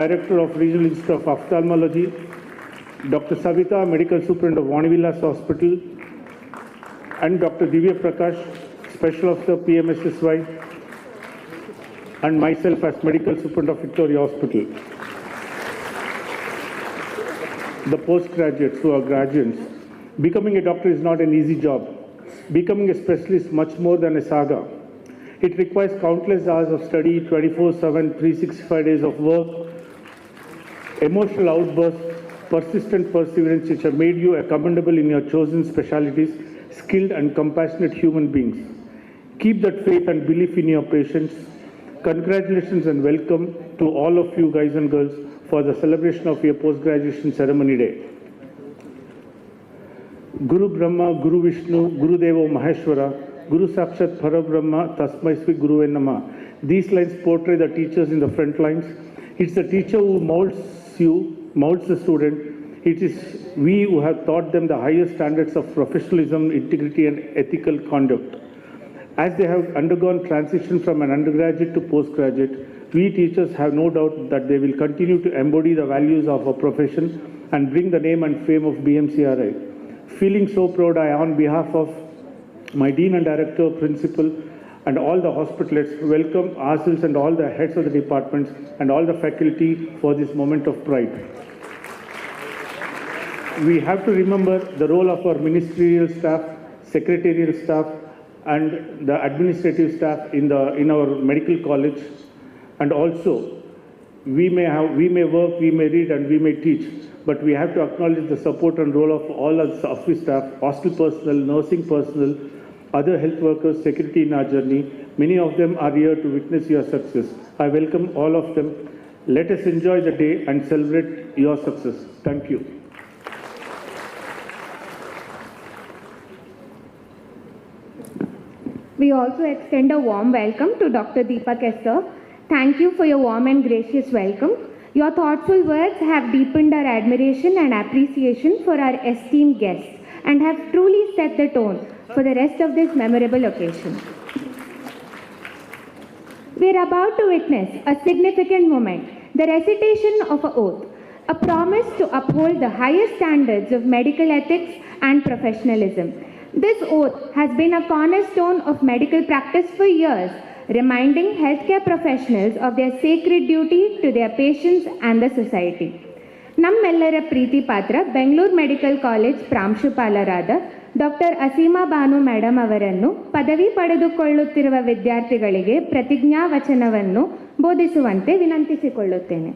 Director of Regional Institute of Ophthalmology, Dr. Savita, Medical Superintendent of Vanivilas Hospital, and Dr. Divya Prakash, Special Officer PMSSY, and myself as Medical Superintendent of Victoria Hospital. The postgraduates who are graduates, becoming a doctor is not an easy job. Becoming a specialist much more than a saga. It requires countless hours of study, 24/7, 365 days of work, emotional outbursts, persistent perseverance which have made you commendable in your chosen specialties, skilled and compassionate human beings. Keep that faith and belief in your patients. Congratulations and welcome to all of you guys and girls for the celebration of your post-graduation ceremony day. Guru Brahma, Guru Vishnu, Guru Devo Maheshwara, Guru Sakshat Parabrahma, Tasmai Sri Guruve Namah. These lines portray the teachers in the front lines. It's the teacher who molds the student. It is we who have taught them the highest standards of professionalism, integrity, and ethical conduct. As they have undergone transition from an undergraduate to postgraduate, we teachers have no doubt that they will continue to embody the values of our profession and bring the name and fame of BMCRI. Feeling so proud, I, on behalf of my Dean and Director, Principal, and all the hospitalists, welcome ourselves and all the heads of the departments and all the faculty for this moment of pride. We have to remember the role of our ministerial staff, secretarial staff, and the administrative staff in our medical college. And also, we may work, we may read, and we may teach, but we have to acknowledge the support and role of all our office staff, hostel personnel, nursing personnel, other health workers, security in our journey. Many of them are here to witness your success. I welcome all of them. Let us enjoy the day and celebrate your success. Thank you. We also extend a warm welcome to Dr. Deepak Esther. Thank you for your warm and gracious welcome. Your thoughtful words have deepened our admiration and appreciation for our esteemed guests and have truly set the tone for the rest of this memorable occasion. We are about to witness a significant moment, the recitation of an oath, a promise to uphold the highest standards of medical ethics and professionalism. This oath has been a cornerstone of medical practice for years, reminding healthcare professionals of their sacred duty to their patients and the society. ನಮ್ಮೆಲ್ಲರ ಪ್ರೀತಿ ಪಾತ್ರ Bengaluru medical college ಪ್ರಾಂಶುಪಾಲರಾದ doctor Asima Banu madam ಅವರನ್ನು ಪದವಿ ಪಡೆದುಕೊಳ್ಳುತ್ತಿರುವ ವಿದ್ಯಾರ್ಥಿಗಳಿಗೆ ಪ್ರತಿಜ್ಞಾ ವಚನವನ್ನು ಬೋಧಿಸುವಂತೆ ವಿನಂತಿಸಿಕೊಳ್ಳುತ್ತೇನೆ.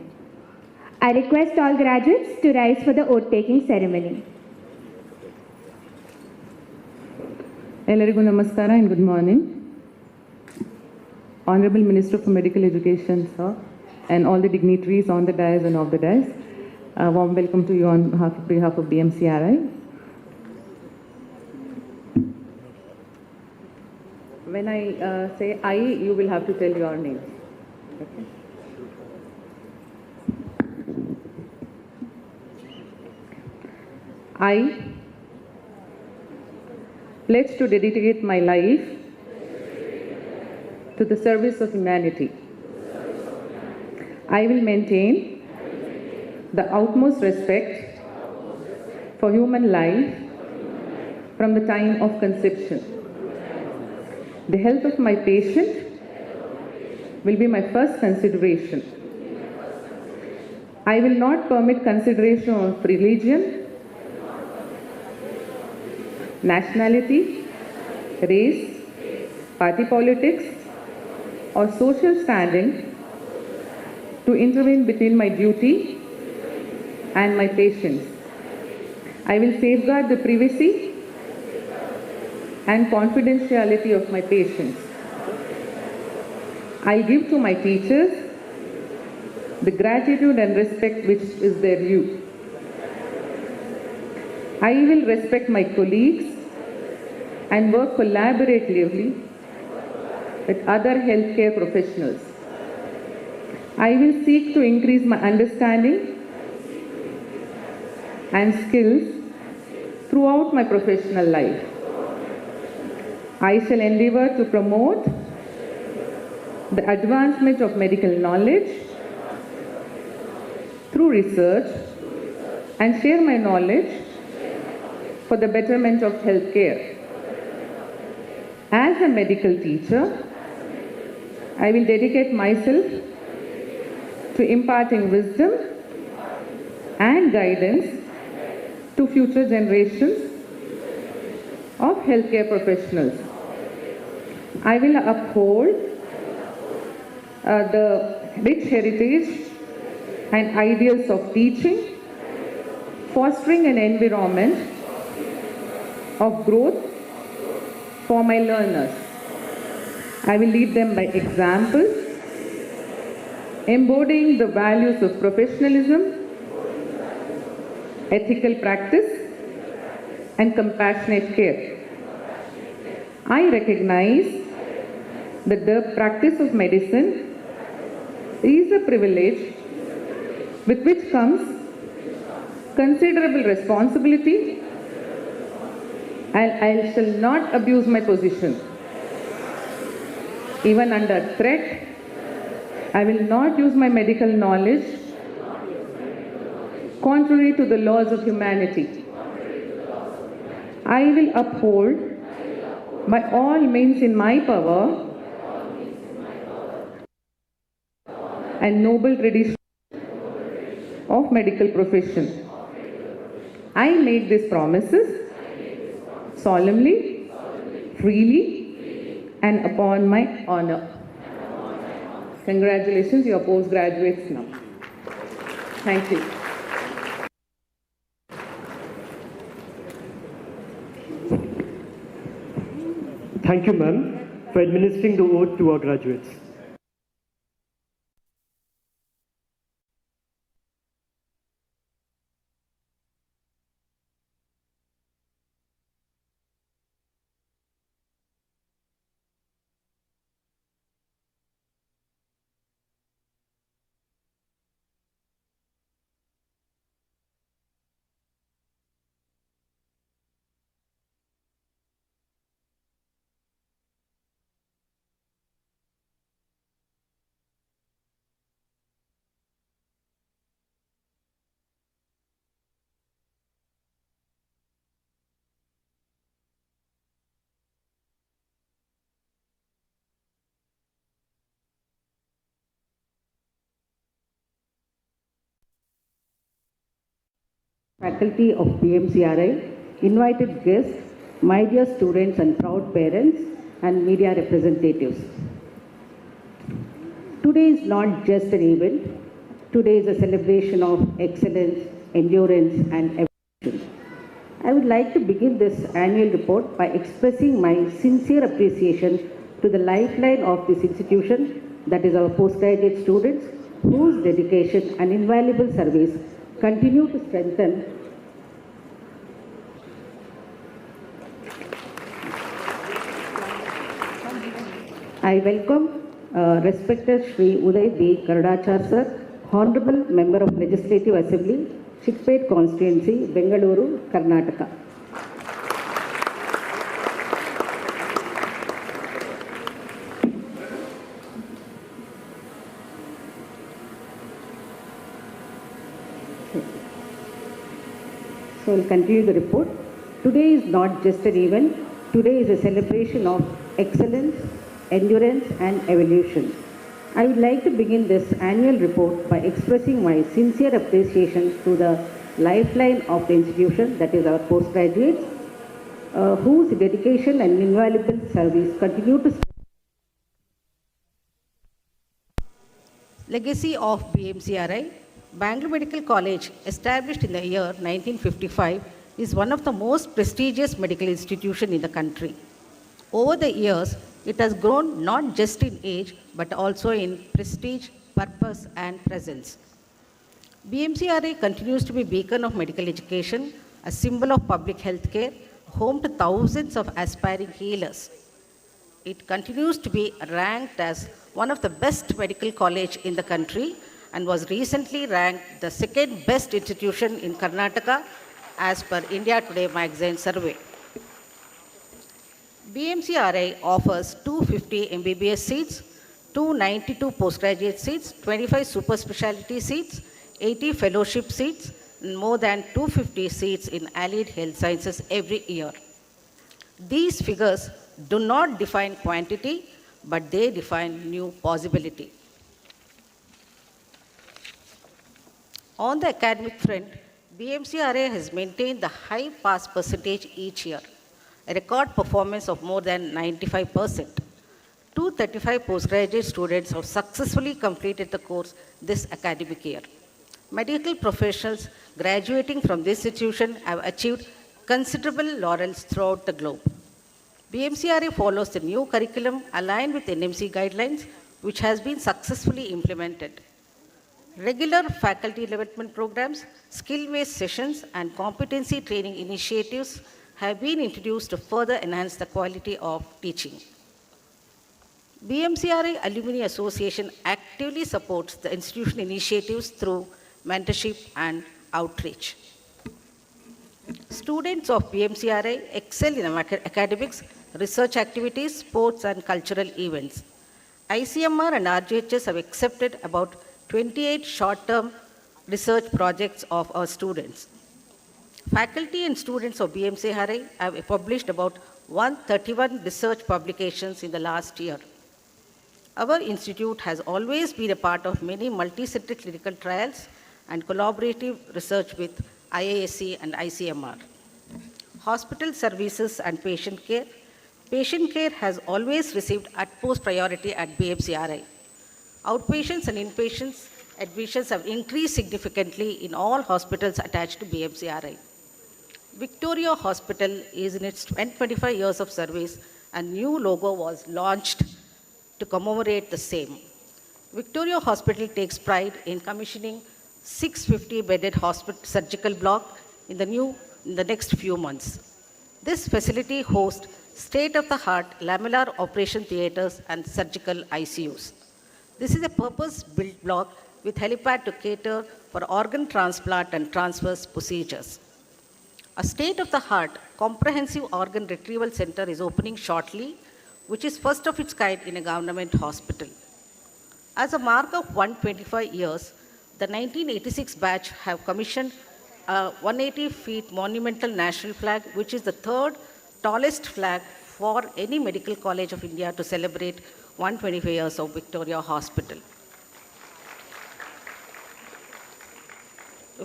I request all graduates to rise for the oath taking ceremony. ಎಲ್ಲರಿಗೂ ನಮಸ್ಕಾರ and good morning. Honorable Minister for Medical Education, sir, and all the dignitaries on the dais and off the dais. Warm welcome to you on behalf of BMCRI. When I say I, you will have to tell your name. Okay. I pledge to dedicate my life to the service of humanity. I will maintain the utmost respect for human life from the time of conception. The health of my patient will be my first consideration. I will not permit consideration of religion, nationality, race, party politics, or social standing to intervene between my duty and my patients. I will safeguard the privacy and confidentiality of my patients. I give to my teachers the gratitude and respect which is their due. I will respect my colleagues and work collaboratively with other healthcare professionals. I will seek to increase my understanding and skills throughout my professional life. I shall endeavor to promote the advancement of medical knowledge through research and share my knowledge for the betterment of healthcare. As a medical teacher, I will dedicate myself to imparting wisdom and guidance to future generations of healthcare professionals. I will uphold the rich heritage and ideals of teaching, fostering an environment of growth for my learners. I will lead them by example, embodying the values of professionalism, ethical practice, and compassionate care. I recognize that the practice of medicine is a privilege with which comes considerable responsibility, and I shall not abuse my position. Even under threat, I will not use my medical knowledge contrary to the laws of humanity. I will uphold by all means in my power and noble tradition of medical profession. I make these promises solemnly, freely, and upon my honor. Congratulations, you are postgraduates now. Thank you. Thank you, ma'am, for administering the oath to our graduates. Faculty of BMCRI, invited guests, my dear students and proud parents, and media representatives. Today is not just an event. Today is a celebration of excellence, endurance, and evolution. I would like to begin this annual report by expressing my sincere appreciation to the lifeline of this institution, that is our postgraduate students, whose dedication and invaluable service continue to strengthen I welcome respected Shri Uday B. Karadachar sir, Honorable Member of Legislative Assembly, Chikpet Constituency, Bengaluru, Karnataka. So we'll continue the report. Today is not just an event. Today is a celebration of excellence, endurance, and evolution. I would like to begin this annual report by expressing my sincere appreciation to the lifeline of the institution, that is our postgraduates, whose dedication and invaluable service continue to Legacy of BMCRI. Bangalore Medical College, established in the year 1955, is one of the most prestigious medical institutions in the country. Over the years, it has grown not just in age, but also in prestige, purpose, and presence. BMCRI continues to be a beacon of medical education, a symbol of public health care, home to thousands of aspiring healers. It continues to be ranked as one of the best medical colleges in the country and was recently ranked the second best institution in Karnataka as per India Today magazine survey. BMCRI offers 250 MBBS seats, 292 postgraduate seats, 25 super specialty seats, 80 fellowship seats, and more than 250 seats in allied health sciences every year. These figures do not define quantity, but they define new possibility. On the academic front, BMCRA has maintained the high pass percentage each year, a record performance of more than 95%. 235 postgraduate students have successfully completed the course this academic year. Medical professionals graduating from this institution have achieved considerable laurels throughout the globe. BMCRA follows the new curriculum aligned with NMC guidelines, which has been successfully implemented. Regular faculty development programs, skill-based sessions, and competency training initiatives have been introduced to further enhance the quality of teaching. BMCRA Alumni Association actively supports the institution initiatives through mentorship and outreach. Students of BMCRA excel in academics, research activities, sports, and cultural events. ICMR and RGHS have accepted about 28 short-term research projects of our students. Faculty and students of BMCRA have published about 131 research publications in the last year. Our institute has always been a part of many multi-center clinical trials and collaborative research with IISc and ICMR. Hospital services and patient care. Patient care has always received utmost priority at BMCRA. Outpatients and inpatients admissions have increased significantly in all hospitals attached to BMCRA. Victoria Hospital is in its 25 years of service, and new logo was launched to commemorate the same. Victoria Hospital takes pride in commissioning 650-bedded surgical block in the next few months. This facility hosts state-of-the-art lamellar operation theaters and surgical ICUs. This is a purpose-built block with helipad to cater for organ transplant and transverse procedures. A state-of-the-art comprehensive organ retrieval center is opening shortly, which is first of its kind in a government hospital. As a mark of 125 years, the 1986 batch have commissioned a 180 feet monumental national flag, which is the third tallest flag for any medical college of India to celebrate 125 years of Victoria Hospital.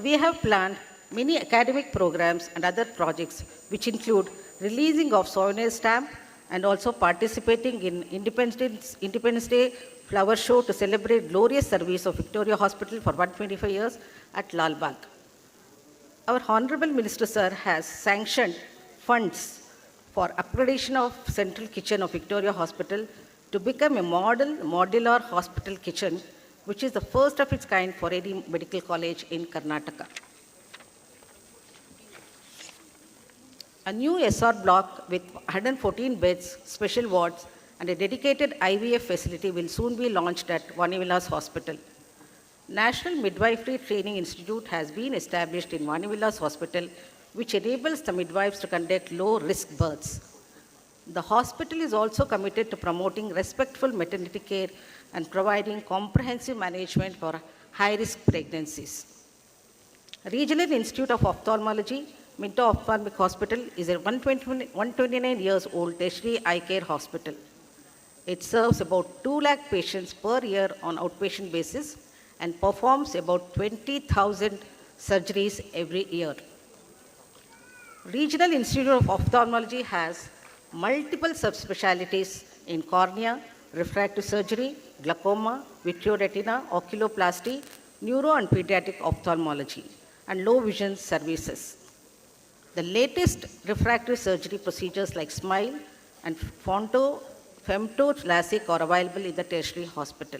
We have planned many academic programs and other projects, which include releasing of souvenir stamp and also participating in Independence Day flower show to celebrate glorious service of Victoria Hospital for 125 years at Lal Bagh. Our Honorable Minister Sir has sanctioned funds for upgradation of central kitchen of Victoria Hospital to become a modular hospital kitchen, which is the first of its kind for any medical college in Karnataka. A new SR block with 114 beds, special wards, and a dedicated IVF facility will soon be launched at Vanivilas Hospital. National Midwifery Training Institute has been established in Vanivilas Hospital, which enables the midwives to conduct low-risk births. The hospital is also committed to promoting respectful maternity care and providing comprehensive management for high-risk pregnancies. Regional Institute of Ophthalmology, Minto Ophthalmic Hospital, is a 129 years old tertiary eye care hospital. It serves about 2 lakh patients per year on outpatient basis and performs about 20,000 surgeries every year. Regional Institute of Ophthalmology has multiple subspecialties in cornea, refractive surgery, glaucoma, vitreoretina, oculoplasty, neuro and pediatric ophthalmology, and low vision services. The latest refractive surgery procedures like SMILE and femto LASIK are available in the tertiary hospital.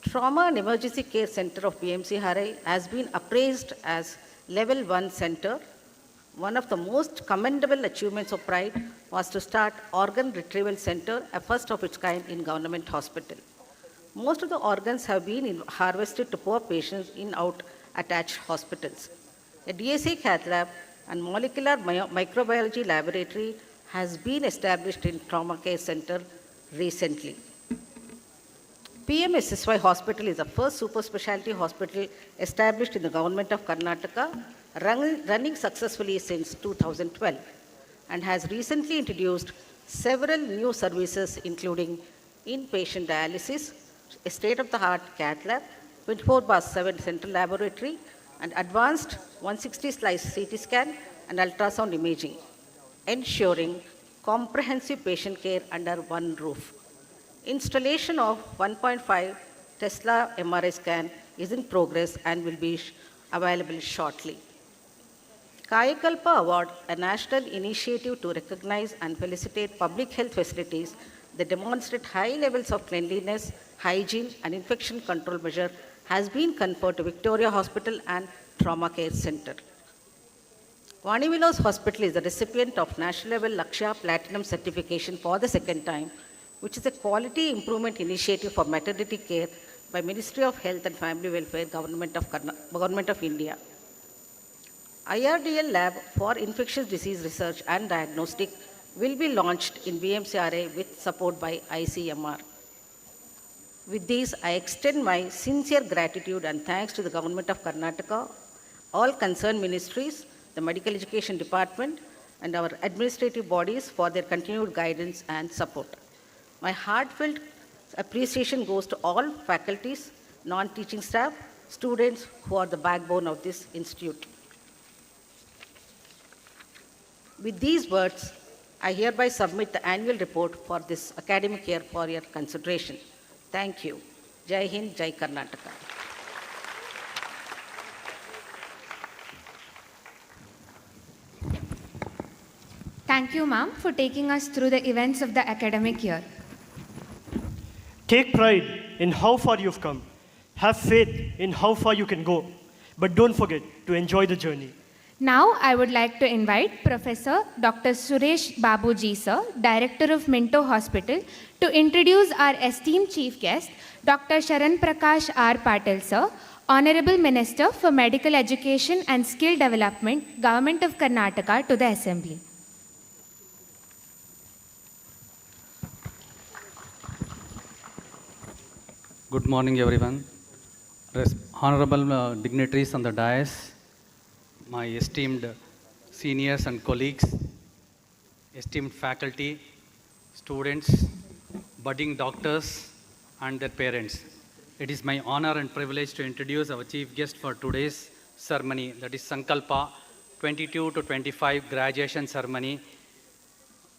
Trauma and Emergency Care Center of BMCRA has been appraised as Level 1 Center. One of the most commendable achievements of Pride was to start Organ Retrieval Center, a first of its kind in government hospital. Most of the organs have been harvested to poor patients in out attached hospitals. A DSA cath lab and molecular microbiology laboratory has been established in Trauma Care Center recently. PMSSY Hospital is the first super specialty hospital established in the government of Karnataka, running successfully since 2012, and has recently introduced several new services including inpatient dialysis, a state-of-the-art cath lab, 24/7 central laboratory, and advanced 160-slice CT scan and ultrasound imaging, ensuring comprehensive patient care under one roof. Installation of 1.5 Tesla MRI scan is in progress and will be available shortly. Kayakalpa Award, a national initiative to recognize and felicitate public health facilities that demonstrate high levels of cleanliness, hygiene, and infection control measure, has been conferred to Victoria Hospital and Trauma Care Center. Vanivilos Hospital is the recipient of national level Lakshya Platinum certification for the second time, which is a quality improvement initiative for maternity care by Ministry of Health and Family Welfare, Government of India. IRDL lab for infectious disease research and diagnostic will be launched in BMCRA with support by ICMR. With this, I extend my sincere gratitude and thanks to the Government of Karnataka, all concerned ministries, the Medical Education Department, and our administrative bodies for their continued guidance and support. My heartfelt appreciation goes to all faculties, non-teaching staff, students who are the backbone of this institute. With these words, I hereby submit the annual report for this academic year for your consideration. Thank you. Jai Hind, Jai Karnataka. Thank you, ma'am, for taking us through the events of the academic year. Take pride in how far you've come. Have faith in how far you can go. But don't forget to enjoy the journey. Now, I would like to invite Professor Dr. Suresh Babuji, sir, Director of Minto Hospital, to introduce our esteemed chief guest, Dr. Sharan Prakash R. Patil, sir, Honorable Minister for Medical Education and Skill Development, Government of Karnataka, to the Assembly. Good morning, everyone. Honorable dignitaries on the dais, my esteemed seniors and colleagues, esteemed faculty, students, budding doctors, and their parents. It is my honor and privilege to introduce our chief guest for today's ceremony, that is SANKALPA 22 to 25 graduation ceremony,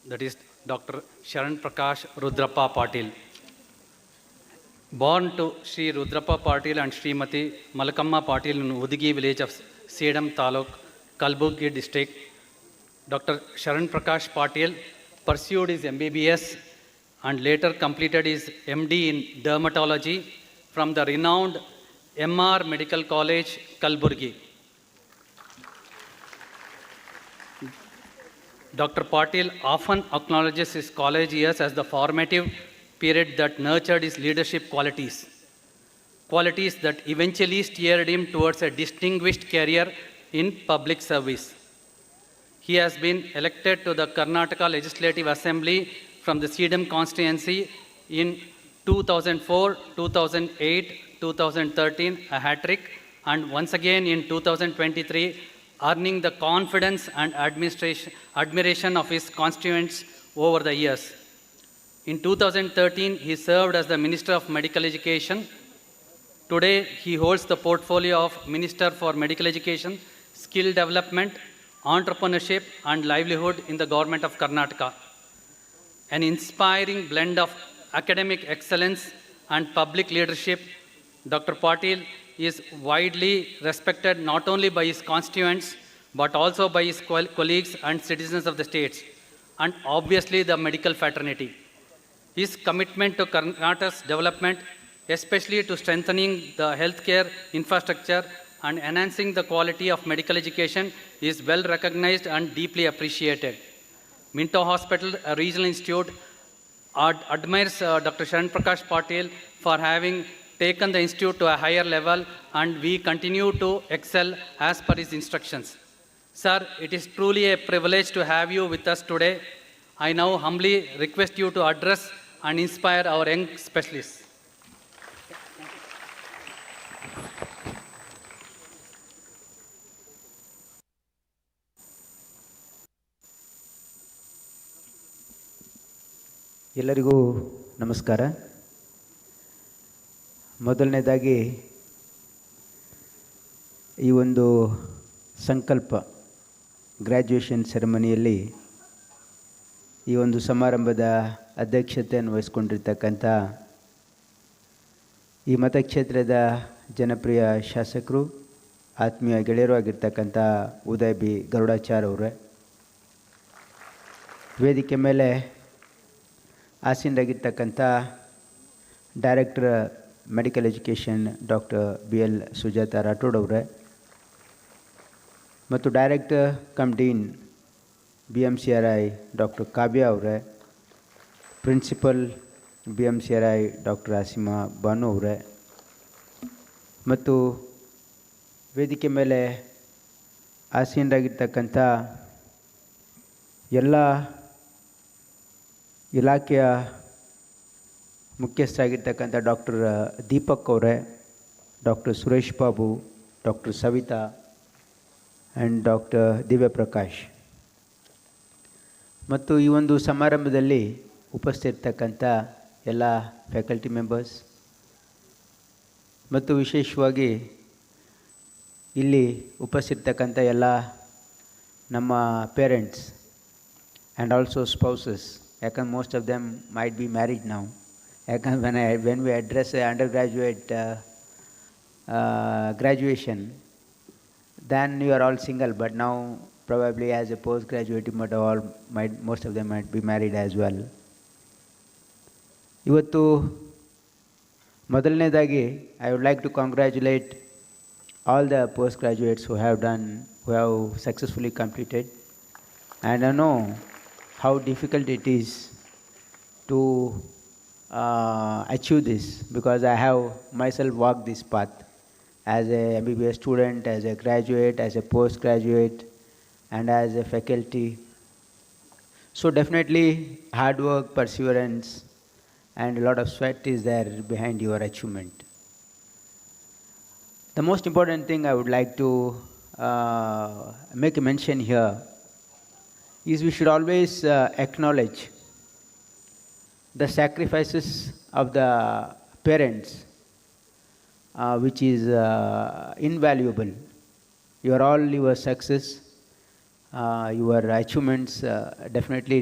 that is Dr. Sharan Prakash Rudrappa Patil. Born to Sri Rudrappa Patil and Srimati Malakamma Patil in Udigi village of Sedam Taluk, Kalburgi district, Dr. Sharan Prakash Patil pursued his MBBS and later completed his MD in dermatology from the renowned MR Medical College, Kalburgi. Dr. Patil often acknowledges his college years as the formative period that nurtured his leadership qualities that eventually steered him towards a distinguished career in public service. He has been elected to the Karnataka Legislative Assembly from the Sedam constituency in 2004, 2008, 2013, a hat-trick, and once again in 2023, earning the confidence and admiration of his constituents over the years. In 2013, he served as the Minister of Medical Education. Today, he holds the portfolio of Minister for Medical Education, Skill Development, Entrepreneurship and Livelihood in the Government of Karnataka. An inspiring blend of academic excellence and public leadership, Dr. Patil is widely respected not only by his constituents, but also by his colleagues and citizens of the states, and obviously the medical fraternity. His commitment to Karnataka's development, especially to strengthening the healthcare infrastructure and enhancing the quality of medical education, is well recognized and deeply appreciated. Minto Hospital, a regional institute, admires Dr. Sharan Prakash Patil for having taken the institute to a higher level, and we continue to excel as per his instructions. Sir, it is truly a privilege to have you with us today. I now humbly request you to address and inspire our young specialists. ಎಲ್ಲರಿಗೂ ನಮಸ್ಕಾರ. ಮೊದಲನೇದಾಗಿ ಈ ಒಂದು ಸಂಕಲ್ಪ graduation ಸೆರೆಮನಿಯಲ್ಲಿ ಈ ಒಂದು ಸಮಾರಂಭದ ಅಧ್ಯಕ್ಷತೆಯನ್ನು ವಹಿಸ್ಕೊಂಡಿರ್ತಕ್ಕಂಥ ಈ ಮತಕ್ಷೇತ್ರದ ಜನಪ್ರಿಯ ಶಾಸಕರು, ಆತ್ಮೀಯ ಗೆಳೆಯರು ಆಗಿರ್ತಕ್ಕಂಥ ಉದಯ್ ಬಿ ಗರುಡಾಚಾರ್ ಅವರೇ, ವೇದಿಕೆ ಮೇಲೆ ಆಸೀನರಾಗಿರ್ತಕ್ಕಂಥ director medical education doctor BL Sujatha Rathod ಅವರೇ, ಮತ್ತು director cum dean BMCRI doctor Kavya ಅವರೇ, principal BMCRI doctor Asima Banu ಅವರೇ, ಮತ್ತು ವೇದಿಕೆ ಮೇಲೆ ಆಸೀನರಾಗಿರ್ತಕ್ಕಂಥ ಎಲ್ಲ ಇಲಾಖೆಯ ಮುಖ್ಯಸ್ಥರಾಗಿರ್ತಕ್ಕಂಥ ಡಾಕ್ಟರ್ ದೀಪಕ್ ಅವರೇ, doctor Suresh Babu, doctor Savita and doctor Divya Prakash, ಮತ್ತು ಈ ಒಂದು ಸಮಾರಂಭದಲ್ಲಿ ಉಪಸ್ಥಿತರ್ತಕ್ಕಂಥ ಎಲ್ಲ ಫ್ಯಾಕಲ್ಟಿ ಮೆಂಬರ್ಸ್, ಮತ್ತು ವಿಶೇಷವಾಗಿ ಇಲ್ಲಿ ಉಪಸ್ಥಿತರ್ತಕ್ಕಂಥ ಎಲ್ಲ ನಮ್ಮ ಪೇರೆಂಟ್ಸ್ ಆ್ಯಂಡ್ ಆಲ್ಸೋ ಸ್ಪೌಸಸ್, ಯಾಕಂದ್ರೆ most of them might be married ನಾವು. ಯಾಕಂದ್ರೆ when we address under graduate graduation, then you are all single, but now probably as a postgraduate most of them might be married as well. ಇವತ್ತು ಮೊದಲನೇದಾಗಿ I would like to congratulate all the postgraduates who have successfully completed, and I know how difficult it is to achieve this, because I have myself walked this path as a MBBS student, as a graduate, as a postgraduate, and as a faculty. So definitely hard work, perseverance, and a lot of sweat is there behind your achievement. The most important thing I would like to make a mention here is we should always acknowledge the sacrifices of the parents, which is invaluable. Your success, your achievements definitely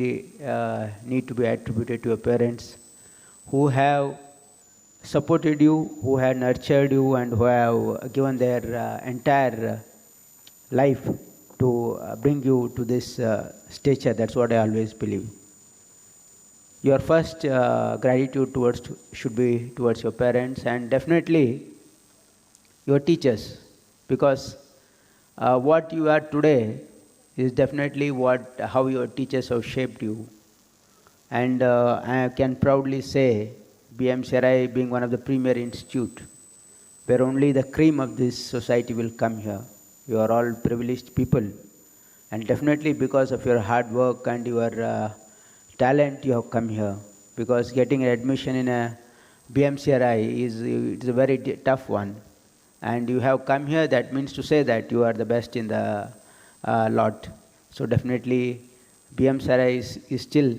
need to be attributed to your parents, who have supported you, who have nurtured you, and who have given their entire life to bring you to this stature. That's what I always believe. Your first gratitude should be towards your parents, and definitely your teachers, because what you are today is definitely how your teachers have shaped you. And I can proudly say, BMCRI being one of the premier institute where only the cream of this society will come here. You are all privileged people, and definitely because of your hard work and your talent you have come here, because getting an admission in a BMCRI is a very tough one, and you have come here. That means to say that you are the best in the lot. So definitely BMCRI is still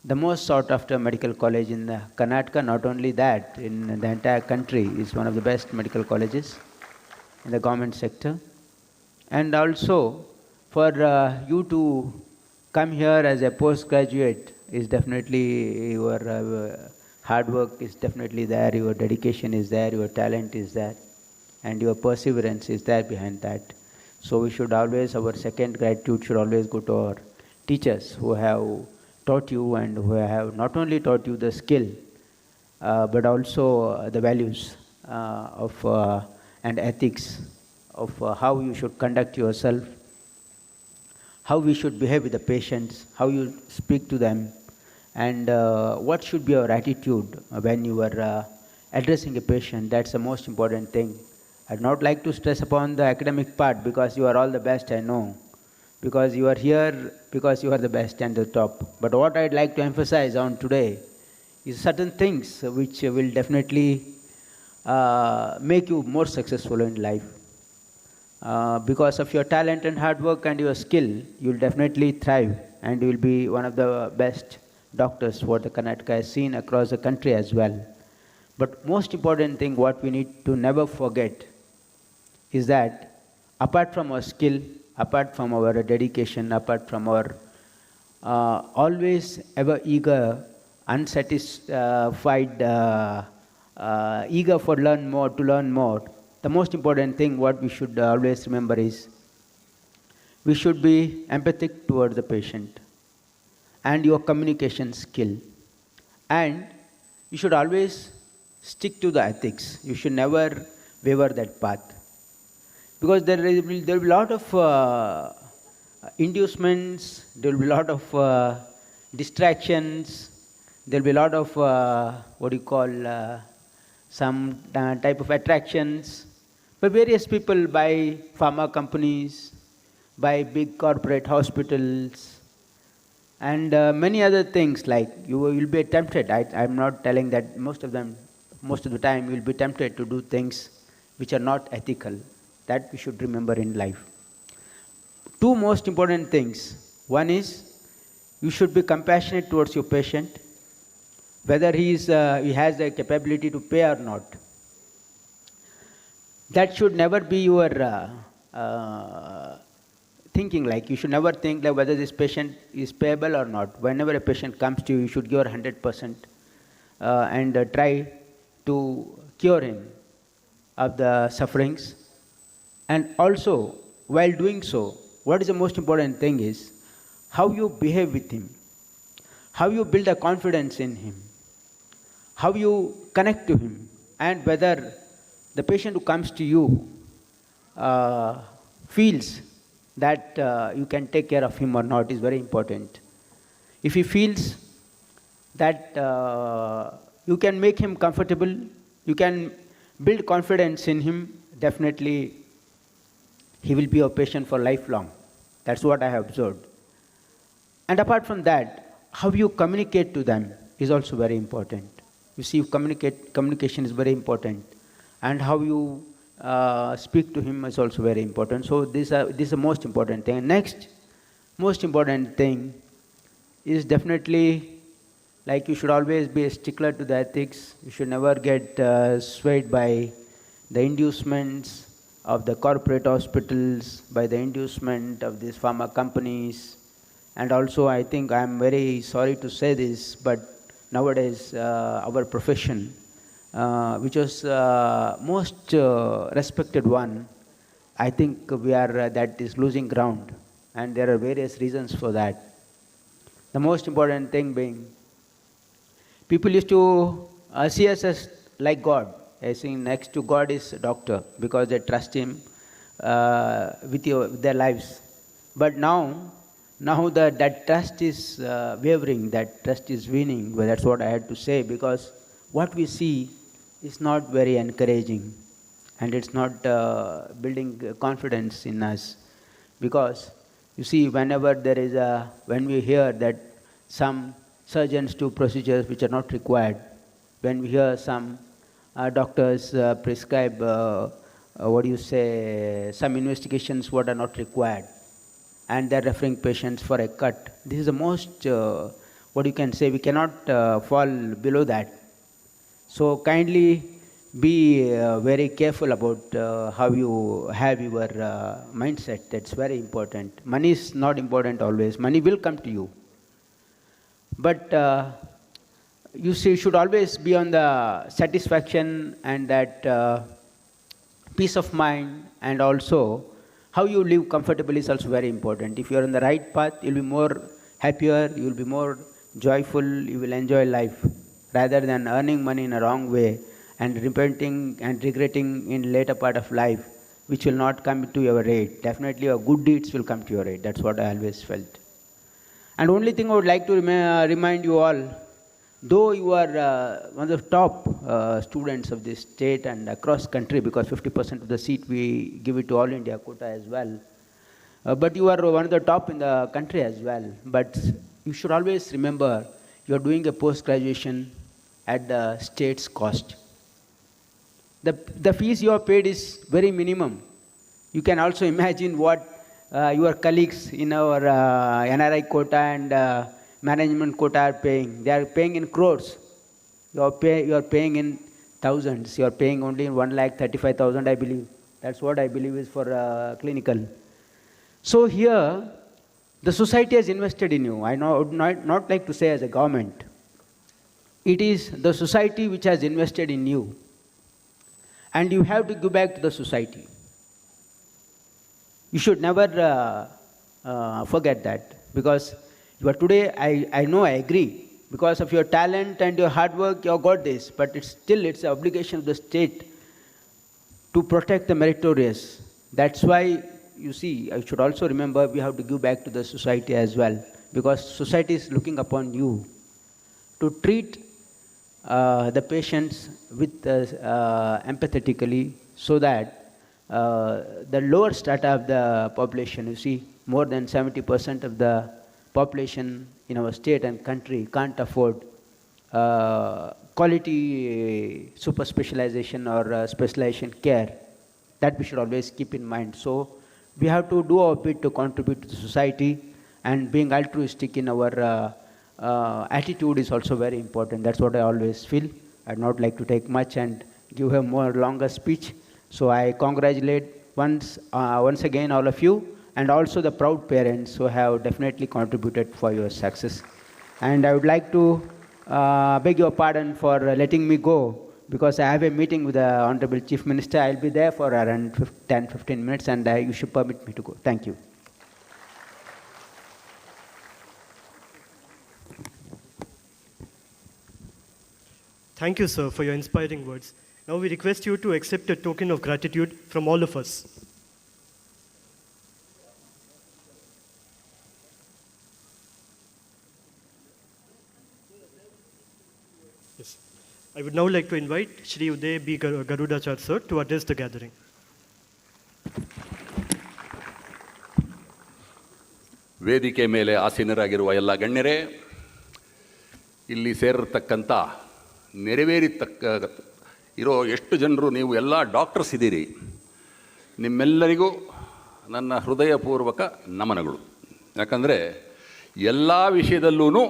the most sought after medical college in the Karnataka. Not only that, in the entire country is one of the best medical colleges in the government sector. And also for you to come here as a postgraduate is definitely your hard work is definitely there, your dedication is there, your talent is there, and your perseverance is there behind that. So we should always, our second gratitude should always go to our teachers who have taught you, and who have not only taught you the skill but also the values of and ethics of how you should conduct yourself, how we should behave with the patients, how you speak to them, and what should be your attitude when you are addressing a patient. That's the most important thing. I'd not like to stress upon the academic part, because you are all the best, I know, because you are here because you are the best and the top. But what I'd like to emphasize on today is certain things which will definitely make you more successful in life. Because of your talent and hard work and your skill, you'll definitely thrive, and you will be one of the best doctors what the Karnataka has seen across the country as well. But most important thing what we need to never forget is that apart from our skill, apart from our dedication, apart from our always ever eager, unsatisfied, eager for to learn more, the most important thing what we should always remember is we should be empathic towards the patient and your communication skill. And you should always stick to the ethics. You should never waver that path. Because there will be a lot of inducements, there will be a lot of distractions, there will be a lot of some type of attractions. But various people by pharma companies, by big corporate hospitals, and many other things, like you will be tempted. I'm not telling that most of the time you will be tempted to do things which are not ethical. That we should remember in life. Two most important things. One is you should be compassionate towards your patient, whether he has the capability to pay or not. That should never be your thinking. Like, you should never think like whether this patient is payable or not. Whenever a patient comes to you, you should give 100% and try to cure him of the sufferings. And also, while doing so, what is the most important thing is how you behave with him, how you build a confidence in him, how you connect to him, and whether the patient who comes to you feels that you can take care of him or not is very important. If he feels that you can make him comfortable, you can build confidence in him, definitely he will be your patient for lifelong. That's what I have observed. And apart from that, how you communicate to them is also very important. You see, communication is very important. And how you speak to him is also very important. So this is the most important thing. And next, most important thing is definitely, like, you should always be a stickler to the ethics. You should never get swayed by the inducements of the corporate hospitals, by the inducement of these pharma companies. And also, I think I'm very sorry to say this, but nowadays our profession, which was most respected one, I think that is losing ground, and there are various reasons for that. The most important thing being, people used to see us as like God. I think next to God is a doctor, because they trust him with their lives. But now that trust is wavering, that trust is waning. Well, that's what I had to say, because what we see is not very encouraging, and it's not building confidence in us. Because you see, whenever when we hear that some surgeons do procedures which are not required, when we hear some doctors prescribe some investigations what are not required, and they're referring patients for a cut, this is the most we cannot fall below that. So kindly be very careful about how you have your mindset. That's very important. Money is not important always. Money will come to you. But you should always be on the satisfaction and that peace of mind, and also how you live comfortably is also very important. If you are on the right path, you'll be more happier, you will be more joyful, you will enjoy life, rather than earning money in a wrong way and repenting and regretting in later part of life, which will not come to your aid. Definitely your good deeds will come to your aid. That's what I always felt. And only thing I would like to remind you all, though you are one of the top students of this state and across country, because 50% of the seat we give it to All India quota as well, but you are one of the top in the country as well. But you should always remember, you are doing a post-graduation at the state's cost. The fees you have paid is very minimum. You can also imagine what your colleagues in our NRI quota and management quota are paying. They are paying in crores. You are paying in thousands. You are paying only in 1,35,000, I believe. That's what I believe is for clinical. So here, the society has invested in you. I would not like to say as a government. It is the society which has invested in you. And you have to give back to the society. You should never forget that. Because you are today, I know, I agree. Because of your talent and your hard work, you have got this. But it's an obligation of the state to protect the meritorious. That's why, you see, I should also remember we have to give back to the society as well. Because society is looking upon you to treat the patients with empathetically, so that the lower strata of the population, you see, more than 70% of the population in our state and country can't afford quality super specialization or specialization care. That we should always keep in mind. So we have to do our bit to contribute to the society, and being altruistic in our attitude is also very important. That's what I always feel. I'd not like to take much and give a more longer speech. So I congratulate once again all of you, and also the proud parents who have definitely contributed for your success. And I would like to beg your pardon for letting me go, because I have a meeting with the Honorable Chief Minister. I'll be there for around 10-15 minutes, and you should permit me to go. Thank you. Thank you, sir, for your inspiring words. Now we request you to accept a token of gratitude from all of us. Yes. I would now like to invite Shri Uday B. Garudachar, sir, to address the gathering. ವೇದಿಕೆ ಮೇಲೆ ಆಸೀನರಾಗಿರುವ ಎಲ್ಲ ಗಣ್ಯರೇ, ಇಲ್ಲಿ ಸೇರಿರ್ತಕ್ಕಂಥ ಇರೋ ಎಷ್ಟು ಜನರು ನೀವು ಎಲ್ಲ doctors ಇದ್ದೀರಿ, ನಿಮ್ಮೆಲ್ಲರಿಗೂ ನನ್ನ ಹೃದಯಪೂರ್ವಕ ನಮನಗಳು. ಯಾಕಂದರೆ ಎಲ್ಲ ವಿಷಯದಲ್ಲೂ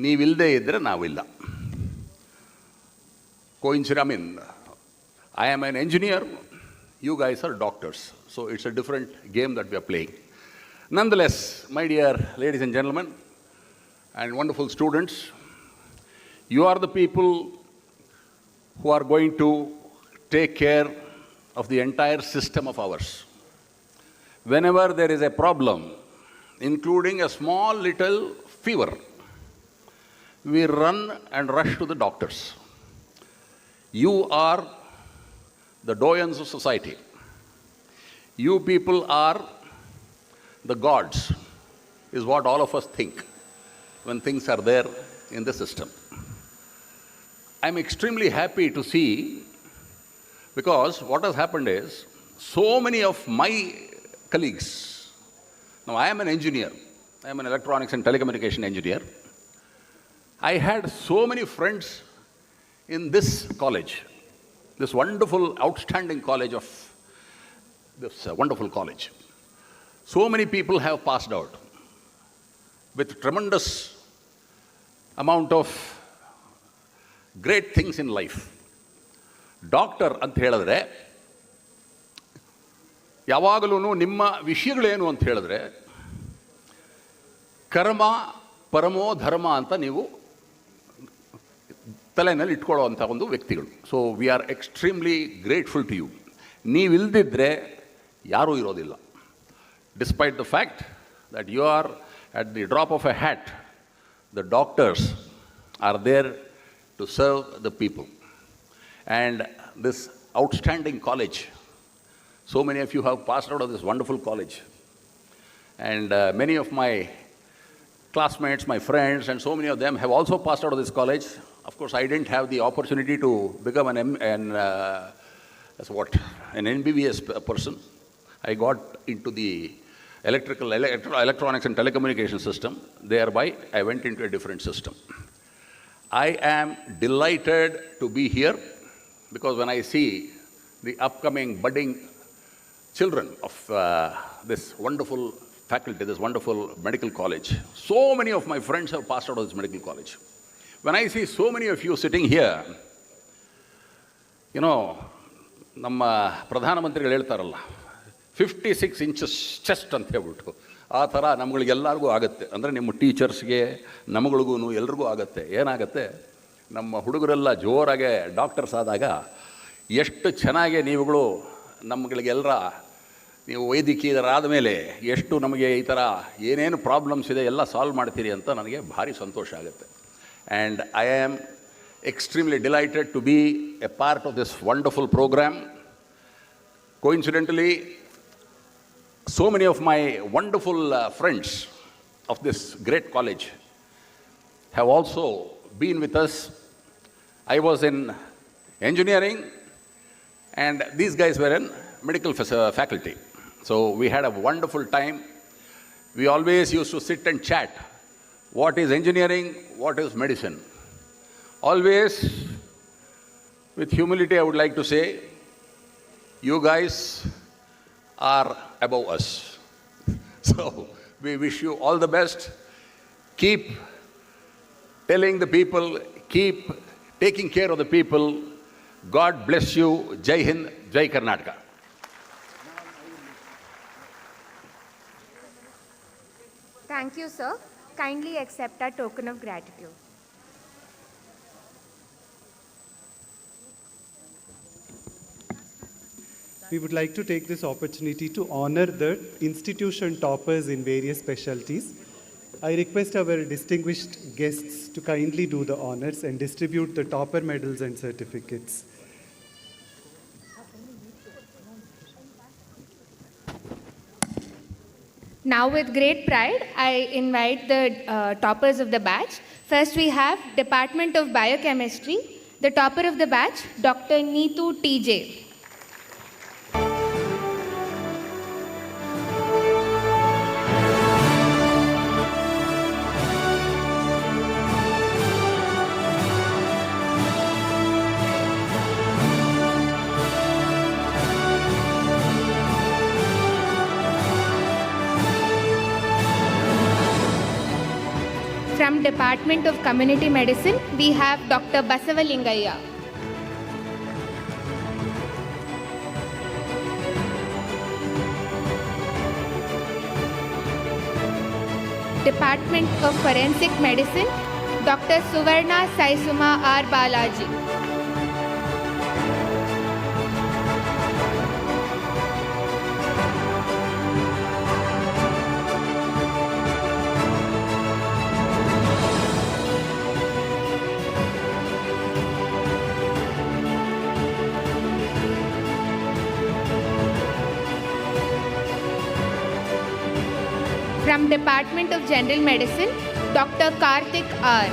ನೀವಿಲ್ಲದೆ ಇದ್ದರೆ ನಾವಿಲ್ಲ. I am an engineer, you guys are doctors, so it's a different game that we are playing. Nonetheless, my dear ladies and gentlemen and wonderful students, you are the people who are going to take care of the entire system of ours. Whenever there is a problem, including a small little fever, we run and rush to the doctors. You are the doyens of society. You people are the gods, is what all of us think when things are there in the system. I'm extremely happy to see, because what has happened is, so many of my colleagues, now I am an engineer, I am an electronics and telecommunication engineer. I had so many friends in this college, this wonderful, outstanding college of this wonderful college. So many people have passed out with tremendous amount of great things in life. Doctor ಅಂತ ಹೇಳಿದ್ರೆ, ಯಾವಾಗಲೂ ನಿಮ್ಮ ವಿಷಯಗಳೇನು ಅಂತ ಹೇಳಿದ್ರೆ, ಕರ್ಮ ಪರಮೋ ಧರ್ಮ ಅಂತ ನೀವು ತಲೆನಲ್ಲಿ ಇಟ್ಕೊಳ್ಳುವಂಥ ಒಂದು ವ್ಯಕ್ತಿಗಳು. So we are extremely grateful to you. ನೀವಿಲ್ದಿದ್ರೆ ಯಾರೂ ಇರೋದಿಲ್ಲ. Despite the fact that you are at the drop of a hat, the doctors are there to serve the people. And this outstanding college, so many of you have passed out of this wonderful college. And many of my classmates, my friends, and so many of them have also passed out of this college. Of course, I didn't have the opportunity to become an MBBS person. I got into the electronics and telecommunication system. Thereby, I went into a different system. I am delighted to be here, because when I see the upcoming budding children of this wonderful faculty, this wonderful medical college. So many of my friends have passed out of this medical college. When I see so many of you sitting here, you know, ನಮ್ಮ ಪ್ರಧಾನಮಂತ್ರಿಗಳು ಹೇಳ್ತಾರಲ್ಲ 56 inches chest ಅಂತ ಹೇಳ್ಬಿಟ್ಟು, ಆ ಥರ ನಮ್ಗಳಿಗೆಲ್ಲರಿಗೂ ಆಗುತ್ತೆ. ಅಂದರೆ ನಿಮ್ಮ ಟೀಚರ್ಸ್ಗೆ, ನಮಗಳಿಗೂ ಎಲ್ರಿಗೂ ಆಗುತ್ತೆ. ಏನಾಗುತ್ತೆ, ನಮ್ಮ ಹುಡುಗರೆಲ್ಲ ಜೋರಾಗೆ ಡಾಕ್ಟರ್ಸ್ ಆದಾಗ ಎಷ್ಟು ಚೆನ್ನಾಗಿ ನೀವುಗಳು ನಮ್ಗಳಿಗೆಲ್ಲರ ನೀವು ವೈದ್ಯಕೀಯರಾದ ಮೇಲೆ ಎಷ್ಟು ನಮಗೆ ಈ ಥರ ಏನೇನು ಪ್ರಾಬ್ಲಮ್ಸ್ ಇದೆ ಎಲ್ಲ ಸಾಲ್ವ್ ಮಾಡ್ತೀರಿ ಅಂತ ನನಗೆ ಭಾರಿ ಸಂತೋಷ ಆಗುತ್ತೆ. And I am extremely delighted to be a part of this wonderful program. Coincidentally, so many of my wonderful friends of this great college have also been with us. I was in engineering and these guys were in medical faculty. So we had a wonderful time. We always used to sit and chat. What is engineering? What is medicine? Always, with humility, I would like to say, you guys are above us. So, we wish you all the best. Keep telling the people, keep taking care of the people. God bless you. Jai Hind, Jai Karnataka. Thank you, sir. Kindly accept our token of gratitude. We would like to take this opportunity to honor the institution toppers in various specialties. I request our distinguished guests to kindly do the honors and distribute the topper medals and certificates. Now, with great pride, I invite the toppers of the batch. First, we have Department of Biochemistry. The topper of the batch, Dr. Neetu T.J. From Department of Community Medicine, we have Dr. Basavalingaya. Department of Forensic Medicine, Dr. Suvarna Saisuma R. Balaji. From Department of General Medicine, Dr. Karthik R.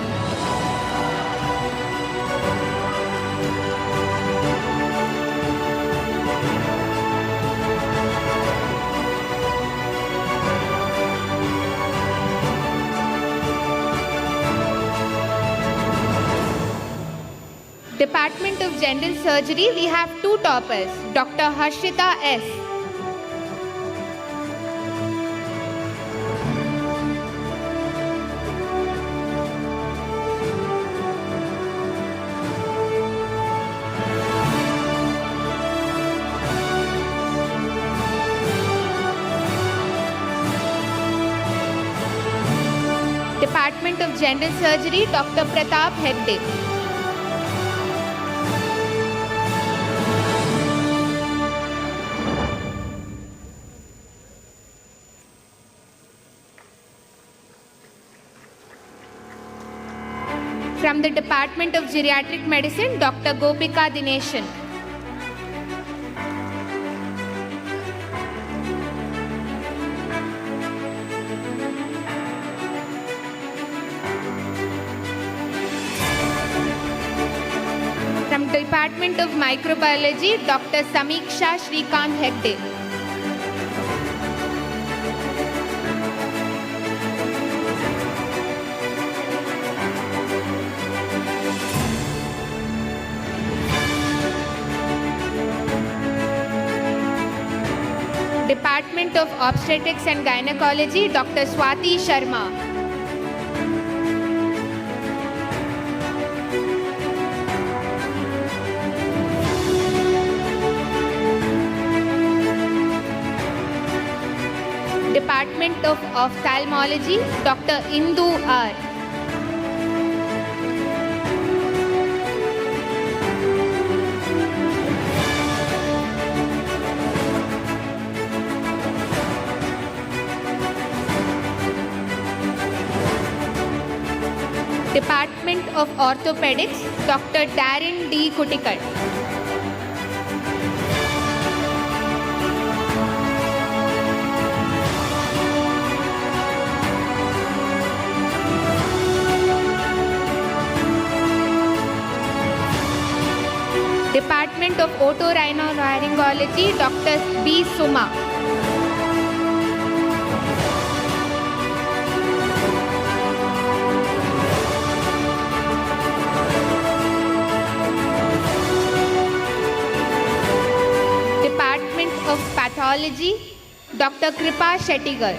Department of General Surgery, we have two toppers, Dr. Harshita S. Department of General Surgery, Dr. Pratap Hegde. From the Department of Geriatric Medicine, Dr. Gopika Dineshan. From Department of Microbiology, Dr. Samiksha Shrikant Hegde. Department of Obstetrics and Gynecology, Dr. Swati Sharma. Department of Ophthalmology, Dr. Indu R. Department of Orthopedics, Dr. Darren D. Kutikat. Department of Otorhinolaryngology, Dr. B. Suma. Department of Pathology, Dr. Kripa Shettigar.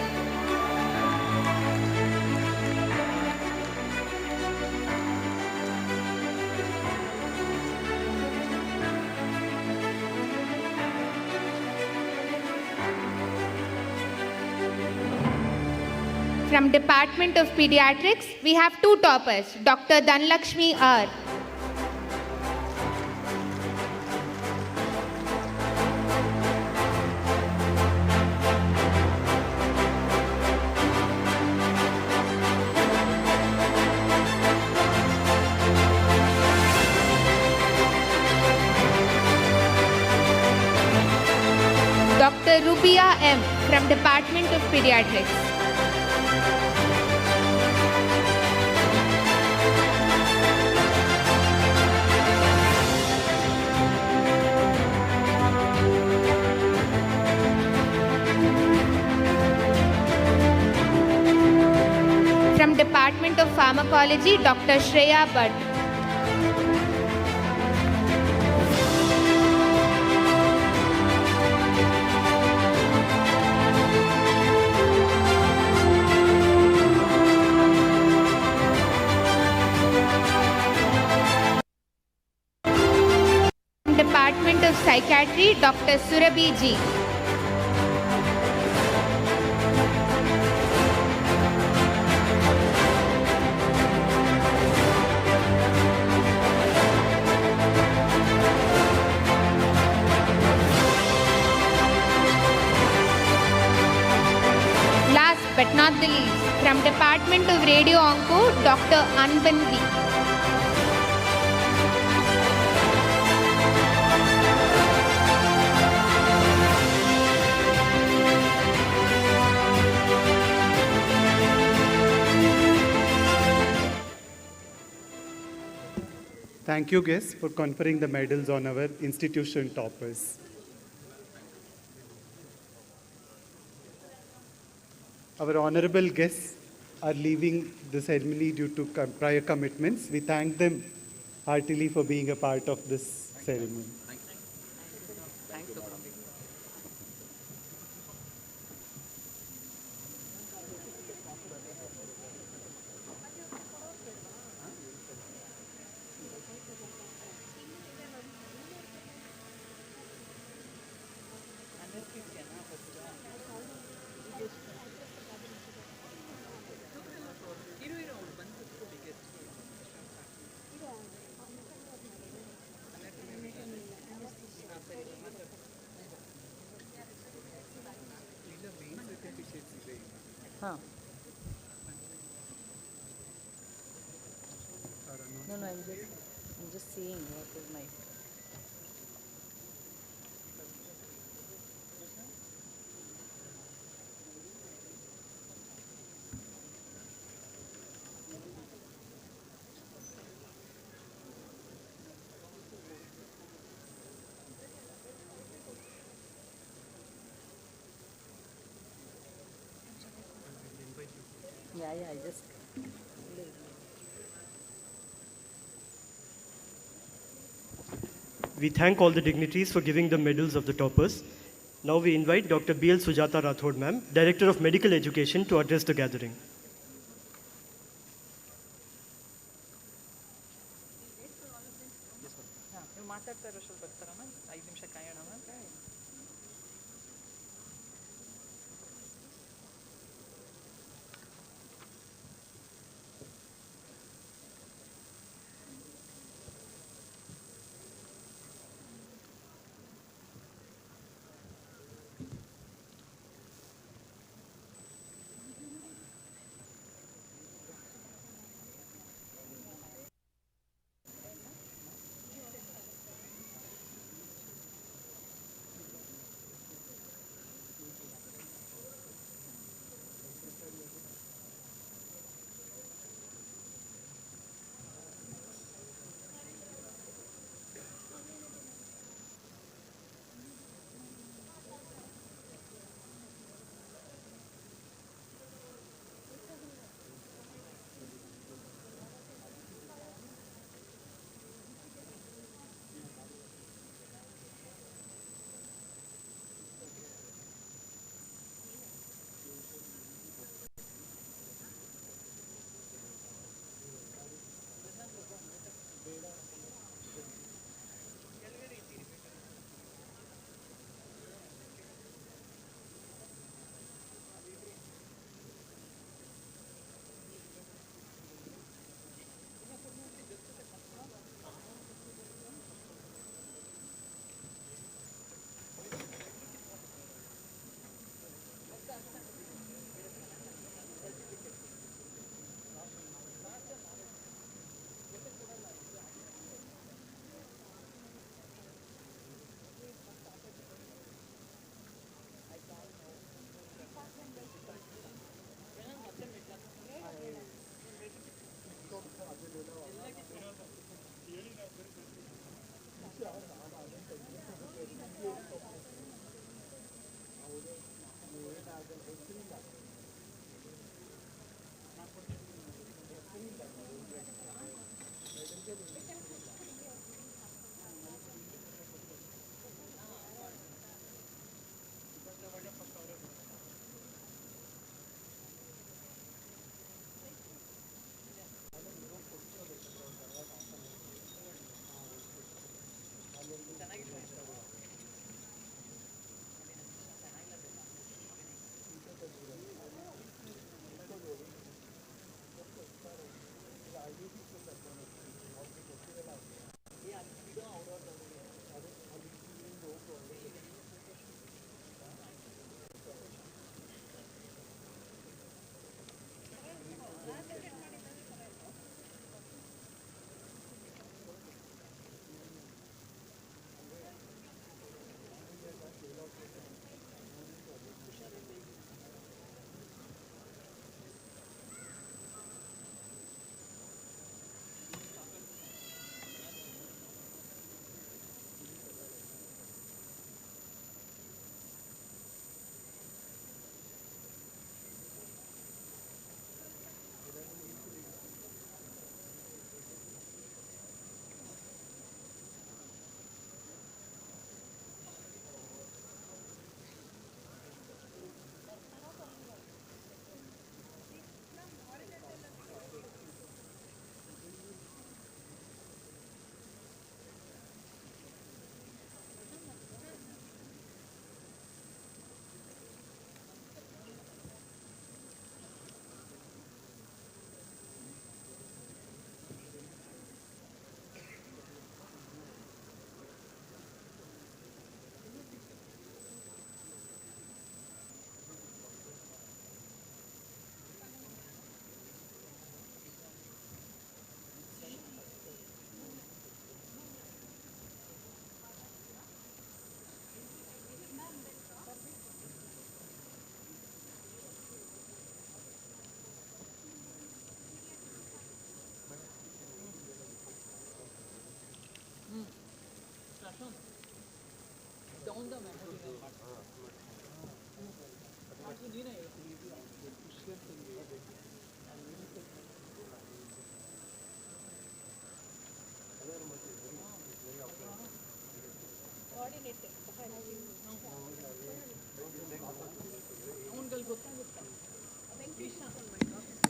From Department of Pediatrics, we have two toppers, Dr. Dhanlakshmi R. Dr. Rubia M. from Department of Pediatrics. From Department of Pharmacology, Dr. Shreya Bhatt. From Department of Psychiatry, Dr. Surabhi G. But not the least, from Department of Radio Onco, Dr. Anban B. Thank you, guests, for conferring the medals on our institution toppers. Our honorable guests are leaving the ceremony due to prior commitments. We thank them heartily for being a part of this ceremony. No, I'm just seeing what is my. Yeah, I just. We thank all the dignitaries for giving the medals of the toppers. Now we invite Dr. B.L. Sujata Rathod, ma'am, Director of Medical Education, to address the gathering.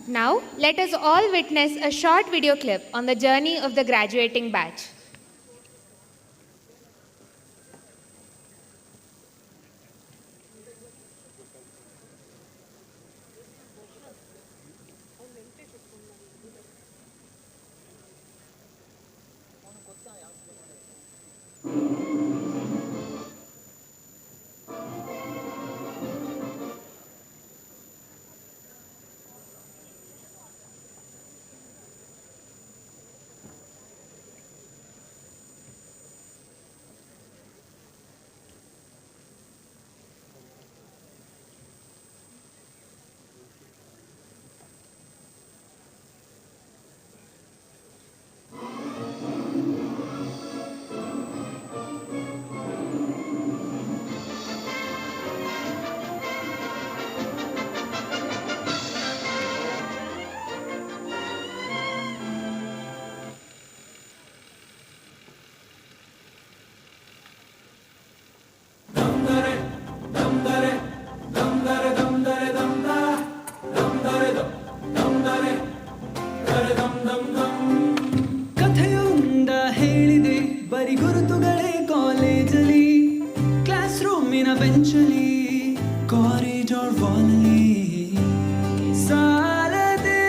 Now, let us all witness a short video clip on the journey of the graduating batch. ಕಥೆಯೊಂದ ಹೇಳಿದೆ ಬರಿ ಗುರುತುಗಳೇ ಕಾಲೇಜಲ್ಲಿ, class ರೂಮಿನ ಬೆಂಚಲ್ಲಿ, corridor ವಾಲಲ್ಲಿ ಸಾಲದೆ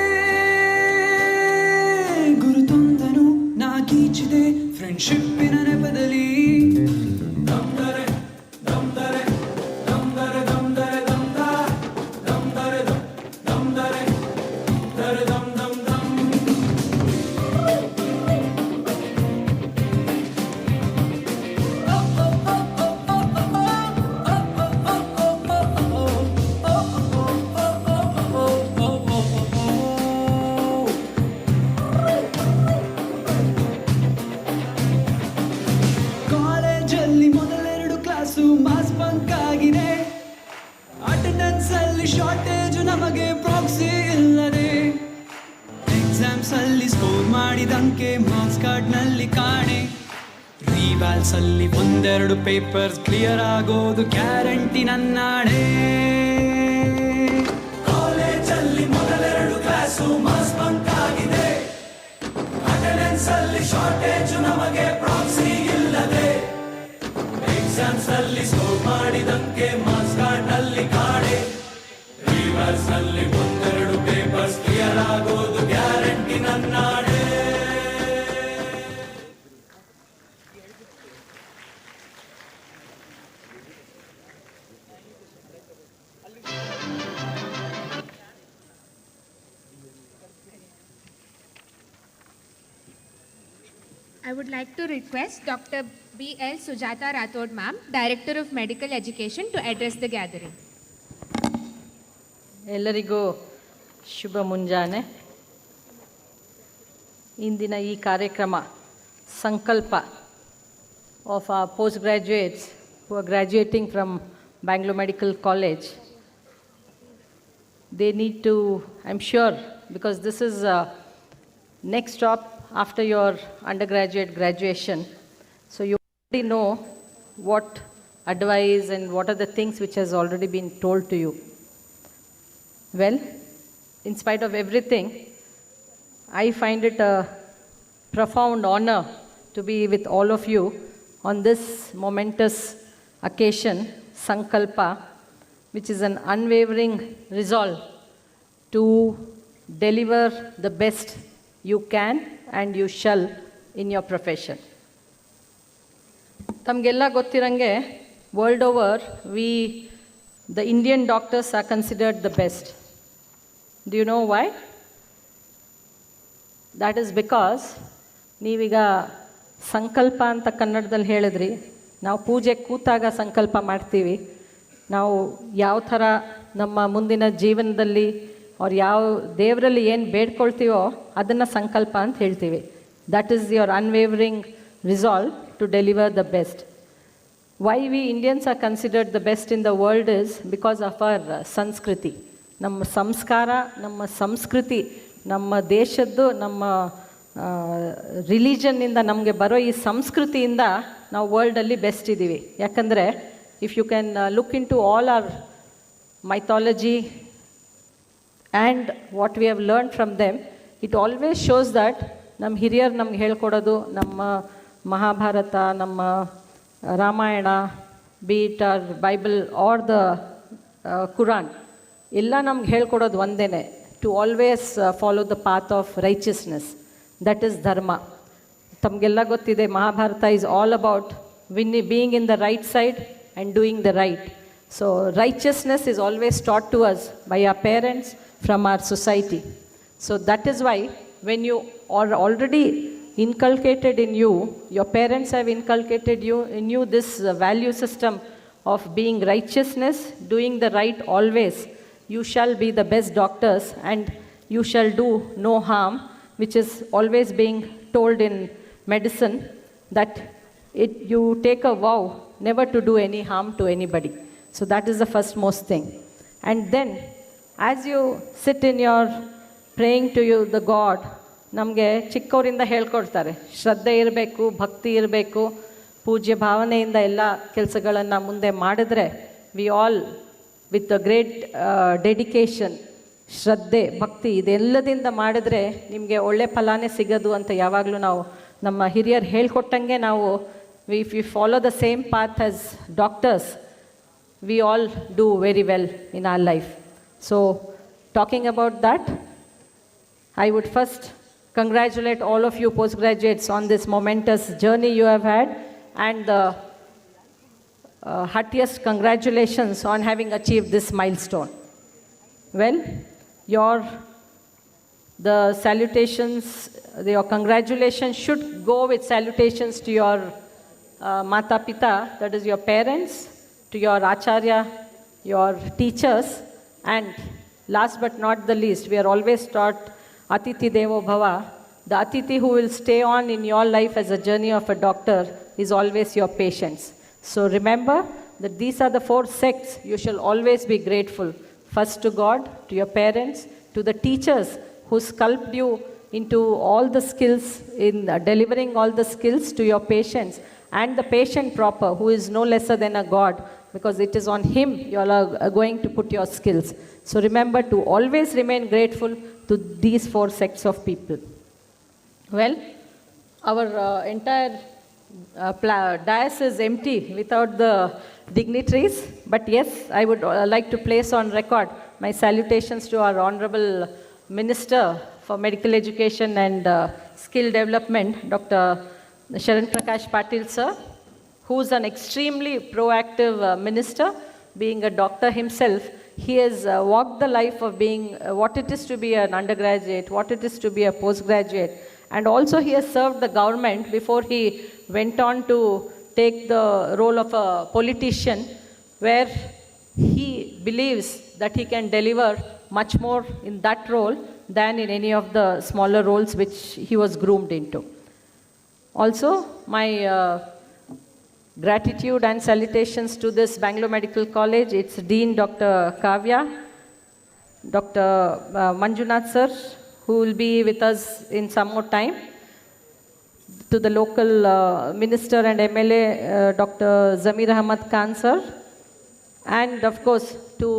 ಗುರುತೊಂದನು ನಾ ಗೀಚಿದೆ ಫ್ರೆಂಡ್ಶಿಪ್ಪಿನ ನೆಪದಲ್ಲಿ. ಕಾಲೇಜಲ್ಲಿ ಮೊದಲೆರಡು class mass bunk ಆಗಿದೆ, ಅಟೆಂಡೆನ್ಸ್ ಅಲ್ಲಿ ಶಾರ್ಟೇಜು ನಮಗೆ ಪ್ರಾಕ್ಸಿ ಇಲ್ಲದೆ, ಎಕ್ಸಾಮ್ಸ್ ಅಲ್ಲಿ ಸ್ಕೋರ್ ಮಾಡಿದಂಕೆ ಮಾರ್ಕ್ಸ್ ಕಾರ್ಡ್ ನಲ್ಲಿ ಕಾಣೆ, ರಿವ್ಯಾಲ್ಸ್ ಅಲ್ಲಿ ಒಂದೆರಡು ಪೇಪರ್ಸ್ ಕ್ಲಿಯರ್ ಆಗೋದು ಗ್ಯಾರಂಟಿ ನನ್ನಾಣೆ. ಕಾಲೇಜಲ್ಲಿ ಮೊದಲೆರಡು ಕ್ಲಾಸು ಮಾಸ್ ಬಂಕ್ ಆಗಿದೆ, ಅಟೆಂಡೆನ್ಸ್ ಅಲ್ಲಿ ಶಾರ್ಟೇಜು ನಮಗೆ ಪ್ರಾಕ್ಸಿ ಇಲ್ಲದೆ, ಎಕ್ಸಾಮ್ಸ್ ಅಲ್ಲಿ ಸ್ಕೋರ್ ಮಾಡಿದಂಕೆ ಮಾರ್ಕ್ಸ್ ಕಾರ್ಡ್ ನಲ್ಲಿ ಕಾಣೆ, ರಿವರ್ಸ್ ನಲ್ಲಿ ಒಂದೆರಡು ಪೇಪರ್ಸ್ ಕ್ಲಿಯರ್ ಆಗೋದು guarantee ನನ್ನಾಣೆ. I would like to request Dr. B.L. Sujata Rathod ma'am, Director of Medical Education, to address the gathering. ಎಲ್ಲರಿಗೂ ಶುಭ ಮುಂಜಾನೆ. ಇಂದಿನ ಈ ಕಾರ್ಯಕ್ರಮ ಸಂಕಲ್ಪ of our post graduates who are graduating from Bangalore Medical College. They need to, I'm sure, because this is next stop after your undergraduate graduation, so you already know what advice and what are the things which has already been told to you. Well, in spite of everything, I find it a profound honor to be with all of you on this momentous occasion, Sankalpa, which is an unwavering resolve to deliver the best you can and you shall in your profession. ತಮಗೆಲ್ಲ ಗೊತ್ತಿರಂಗೆ world over the Indian doctors are considered the best. Do you know why? That is because ನೀವೀಗ ಸಂಕಲ್ಪ ಅಂತ ಕನ್ನಡದಲ್ಲಿ ಹೇಳಿದ್ರಿ, ನಾವು ಪೂಜೆ ಕೂತಾಗ ಸಂಕಲ್ಪ ಮಾಡ್ತೀವಿ, ನಾವು ಯಾವ ಥರ ನಮ್ಮ ಮುಂದಿನ ಜೀವನದಲ್ಲಿ ಅವ್ರು ಯಾವ ದೇವರಲ್ಲಿ ಏನು ಬೇಡ್ಕೊಳ್ತೀವೋ ಅದನ್ನು ಸಂಕಲ್ಪ ಅಂತ ಹೇಳ್ತೀವಿ. That is your unwavering resolve to deliver the best. Why we Indians are considered the best in the world is because of our sanskriti. ನಮ್ಮ ಸಂಸ್ಕಾರ, ನಮ್ಮ ಸಂಸ್ಕೃತಿ, ನಮ್ಮ ದೇಶದ್ದು, ನಮ್ಮ ರಿಲಿಜನ್ನಿಂದ ನಮಗೆ ಬರೋ ಈ ಸಂಸ್ಕೃತಿಯಿಂದ ನಾವು ವರ್ಲ್ಡಲ್ಲಿ ಬೆಸ್ಟ್ ಇದ್ದೀವಿ. ಯಾಕಂದರೆ if you can look into all our mythology and what we have learned from them, it always shows that ನಮ್ಮ ಹಿರಿಯರು ನಮ್ಗೆ ಹೇಳ್ಕೊಡೋದು, ನಮ್ಮ ಮಹಾಭಾರತ, ನಮ್ಮ Ramayana, be it our Bible or the Quran, ಎಲ್ಲ ನಮ್ಗೆ ಹೇಳ್ಕೊಡೋದು ಒಂದೇನೆ, to always follow the path of righteousness. That is dharma. ತಮಗೆಲ್ಲ ಗೊತ್ತಿದೆ, Mahabharata is all about being in the right side and doing the right. So righteousness is always taught to us by our parents, from our society. So that is why when you are already inculcated in you, your parents have inculcated in you this value system of being righteousness, doing the right always. You shall be the best doctors and you shall do no harm, which is always being told in medicine, that you take a vow never to do any harm to anybody. So that is the first most thing. And then as you sit in your praying to you, the God, ನಮಗೆ ಚಿಕ್ಕವರಿಂದ ಹೇಳ್ಕೊಡ್ತಾರೆ, ಶ್ರದ್ಧೆ ಇರಬೇಕು, ಭಕ್ತಿ ಇರಬೇಕು, ಪೂಜ್ಯ ಭಾವನೆಯಿಂದ ಎಲ್ಲ ಕೆಲಸಗಳನ್ನು ಮುಂದೆ ಮಾಡಿದ್ರೆ, we all with a great dedication, ಶ್ರದ್ಧೆ, ಭಕ್ತಿ ಇದೆಲ್ಲದಿಂದ ಮಾಡಿದ್ರೆ ನಿಮಗೆ ಒಳ್ಳೆ ಫಲಾನೇ ಸಿಗೋದು ಅಂತ ಯಾವಾಗಲೂ ನಾವು ನಮ್ಮ ಹಿರಿಯರು ಹೇಳ್ಕೊಟ್ಟಂಗೆ ನಾವು if we follow the same path as doctors, we all do very well in our life. So talking about that, I would first congratulate all of you postgraduates on this momentous journey you have had, and the heartiest congratulations on having achieved this milestone. Well, the salutations, your congratulations should go with salutations to your Mata Pita, that is your parents, to your Acharya, your teachers, and last but not the least, we are always taught Atiti Devo Bhava. The Atiti who will stay on in your life as a journey of a doctor is always your patients. So remember that these are the 4 sects you shall always be grateful. First to God, to your parents, to the teachers who sculpt you into all the skills, in delivering all the skills to your patients, and the patient proper, who is no lesser than a God, because it is on him you all are going to put your skills. So remember to always remain grateful to these 4 sects of people. Well, our entire dais is empty without the dignitaries, but yes, I would like to place on record my salutations to our Honorable Minister for Medical Education and Skill Development, Dr. Sharan Prakash Patil sir, who is an extremely proactive minister. Being a doctor himself, he has walked the life of being what it is to be an undergraduate, what it is to be a postgraduate, and also he has served the government before he went on to take the role of a politician, where he believes that he can deliver much more in that role than in any of the smaller roles which he was groomed into. Also, my gratitude and salutations to this Bangalore Medical College, its Dean Dr. Kavya, Dr. Manjunath sir, who will be with us in some more time, to the local minister and MLA, Dr. Zamir Ahmad Khan sir, and of course to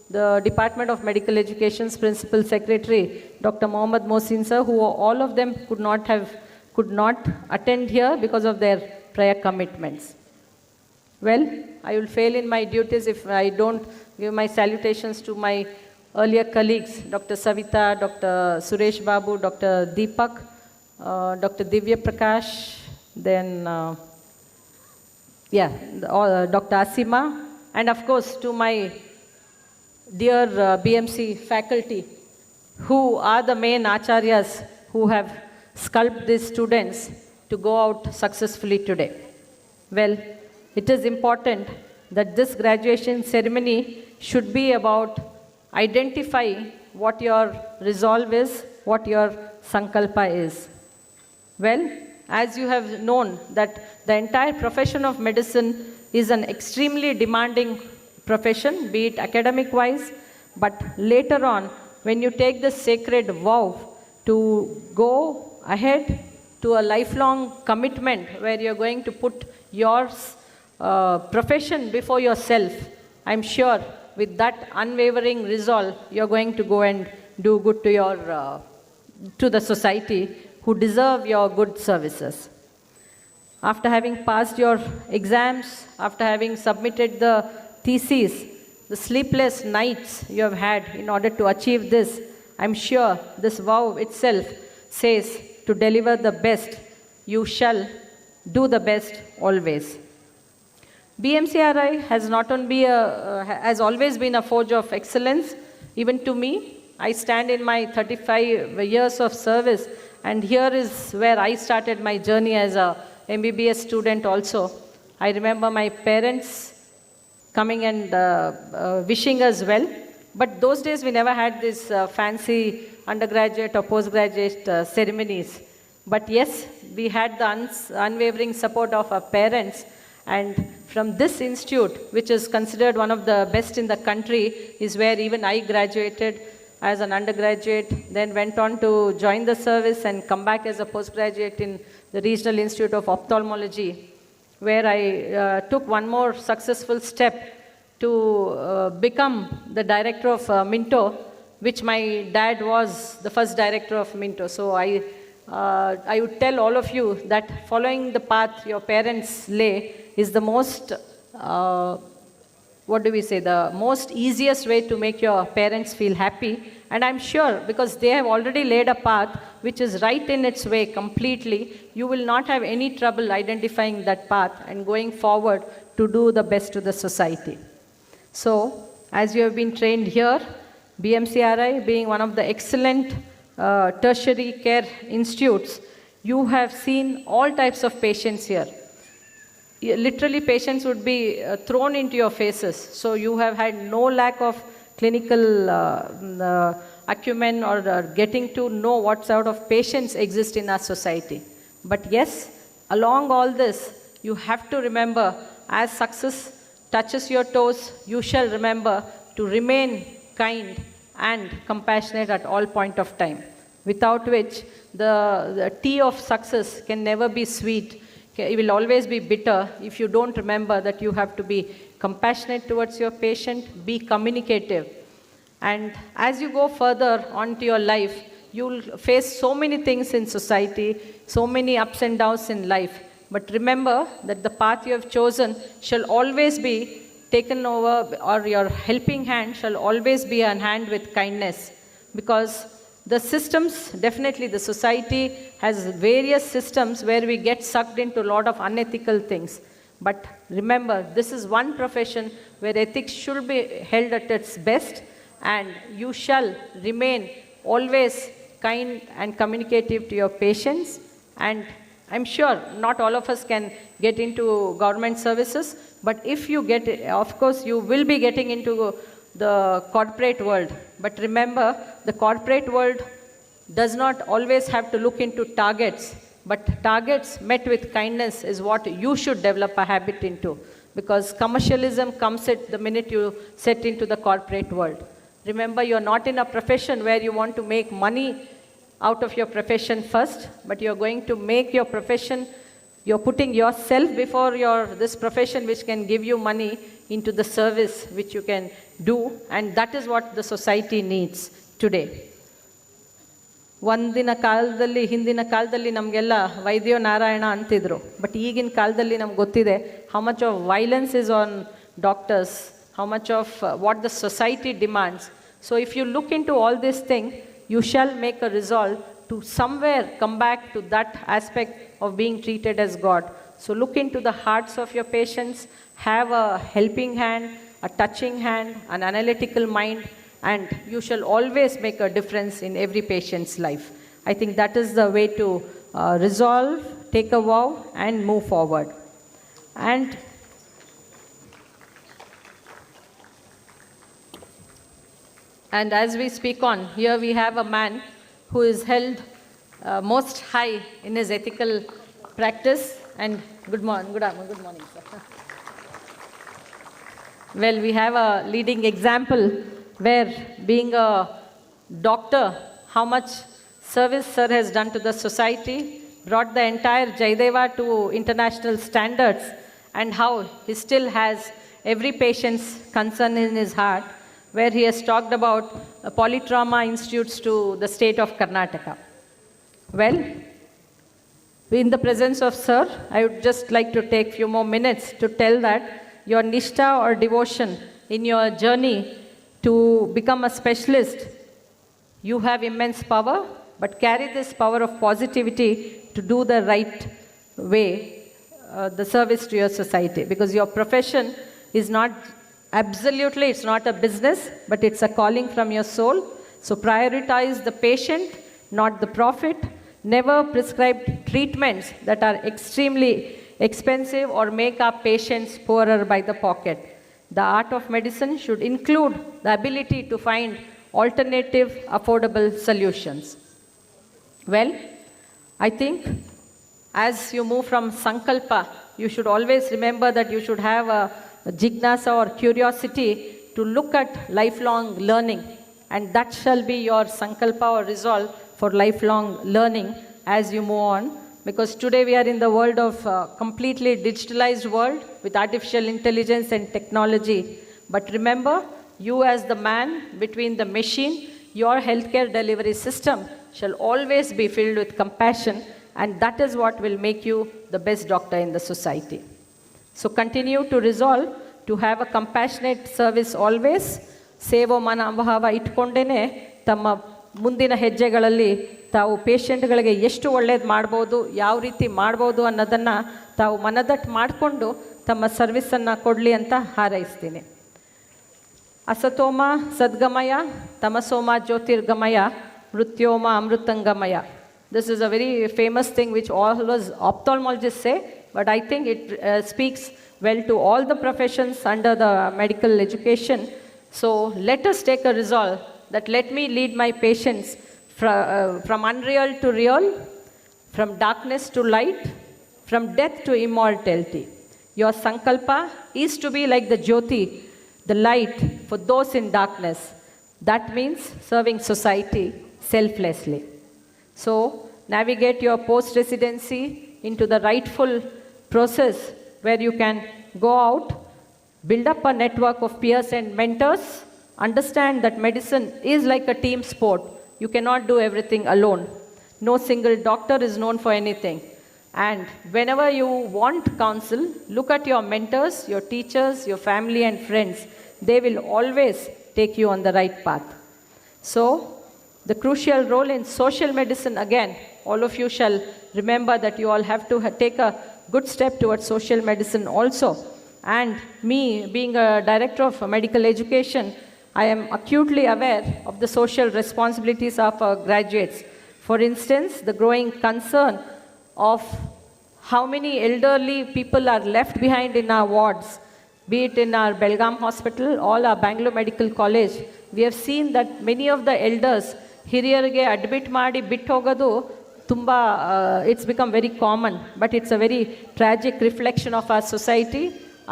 the Department of Medical Education's Principal Secretary, Dr. Mohammad Mohsin sir, who all of them could not attend here because of their prior commitments. Well, I will fail in my duties if I don't give my salutations to my earlier colleagues, Dr. Savita, Dr. Suresh Babu, Dr. Deepak, Dr. Divya Prakash, then Dr. Asima, and of course to my dear BMC faculty, who are the main acharyas who have sculpted these students to go out successfully today. Well, it is important that this graduation ceremony should be about identifying what your resolve is, what your sankalpa is. Well, as you have known that the entire profession of medicine is an extremely demanding profession, be it academic-wise, but later on, when you take this sacred vow to go ahead to a lifelong commitment where you're going to put your profession before yourself, I'm sure with that unwavering resolve, you're going to go and do good to your, to the society who deserve your good services. After having passed your exams, after having submitted the theses, the sleepless nights you have had in order to achieve this, I'm sure this vow itself says to deliver the best, you shall do the best always. BMCRI has not only has always been a forge of excellence, even to me. I stand in my 35 years of service, and here is where I started my journey as a MBBS student also. I remember my parents coming and wishing us well, but those days we never had this fancy undergraduate or postgraduate ceremonies. But yes, we had the unwavering support of our parents, and from this institute, which is considered one of the best in the country, is where even I graduated as an undergraduate, then went on to join the service and come back as a postgraduate in the Regional Institute of Ophthalmology, where I took one more successful step to become the director of Minto, which my dad was the first director of Minto. So I would tell all of you that following the path your parents lay is the most, the most easiest way to make your parents feel happy. And I'm sure, because they have already laid a path which is right in its way completely, you will not have any trouble identifying that path and going forward to do the best to the society. So, as you have been trained here, BMCRI being one of the excellent tertiary care institutes, you have seen all types of patients here. Literally, patients would be thrown into your faces. So you have had no lack of clinical acumen or getting to know what sort of patients exist in our society. But yes, along all this, you have to remember, as success touches your toes, you shall remember to remain kind and compassionate at all point of time, without which the tea of success can never be sweet. It will always be bitter if you don't remember that you have to be compassionate towards your patient, be communicative. And as you go further onto your life, you'll face so many things in society, so many ups and downs in life. But remember that the path you have chosen shall always be taken over, or your helping hand shall always be a hand with kindness. Because the systems, definitely the society has various systems where we get sucked into a lot of unethical things. But remember, this is one profession where ethics should be held at its best, and you shall remain always kind and communicative to your patients. And I'm sure not all of us can get into government services, but if you get, of course, you will be getting into the corporate world. But remember, the corporate world does not always have to look into targets, but targets met with kindness is what you should develop a habit into, because commercialism comes at the minute you set into the corporate world. Remember, you're not in a profession where you want to make money out of your profession first, but you're going to make your profession, you're putting yourself before this profession which can give you money into the service which you can do, and that is what the society needs today. ಹಿಂದಿನ ಕಾಲದಲ್ಲಿ ನಮಗೆಲ್ಲ ವೈದ್ಯೋ ನಾರಾಯಣ ಅಂತಿದ್ರು, but ಈಗಿನ ಕಾಲದಲ್ಲಿ ನಮ್ಗೆ ಗೊತ್ತಿದೆ how much of violence is on doctors, how much of what the society demands. So if you look into all this thing, you shall make a resolve to somewhere come back to that aspect of being treated as God. So look into the hearts of your patients, have a helping hand, a touching hand, an analytical mind, and you shall always make a difference in every patient's life. I think that is the way to resolve, take a vow, and move forward. And as we speak on, here we have a man who is held most high in his ethical practice. And good morning, sir. Well, we have a leading example where, being a doctor, how much service sir has done to the society, brought the entire Jaideva to international standards, and how he still has every patient's concern in his heart, where he has talked about polytrauma institutes to the state of Karnataka. Well, in the presence of Sir, I would just like to take a few more minutes to tell that your nishtha or devotion in your journey to become a specialist, you have immense power, but carry this power of positivity to do the right way, the service to your society. Because your profession is not, absolutely, it's not a business, but it's a calling from your soul. So prioritize the patient, not the profit. Never prescribe treatments that are extremely expensive or make our patients poorer by the pocket. The art of medicine should include the ability to find alternative, affordable solutions. Well, I think as you move from Sankalpa, you should always remember that you should have a jignasa or curiosity to look at lifelong learning, and that shall be your Sankalpa or resolve for lifelong learning as you move on. Because today we are in the world of completely digitalized world with artificial intelligence and technology. But remember, you as the man between the machine, your healthcare delivery system shall always be filled with compassion, and that is what will make you the best doctor in the society. So continue to resolve to have a compassionate service always. Sevo manabhava itkondene tamma ಮುಂದಿನ ಹೆಜ್ಜೆಗಳಲ್ಲಿ ತಾವು ಪೇಷಂಟ್ಗಳಿಗೆ ಎಷ್ಟು ಒಳ್ಳೇದು ಮಾಡ್ಬೋದು, ಯಾವ ರೀತಿ ಮಾಡ್ಬೋದು ಅನ್ನೋದನ್ನು ತಾವು ಮನದಟ್ಟು ಮಾಡಿಕೊಂಡು ತಮ್ಮ ಸರ್ವಿಸನ್ನು ಕೊಡಲಿ ಅಂತ ಹಾರೈಸ್ತೀನಿ. ಅಸತೋಮ ಸದ್ಗಮಯ, ತಮಸೋಮ ಜ್ಯೋತಿರ್ಗಮಯ, ಮೃತ್ಯೋಮ ಅಮೃತಂಗಮಯ. This is a very famous thing which all us ophthalmologists say, but I think it speaks well to all the professions under the medical education. So let us take a resolve that let me lead my patients from unreal to real, from darkness to light, from death to immortality. Your Sankalpa is to be like the Jyoti, the light for those in darkness. That means serving society selflessly. So navigate your post-residency into the rightful process where you can go out, build up a network of peers and mentors. Understand that medicine is like a team sport. You cannot do everything alone. No single doctor is known for anything. And whenever you want counsel, look at your mentors, your teachers, your family and friends. They will always take you on the right path. So, the crucial role in social medicine, again, all of you shall remember that you all have to take a good step towards social medicine also. And me, being a director of medical education, I am acutely aware of the social responsibilities of our graduates. For instance, the growing concern of how many elderly people are left behind in our wards, be it in our Belgaum Hospital or our Bangalore Medical College. We have seen that many of the elders, ಹಿರಿಯರಿಗೆ admit ಮಾಡಿ ಬಿಟ್ಟು ಹೋಗೋದು ತುಂಬ, it's become very common, but it's a very tragic reflection of our society.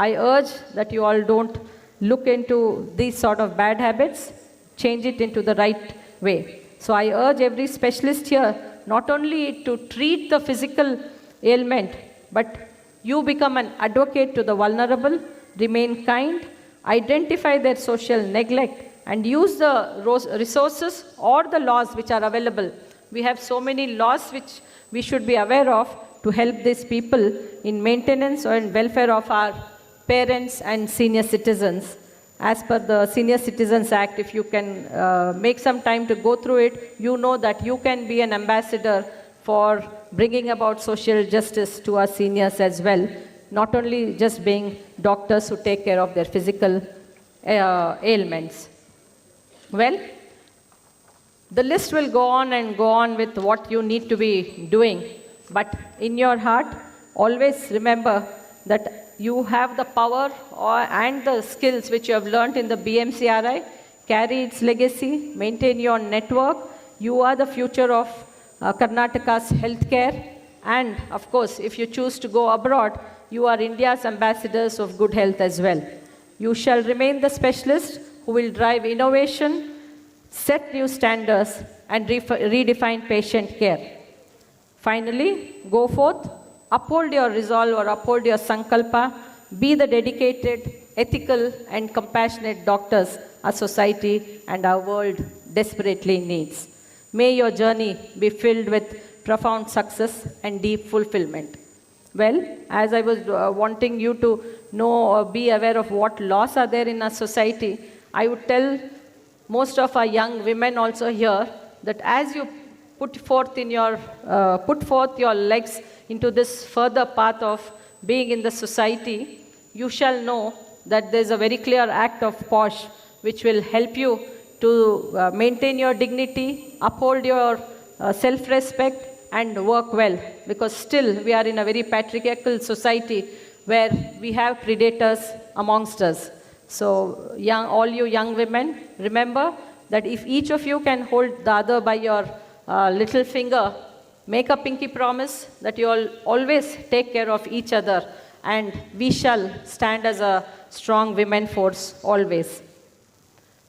I urge that you all don't look into these sort of bad habits, change it into the right way. So I urge every specialist here not only to treat the physical ailment, but you become an advocate to the vulnerable, remain kind, identify their social neglect, and use the resources or the laws which are available. We have so many laws which we should be aware of to help these people in maintenance or in welfare of our parents and senior citizens. As per the Senior Citizens Act, if you can make some time to go through it, you know that you can be an ambassador for bringing about social justice to our seniors as well, not only just being doctors who take care of their physical ailments. Well, the list will go on and go on with what you need to be doing, but in your heart, always remember that you have the power and the skills which you have learnt in the BMCRI, carry its legacy, maintain your network. You are the future of Karnataka's healthcare, and of course, if you choose to go abroad, you are India's ambassadors of good health as well. You shall remain the specialist who will drive innovation, set new standards, and redefine patient care. Finally, go forth, uphold your resolve or uphold your Sankalpa, be the dedicated, ethical, and compassionate doctors our society and our world desperately needs. May your journey be filled with profound success and deep fulfillment. Well, as I was wanting you to know or be aware of what laws are there in our society, I would tell most of our young women also here that as you put forth your legs into this further path of being in the society, you shall know that there's a very clear act of POSH which will help you to maintain your dignity, uphold your self-respect, and work well, because still we are in a very patriarchal society where we have predators amongst us. So all you young women, remember that if each of you can hold the other by your little finger, make a pinky promise that you will always take care of each other, and we shall stand as a strong women force always.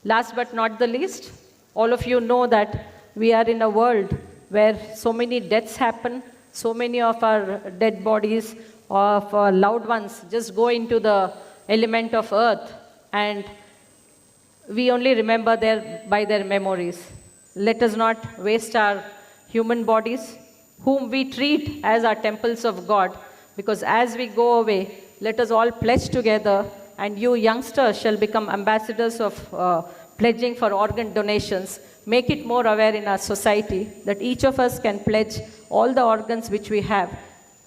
Last but not the least, all of you know that we are in a world where so many deaths happen, so many of our dead bodies of our loved ones just go into the element of earth, and we only remember by their memories. Let us not waste our human bodies, whom we treat as our temples of God, because as we go away, let us all pledge together, and you youngsters shall become ambassadors of pledging for organ donations. Make it more aware in our society that each of us can pledge all the organs which we have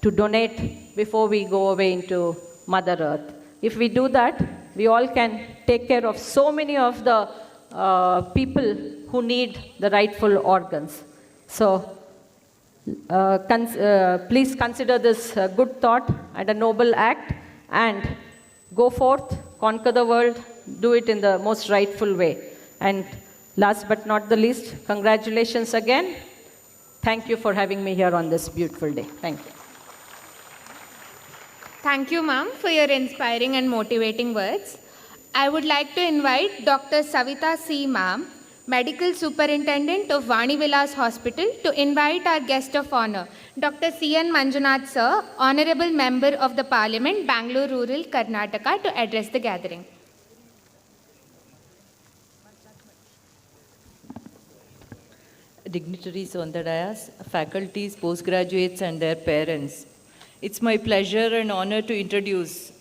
to donate before we go away into Mother Earth. If we do that, we all can take care of so many of the people who need the rightful organs. So please consider this a good thought and a noble act, and go forth, conquer the world, do it in the most rightful way. And last but not the least, congratulations again. Thank you for having me here on this beautiful day. Thank you. Thank you, ma'am, for your inspiring and motivating words. I would like to invite Dr. Savita C. ma'am, Medical Superintendent of Vani Vilas Hospital, to invite our guest of honor, Dr. C.N. Manjunath sir, Honorable Member of the Parliament, Bangalore Rural, Karnataka, to address the gathering. Dignitaries on the dais, faculties, postgraduates, and their parents. It's my pleasure and honor to introduce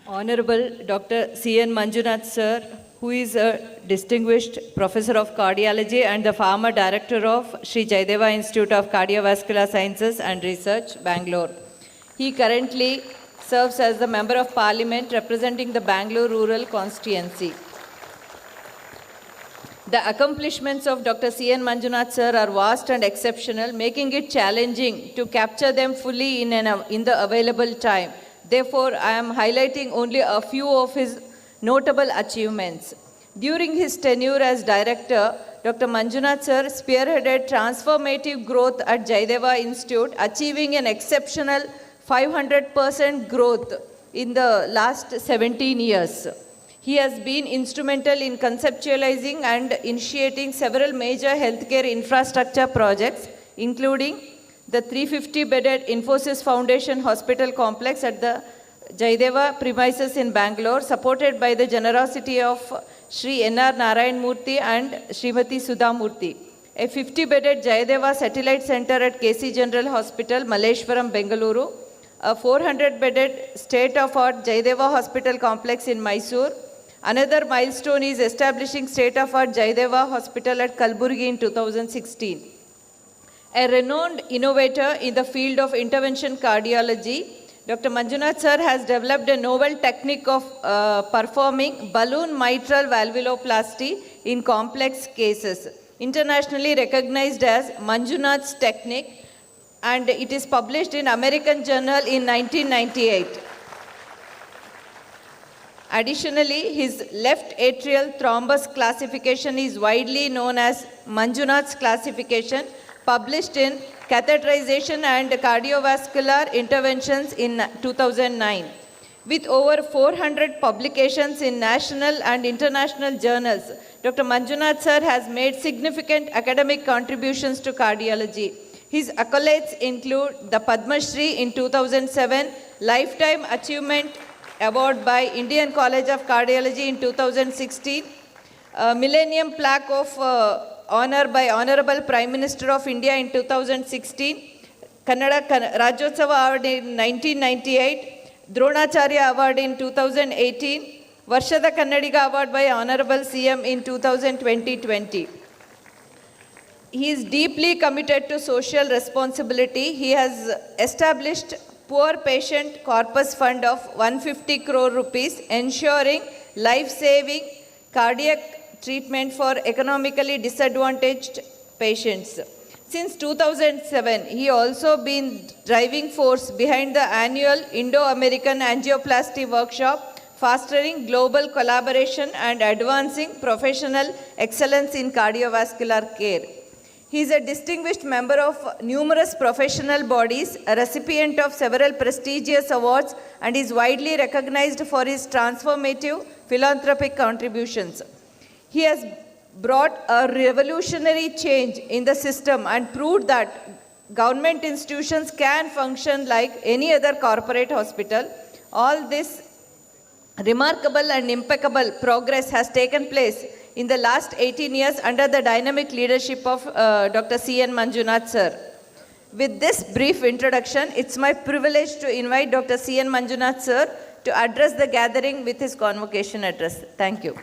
Honorable Dr. C.N. Manjunath sir, who is a distinguished professor of cardiology and the former director of Sri Jaideva Institute of Cardiovascular Sciences and Research, Bangalore. He currently serves as the Member of Parliament representing the Bangalore rural constituency. The accomplishments of Dr. C.N. Manjunath sir are vast and exceptional, making it challenging to capture them fully in the available time. Therefore, I am highlighting only a few of his notable achievements. During his tenure as director, Dr. Manjunath sir spearheaded transformative growth at Jaideva Institute, achieving an exceptional 500% growth in the last 17 years. He has been instrumental in conceptualizing and initiating several major healthcare infrastructure projects, including the 350-bedded Infosys Foundation Hospital Complex at the Jaideva premises in Bangalore, supported by the generosity of Sri N.R. Narayan Murthy and Srimati Sudha Murthy. A 50-bedded Jaideva Satellite Center at KC General Hospital, Malleshwaram, Bengaluru. A 400-bedded state-of-art Jaideva Hospital Complex in Mysore. Another milestone is establishing state-of-art Jaideva Hospital at Kalburgi in 2016. A renowned innovator in the field of intervention cardiology, Dr. Manjunath sir has developed a novel technique of performing balloon mitral valvuloplasty in complex cases, internationally recognized as Manjunath's technique, and it is published in American Journal in 1998. Additionally, his left atrial thrombus classification is widely known as Manjunath's classification, published in Catheterization and Cardiovascular Interventions in 2009. With over 400 publications in national and international journals, Dr. Manjunath sir has made significant academic contributions to cardiology. His accolades include the Padma Shri in 2007, Lifetime Achievement Award by Indian College of Cardiology in 2016, Millennium Plaque of Honor by Honorable Prime Minister of India in 2016, Kannada Rajyotsava Award in 1998, Dronacharya Award in 2018, Varshada Kannadiga Award by Honorable CM in 2020. He is deeply committed to social responsibility. He has established Poor Patient Corpus Fund of 150 crore rupees, ensuring life-saving cardiac treatment for economically disadvantaged patients. Since 2007, he also been driving force behind the annual Indo-American Angioplasty Workshop, fostering global collaboration and advancing professional excellence in cardiovascular care. He is a distinguished member of numerous professional bodies, a recipient of several prestigious awards, and is widely recognized for his transformative philanthropic contributions. He has brought a revolutionary change in the system and proved that government institutions can function like any other corporate hospital. All this remarkable and impeccable progress has taken place in the last 18 years under the dynamic leadership of Dr. C.N. Manjunath sir. With this brief introduction, it's my privilege to invite Dr. C.N. Manjunath sir to address the gathering with his convocation address. Thank you.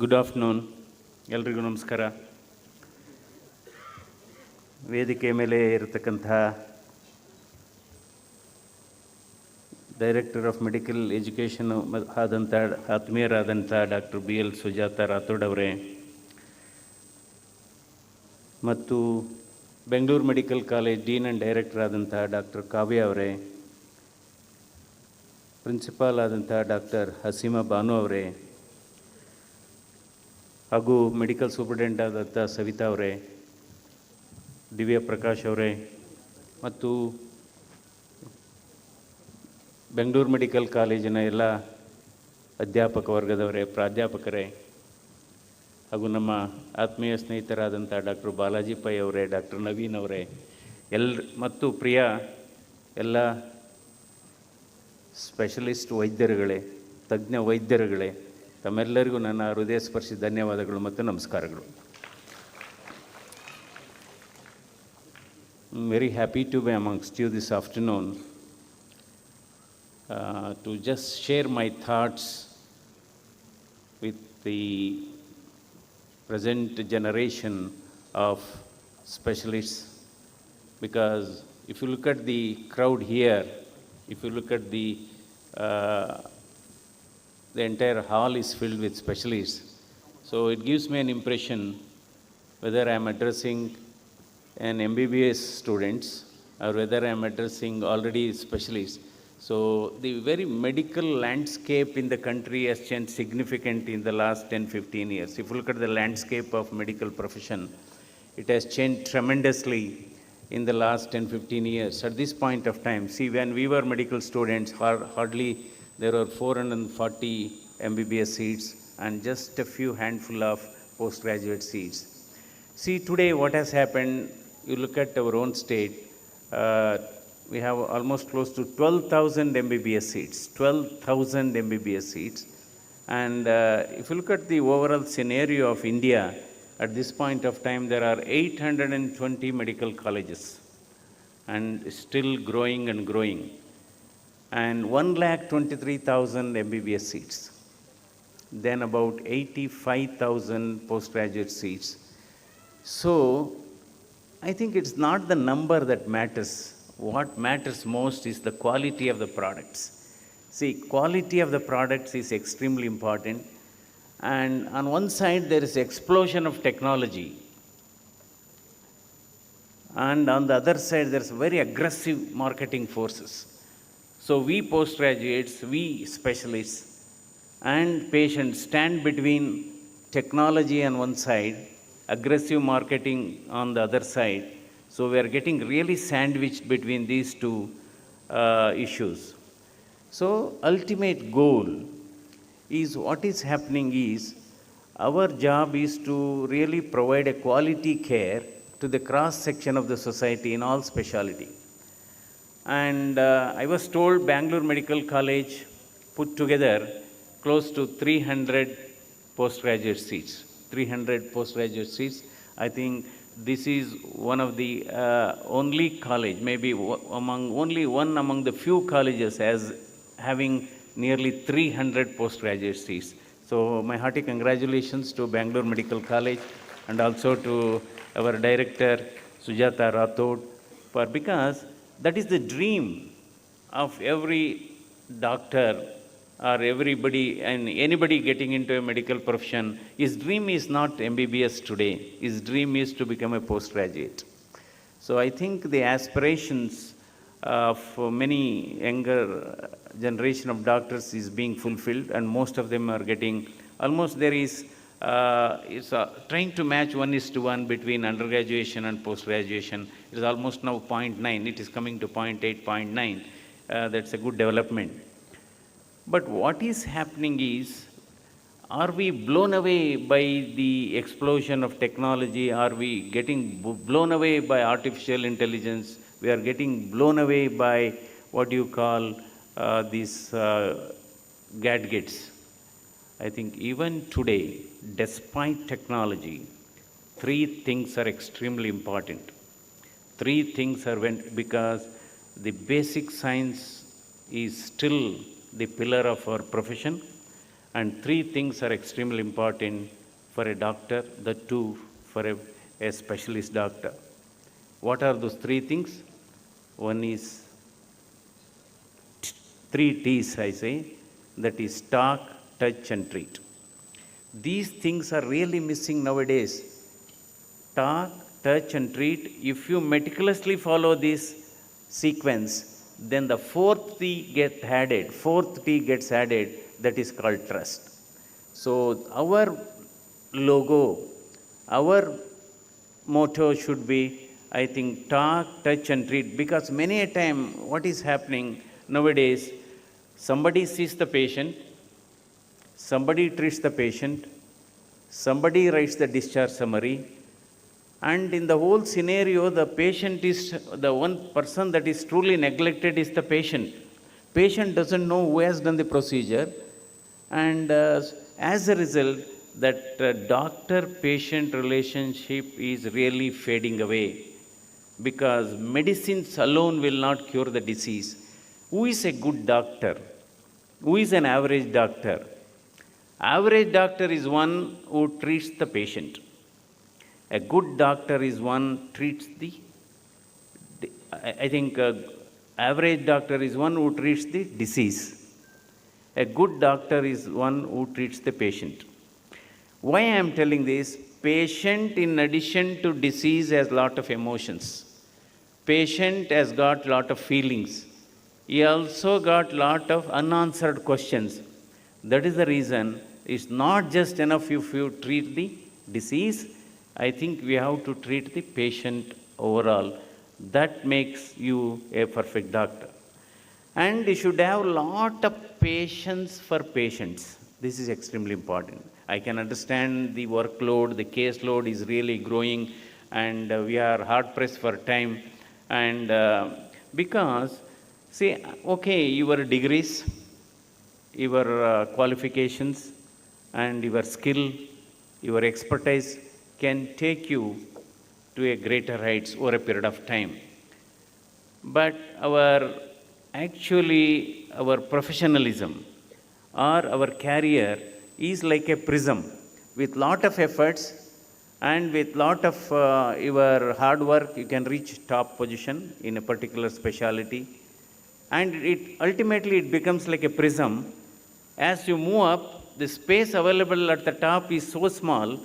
Good afternoon, ಎಲ್ರಿಗೂ ನಮಸ್ಕಾರ. ವೇದಿಕೆ ಮೇಲೆ ಇರತಕ್ಕಂಥ director of medical education ಆದಂಥ ಆತ್ಮೀಯರಾದಂಥ doctor B L Sujatha Rathod ಅವರೇ, ಮತ್ತು Bengaluru medical college dean and director ಆದಂಥ ಡಾಕ್ಟರ್ ಕಾವ್ಯ ಅವರೇ, ಪ್ರಿನ್ಸಿಪಾಲ್ ಆದಂಥ ಡಾಕ್ಟರ್ ಹಸೀಮಾ ಬಾನು ಅವರೇ, ಹಾಗೂ ಮೆಡಿಕಲ್ ಸೂಪರಿಂಟೆಂಡೆಂಟ್ ಆದಂಥ ಸವಿತಾ ಅವರೇ, ದಿವ್ಯ ಪ್ರಕಾಶ್ ಅವರೇ, ಮತ್ತು ಬೆಂಗಳೂರು ಮೆಡಿಕಲ್ ಕಾಲೇಜಿನ ಎಲ್ಲ ಅಧ್ಯಾಪಕ ವರ್ಗದವರೇ, ಪ್ರಾಧ್ಯಾಪಕರೇ, ಹಾಗೂ ನಮ್ಮ ಆತ್ಮೀಯ ಸ್ನೇಹಿತರಾದಂಥ ಡಾಕ್ಟರ್ ಬಾಲಾಜಿ ಪೈ ಅವರೇ, ಡಾಕ್ಟರ್ ನವೀನ್ ಅವರೇ, ಮತ್ತು ಪ್ರಿಯ ಎಲ್ಲ ಸ್ಪೆಷಲಿಸ್ಟ್ ವೈದ್ಯರುಗಳೇ, ತಜ್ಞ ವೈದ್ಯರುಗಳೇ, ತಮ್ಮೆಲ್ಲರಿಗೂ ನನ್ನ ಹೃದಯ ಸ್ಪರ್ಶಿ ಧನ್ಯವಾದಗಳು ಮತ್ತು ನಮಸ್ಕಾರಗಳು. I am very happy to be amongst you this afternoon to just share my thoughts with the present generation of specialists, because if you look at the crowd here, if you look at the entire hall is filled with specialists. So it gives me an impression whether I am addressing an MBBS students or whether I am addressing already specialists. So the very medical landscape in the country has changed significantly in the last 10-15 years. If you look at the landscape of medical profession, it has changed tremendously in the last 10-15 years. At this point of time, see, when we were medical students, hardly there were 440 MBBS seats and just a few handful of postgraduate seats. See, today what has happened, you look at our own state, we have almost close to 12,000 MBBS seats, 12,000 MBBS seats. And if you look at the overall scenario of India, at this point of time, there are 820 medical colleges and still growing and growing. And 1,23,000 MBBS seats, then about 85,000 postgraduate seats. So I think it's not the number that matters. What matters most is the quality of the products. See, quality of the products is extremely important. And on one side, there is explosion of technology. and on the other side, there's very aggressive marketing forces. So we postgraduates, we specialists, and patients stand between technology on one side, aggressive marketing on the other side. So we are getting really sandwiched between these two issues. So ultimate goal is what is happening is our job is to really provide a quality care to the cross section of the society in all specialty. And I was told Bangalore Medical College put together close to 300 postgraduate seats. 300 postgraduate seats. I think this is one of the only college, maybe only one among the few colleges as having nearly 300 postgraduate seats. So my hearty congratulations to Bangalore Medical College and also to our director Sujata Rathod, because that is the dream of every doctor or everybody and anybody getting into a medical profession. His dream is not MBBS today. His dream is to become a postgraduate. So I think the aspirations of many younger generation of doctors is being fulfilled, and most of them are getting almost there is trying to match 1:1 between undergraduation and post-graduation. It is almost now 0.9. It is coming to 0.8, 0.9. That's a good development. But what is happening is, are we blown away by the explosion of technology? Are we getting blown away by artificial intelligence? We are getting blown away by what you call these gadgets. I think even today, despite technology, three things are extremely important. Three things are because the basic science is still the pillar of our profession, and three things are extremely important for a doctor, the two for a specialist doctor. What are those three things? One is three T's, I say, that is talk, touch and treat. These things are really missing nowadays. Talk, touch and treat. If you meticulously follow this sequence, then the fourth T gets added, that is called trust. So our logo, our motto should be, I think, talk, touch and treat, because many a time what is happening nowadays, somebody sees the patient, somebody treats the patient, somebody writes the discharge summary, and in the whole scenario, the patient is the one person that is truly neglected is the patient. Patient doesn't know who has done the procedure, and as a result, that doctor-patient relationship is really fading away, because medicines alone will not cure the disease. Who is a good doctor? Who is an average doctor? Average doctor is one who treats the patient. A good doctor is one treats average doctor is one who treats the disease. A good doctor is one who treats the patient. Why I am telling this? Patient, in addition to disease, has lot of emotions. Patient has got lot of feelings. He also got lot of unanswered questions. That is the reason it's not just enough if you treat the disease. I think we have to treat the patient overall. That makes you a perfect doctor. And you should have lot of patience for patients. This is extremely important. I can understand the workload, the caseload is really growing, and we are hard pressed for time. And because, see, okay, your degrees, your qualifications, and your skill, your expertise can take you to a greater heights over a period of time. But our professionalism or our career is like a prism. With lot of efforts and with lot of your hard work, you can reach top position in a particular specialty. And ultimately it becomes like a prism. As you move up, the space available at the top is so small,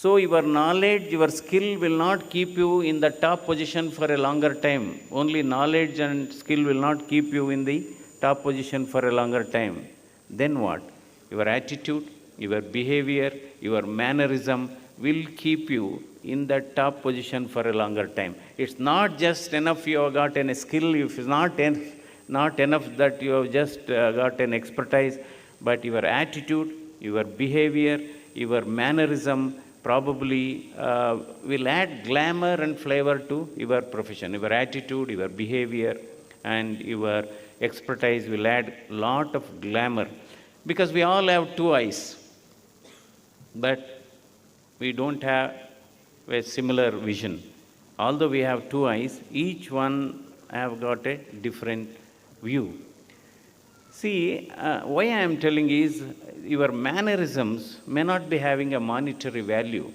So your knowledge, your skill will not keep you in the top position for a longer time. Only knowledge and skill will not keep you in the top position for a longer time. Then what? Your attitude, your behavior, your mannerism will keep you in that top position for a longer time. It's not just enough you have got a skill, if it's not enough that you have just got an expertise, but your attitude, your behavior, your mannerism probably will add glamour and flavor to your profession. Your attitude, your behavior, and your expertise will add lot of glamour. Because we all have two eyes, but we don't have a similar vision. Although we have two eyes, each one have got a different view. See, why I am telling is, your mannerisms may not be having a monetary value,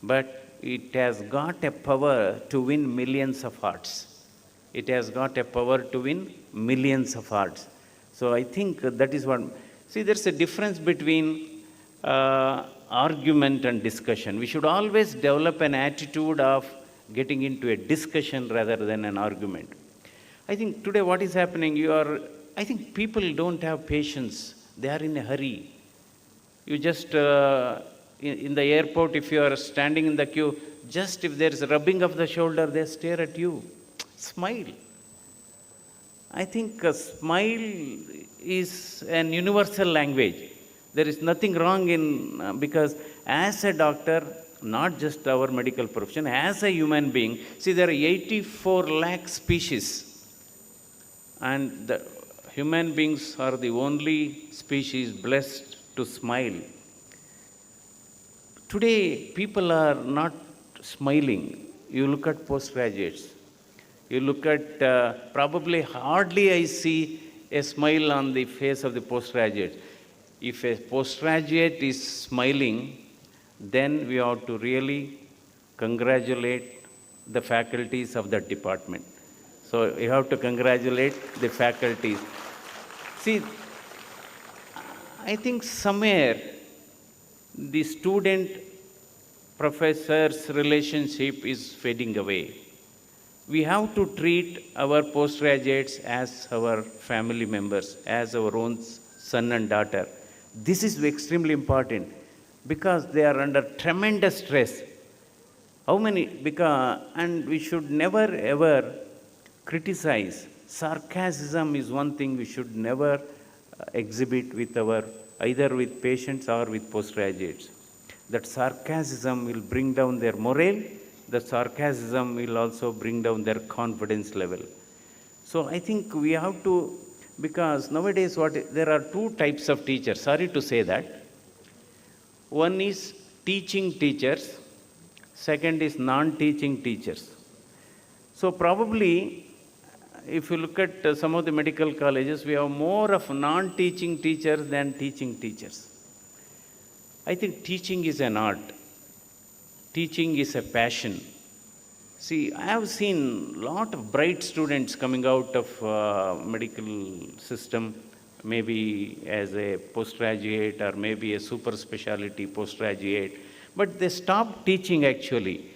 but it has got a power to win millions of hearts. It has got a power to win millions of hearts. So I think that is what, see, there's a difference between argument and discussion. We should always develop an attitude of getting into a discussion rather than an argument. I think today what is happening, I think people don't have patience. They are in a hurry. You just, in the airport, if you are standing in the queue, just if there is a rubbing of the shoulder, they stare at you. Smile. I think a smile is an universal language. There is nothing wrong in, because as a doctor, not just our medical profession, as a human being, see, there are 84 lakh species. And the human beings are the only species blessed to smile. Today, people are not smiling. You look at postgraduates. You look at, probably hardly I see a smile on the face of the postgraduate. If a postgraduate is smiling, then we ought to really congratulate the faculties of that department. So you have to congratulate the faculties. See, I think somewhere the student-professor's relationship is fading away. We have to treat our postgraduates as our family members, as our own son and daughter. This is extremely important because they are under tremendous stress. How many? And we should never ever criticize. Sarcasm is one thing we should never exhibit with either with patients or with postgraduates. That sarcasm will bring down their morale. The sarcasm will also bring down their confidence level. So I think we have to, because nowadays there are two types of teachers. Sorry to say that. One is teaching teachers. Second is non-teaching teachers. So probably, if you look at some of the medical colleges, we have more of non-teaching teachers than teaching teachers. I think teaching is an art. Teaching is a passion. See, I have seen a lot of bright students coming out of medical system, maybe as a postgraduate or maybe a super specialty postgraduate, but they stopped teaching actually.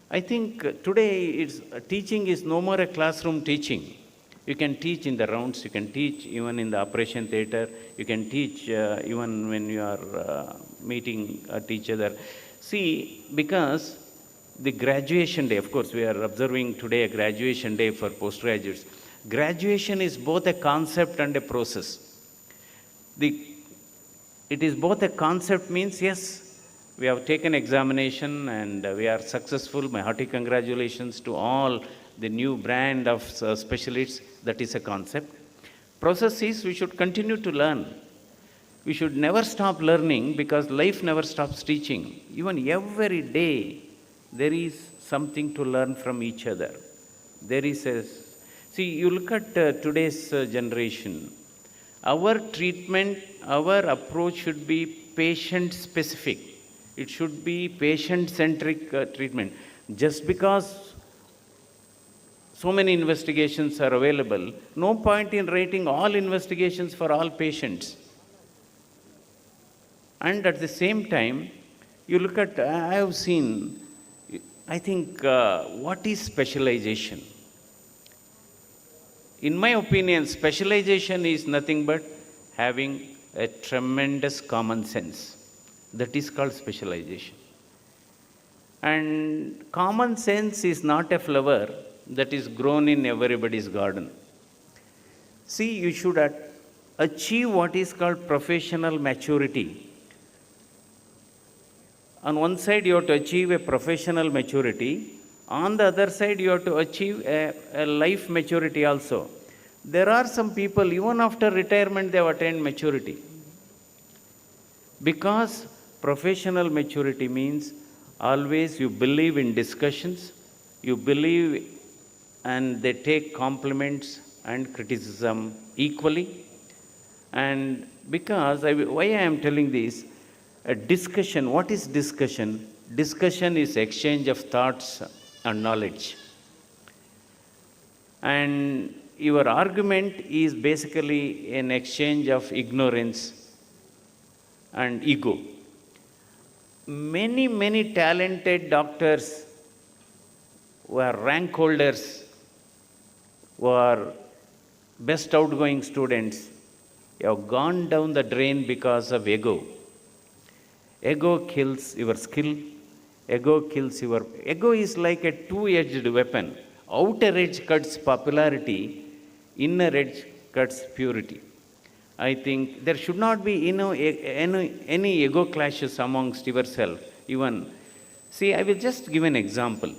I think today teaching is no more a classroom teaching. You can teach in the rounds, you can teach even in the operation theater, you can teach even when you are meeting each other. See, because the graduation day, of course, we are observing today a graduation day for postgraduates. Graduation is both a concept and a process. It is both a concept, means yes, we have taken examination and we are successful. My hearty congratulations to all the new brand of specialists. That is a concept. Process is we should continue to learn. We should never stop learning because life never stops teaching. Even every day, there is something to learn from each other. See, you look at today's generation. Our treatment, our approach should be patient-specific. It should be patient-centric treatment. Just because so many investigations are available, no point in writing all investigations for all patients. And at the same time, You look at, I have seen, I think, what is specialization? In my opinion, specialization is nothing but having a tremendous common sense. That is called specialization. And common sense is not a flower that is grown in everybody's garden. See, you should achieve what is called professional maturity. On one side, you have to achieve a professional maturity. On the other side, you have to achieve a life maturity also. There are some people, even after retirement, they have attained maturity. Because professional maturity means always you believe in discussions, you believe and they take compliments and criticism equally. And because, why I am telling this, a discussion, what is discussion? Discussion is exchange of thoughts and knowledge. And your argument is basically an exchange of ignorance and ego. Many talented doctors who are rank holders, who are best outgoing students, have gone down the drain because of ego. Ego kills your skill. Ego is like a two-edged weapon. Outer edge cuts popularity, inner edge cuts purity. I think there should not be any ego clashes amongst yourself. Even, see, I will just give an example.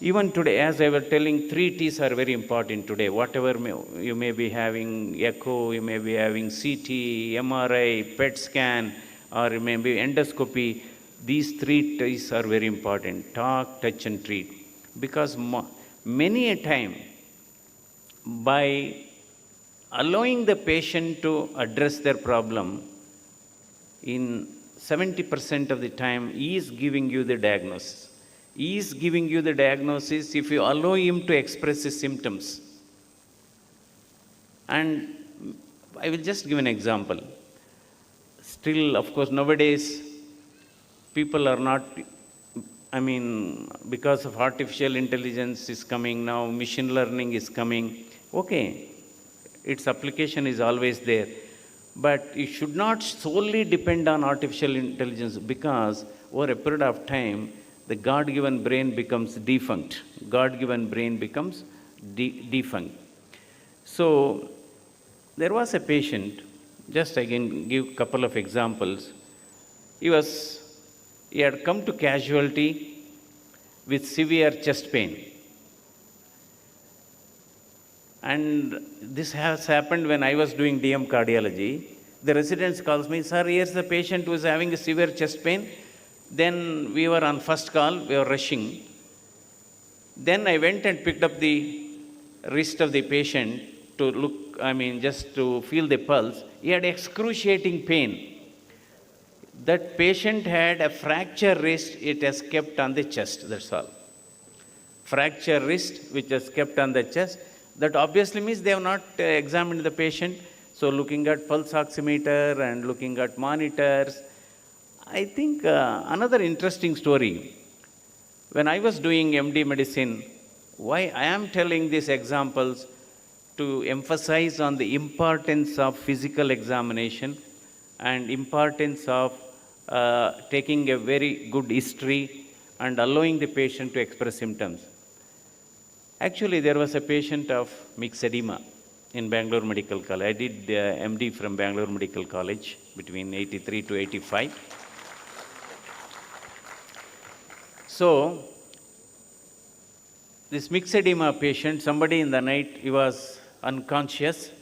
Even today, as I was telling, 3 T's are very important today. Whatever you may be having, echo, you may be having CT, MRI, PET scan, or you may be endoscopy, these 3 T's are very important. Talk, touch and treat. Because many a time, by allowing the patient to address their problem, in 70% of the time, he is giving you the diagnosis. He is giving you the diagnosis if you allow him to express his symptoms. And I will just give an example. Still, of course, nowadays, people are not, because of artificial intelligence is coming now, machine learning is coming. Okay, its application is always there. But it should not solely depend on artificial intelligence, because over a period of time, the God-given brain becomes defunct. God-given brain becomes defunct. So, there was a patient, just I can give a couple of examples. He had come to casualty with severe chest pain. And this has happened when I was doing DM cardiology. The resident calls me, sir, here's the patient who is having a severe chest pain. Then we were on first call, we were rushing. Then I went and picked up the wrist of the patient to look, just to feel the pulse. He had excruciating pain. That patient had a fractured wrist, it has kept on the chest, that's all. Fractured wrist, which is kept on the chest. That obviously means they have not examined the patient. So looking at pulse oximeter and looking at monitors. I think another interesting story. When I was doing MD medicine, why I am telling these examples to emphasize on the importance of physical examination and importance of taking a very good history and allowing the patient to express symptoms. Actually, there was a patient of mixed edema in Bangalore Medical College. I did MD from Bangalore Medical College between 83 to 85. So, this mixed edema patient, somebody in the night, he was unconscious.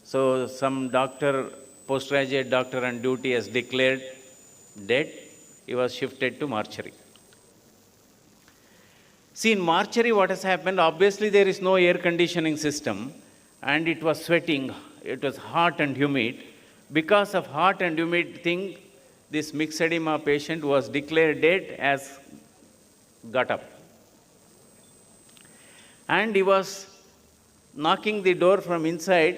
So, some doctor, postgraduate doctor on duty has declared dead. He was shifted to mortuary. See, in mortuary, what has happened? Obviously, there is no air conditioning system, and it was sweating. It was hot and humid. Because of hot and humid thing, this mixed edema patient was declared dead as got up. And he was knocking the door from inside.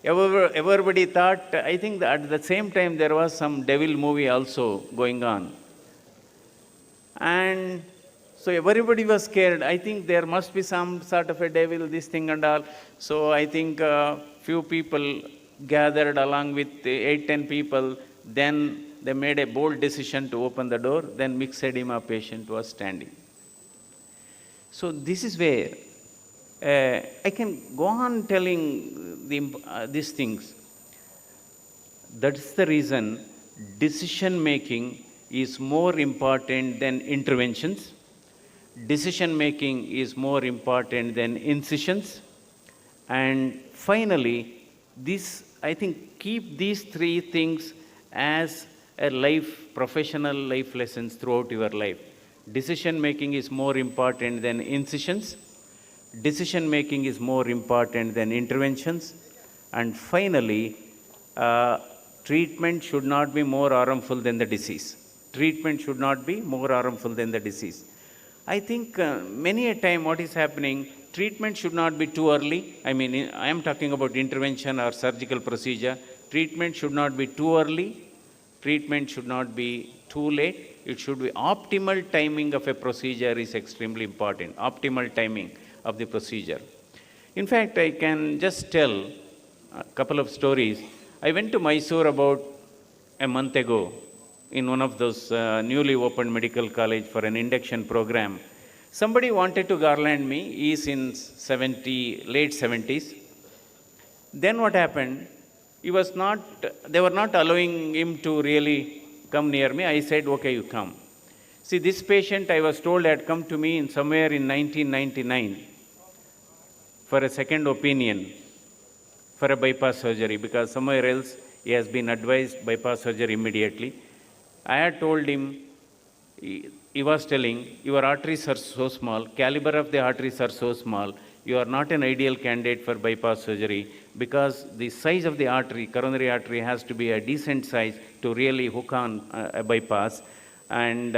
Everybody thought, I think that at the same time there was some devil movie also going on. And so everybody was scared. I think there must be some sort of a devil, this thing and all. So I think few people gathered along with 8-10 people. Then they made a bold decision to open the door. Then mixed edema patient was standing. So this is where I can go on telling these things. That's the reason decision making is more important than interventions. Decision making is more important than incisions. And finally, I think keep these three things as a professional life lessons throughout your life. Decision making is more important than incisions. Decision making is more important than interventions. And finally, treatment should not be more harmful than the disease. Treatment should not be more harmful than the disease. I think many a time what is happening, treatment should not be too early. I mean, I am talking about intervention or surgical procedure. Treatment should not be too early. Treatment should not be too late. It should be optimal timing of a procedure is extremely important. Optimal timing of the procedure. In fact, I can just tell a couple of stories. I went to Mysore about a month ago in one of those newly opened medical college for an induction program. Somebody wanted to garland me. He is in late 70s. Then what happened? They were not allowing him to really come near me. I said, okay, you come. See, this patient, I was told, had come to me somewhere in 1999 for a second opinion for a bypass surgery, because somewhere else he has been advised bypass surgery immediately. I had told him, he was telling, your arteries are so small, caliber of the arteries are so small, you are not an ideal candidate for bypass surgery, because the size of the artery, coronary artery, has to be a decent size to really hook on a bypass. And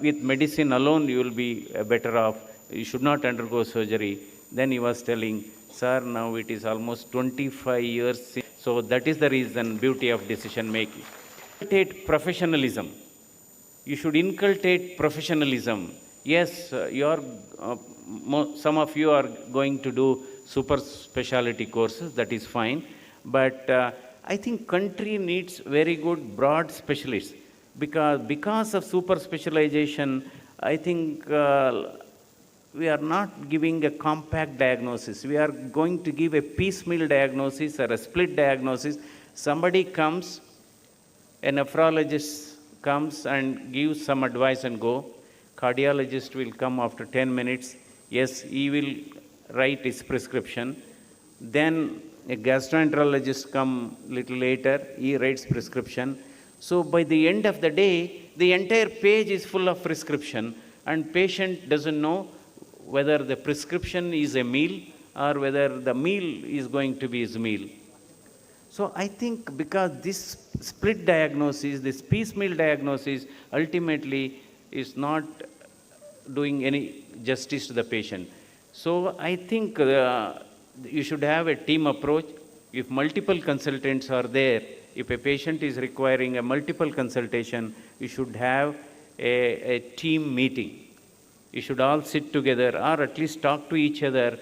with medicine alone, you will be better off. You should not undergo surgery. Then he was telling, sir, now it is almost 25 years since. So that is the reason, beauty of decision making. Inculcate professionalism. You should inculcate professionalism. Yes, some of you are going to do super specialty courses, that is fine. But I think country needs very good broad specialists, because of super specialization, I think we are not giving a compact diagnosis. We are going to give a piecemeal diagnosis or a split diagnosis. Somebody comes, a nephrologist comes and gives some advice and go. Cardiologist will come after 10 minutes. Yes, he will write his prescription. Then a gastroenterologist come little later, he writes prescription. So by the end of the day, the entire page is full of prescription, and patient doesn't know whether the prescription is a meal or whether the meal is going to be his meal. So I think because this split diagnosis, this piecemeal diagnosis, ultimately is not doing any justice to the patient. So I think you should have a team approach. If multiple consultants are there, if a patient is requiring a multiple consultation, you should have a team meeting. You should all sit together or at least talk to each other.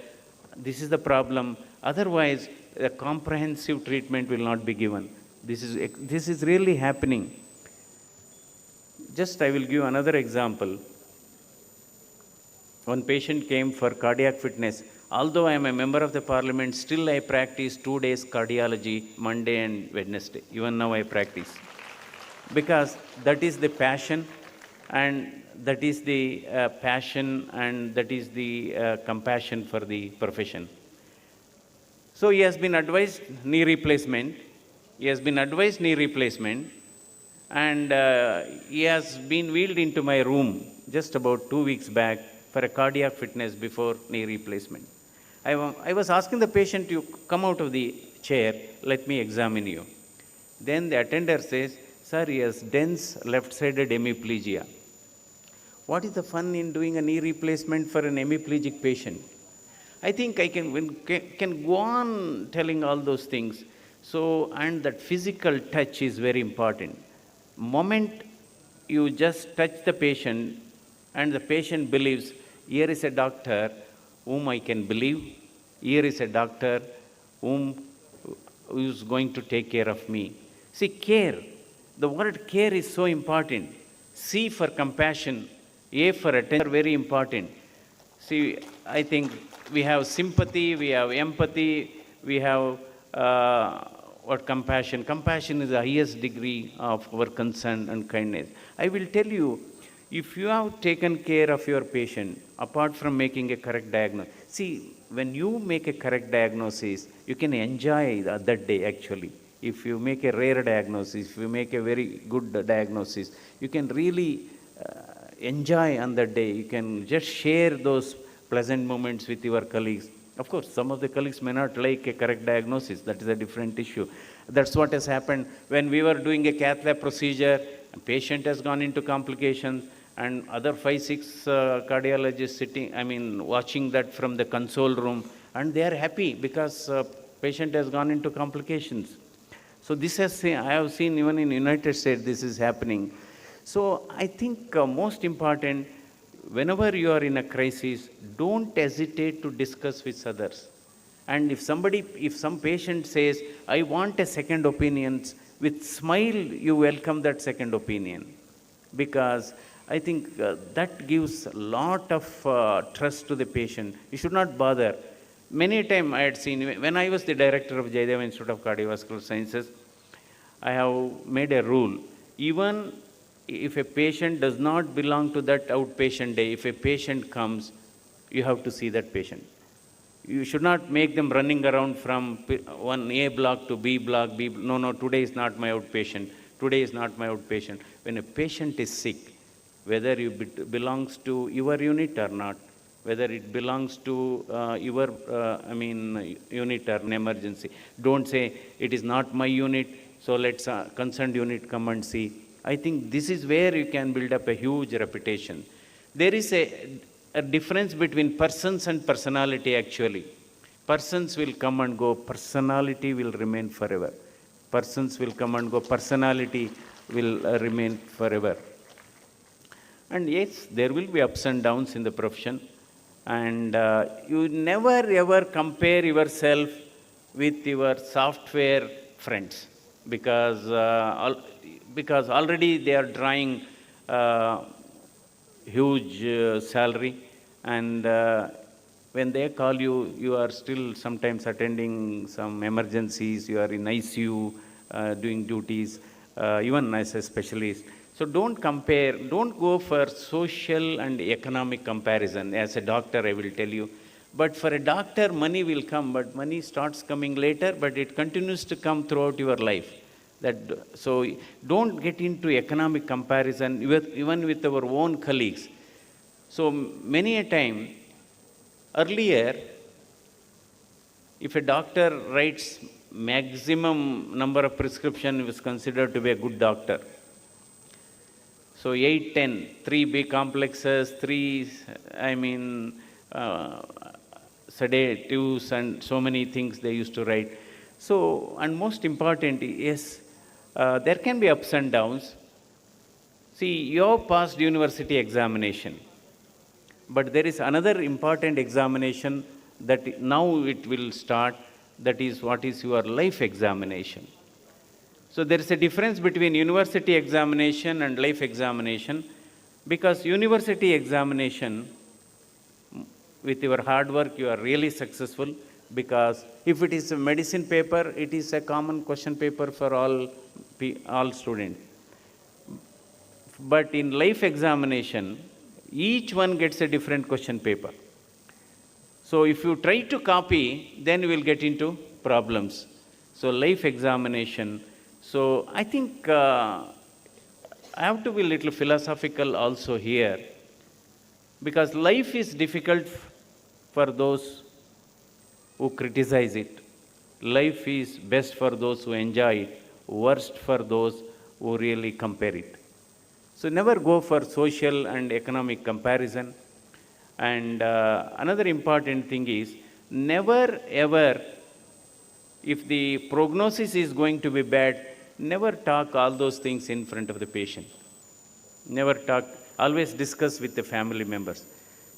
This is the problem. Otherwise, a comprehensive treatment will not be given. This is really happening. Just I will give another example. One patient came for cardiac fitness. Although I am a member of the parliament, still I practice 2 days cardiology, Monday and Wednesday. Even now I practice. Because that is the passion, and that is the passion, and that is the compassion for the profession. So he has been advised knee replacement. And he has been wheeled into my room just about 2 weeks back for a cardiac fitness before knee replacement. I was asking the patient to come out of the chair, let me examine you. Then the attender says, sir, he has dense left-sided hemiplegia. What is the fun in doing a knee replacement for an hemiplegic patient? I think I can go on telling all those things. So, and that physical touch is very important. Moment you just touch the patient, And the patient believes, here is a doctor whom I can believe, here is a doctor who is going to take care of me. See, care, the word care is so important. C for compassion, A for attention are very important. See, I think we have sympathy, we have empathy, we have what compassion. Compassion is the highest degree of our concern and kindness. I will tell you, if you have taken care of your patient, apart from making a correct diagnosis, see, when you make a correct diagnosis, you can enjoy that day actually. If you make a rare diagnosis, if you make a very good diagnosis, you can really enjoy on that day. You can just share those pleasant moments with your colleagues. Of course, some of the colleagues may not like a correct diagnosis. That is a different issue. That's what has happened when we were doing a cath lab procedure. A patient has gone into complications, and other 5-6 cardiologists sitting, watching that from the console room, and they are happy because patient has gone into complications. So this has, I have seen even in United States, this is happening. So I think most important, whenever you are in a crisis, don't hesitate to discuss with others. And if some patient says, I want a second opinion, with smile, you welcome that second opinion. Because I think that gives a lot of trust to the patient. You should not bother. Many times I had seen, when I was the director of Jayadeva Institute of Cardiovascular Sciences, I have made a rule. Even if a patient does not belong to that outpatient day, if a patient comes, you have to see that patient. You should not make them running around from one A block to B block. No, today is not my outpatient. Today is not my outpatient. When a patient is sick, whether it belongs to your unit or not, whether it belongs to your unit or an emergency, don't say, it is not my unit, so let's concerned unit come and see. I think this is where you can build up a huge reputation. There is a difference between persons and personality actually. Persons will come and go, personality will remain forever. Persons will come and go, personality will remain forever. And yes, there will be ups and downs in the profession. And you never ever compare yourself with your software friends, because already they are drawing huge salary, and when they call you, you are still sometimes attending some emergencies, you are in ICU doing duties, even as a specialist. So don't compare, don't go for social and economic comparison. As a doctor, I will tell you. But for a doctor, money will come, but money starts coming later, but it continues to come throughout your life. So don't get into economic comparison, even with our own colleagues. So many a time, earlier, if a doctor writes maximum number of prescription, was considered to be a good doctor. So 8, 10, 3 B complexes, 3, sedatives and so many things they used to write. So, and most important, yes, there can be ups and downs. See, you have passed university examination, but there is another important examination that now it will start, that is what is your life examination. So there is a difference between university examination and life examination, because university examination, with your hard work, you are really successful, because if it is a medicine paper, it is a common question paper for all students. But in life examination, each one gets a different question paper. So if you try to copy, then you will get into problems. So life examination. So I think I have to be a little philosophical also here, because life is difficult for those who criticize it. Life is best for those who enjoy it, worst for those who really compare it. So never go for social and economic comparison. And another important thing is, never ever, if the prognosis is going to be bad, never talk all those things in front of the patient. Never talk. always discuss with the family members.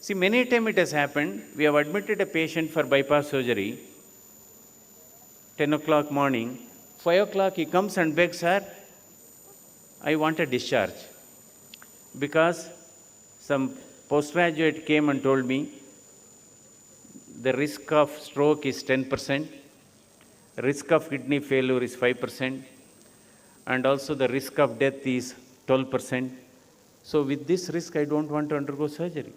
See, many times it has happened, we have admitted a patient for bypass surgery, 10 o'clock morning, 5 o'clock he comes and begs, sir, I want a discharge. Because some postgraduate came and told me the risk of stroke is 10%, risk of kidney failure is 5%, and also the risk of death is 12%. So with this risk, I don't want to undergo surgery.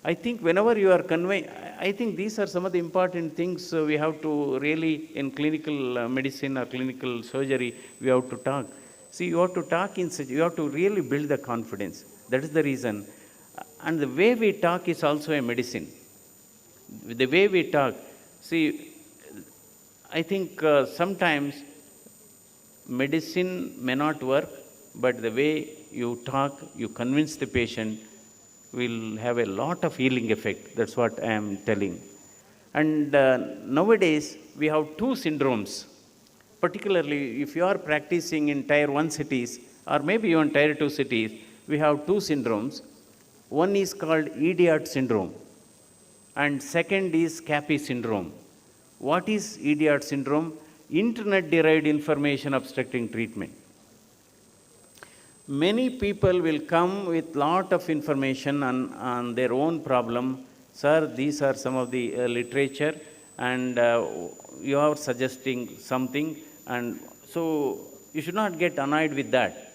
I think whenever you are conveying, I think these are some of the important things we have to really, in clinical medicine or clinical surgery, we have to talk. See, you have to talk in such, you have to really build the confidence. That is the reason. And the way we talk is also a medicine. The way we talk, see, I think sometimes medicine may not work, but the way you talk, you convince the patient, will have a lot of healing effect. That's what I am telling. And nowadays, we have two syndromes. Particularly, if you are practicing in Tier 1 cities, or maybe even Tier 2 cities, we have two syndromes. One is called idiot syndrome, and second is CAPI syndrome. What is idiot syndrome? Internet-derived information obstructing treatment. Many people will come with lot of information on their own problem. Sir, these are some of the literature, and you are suggesting something, and so you should not get annoyed with that.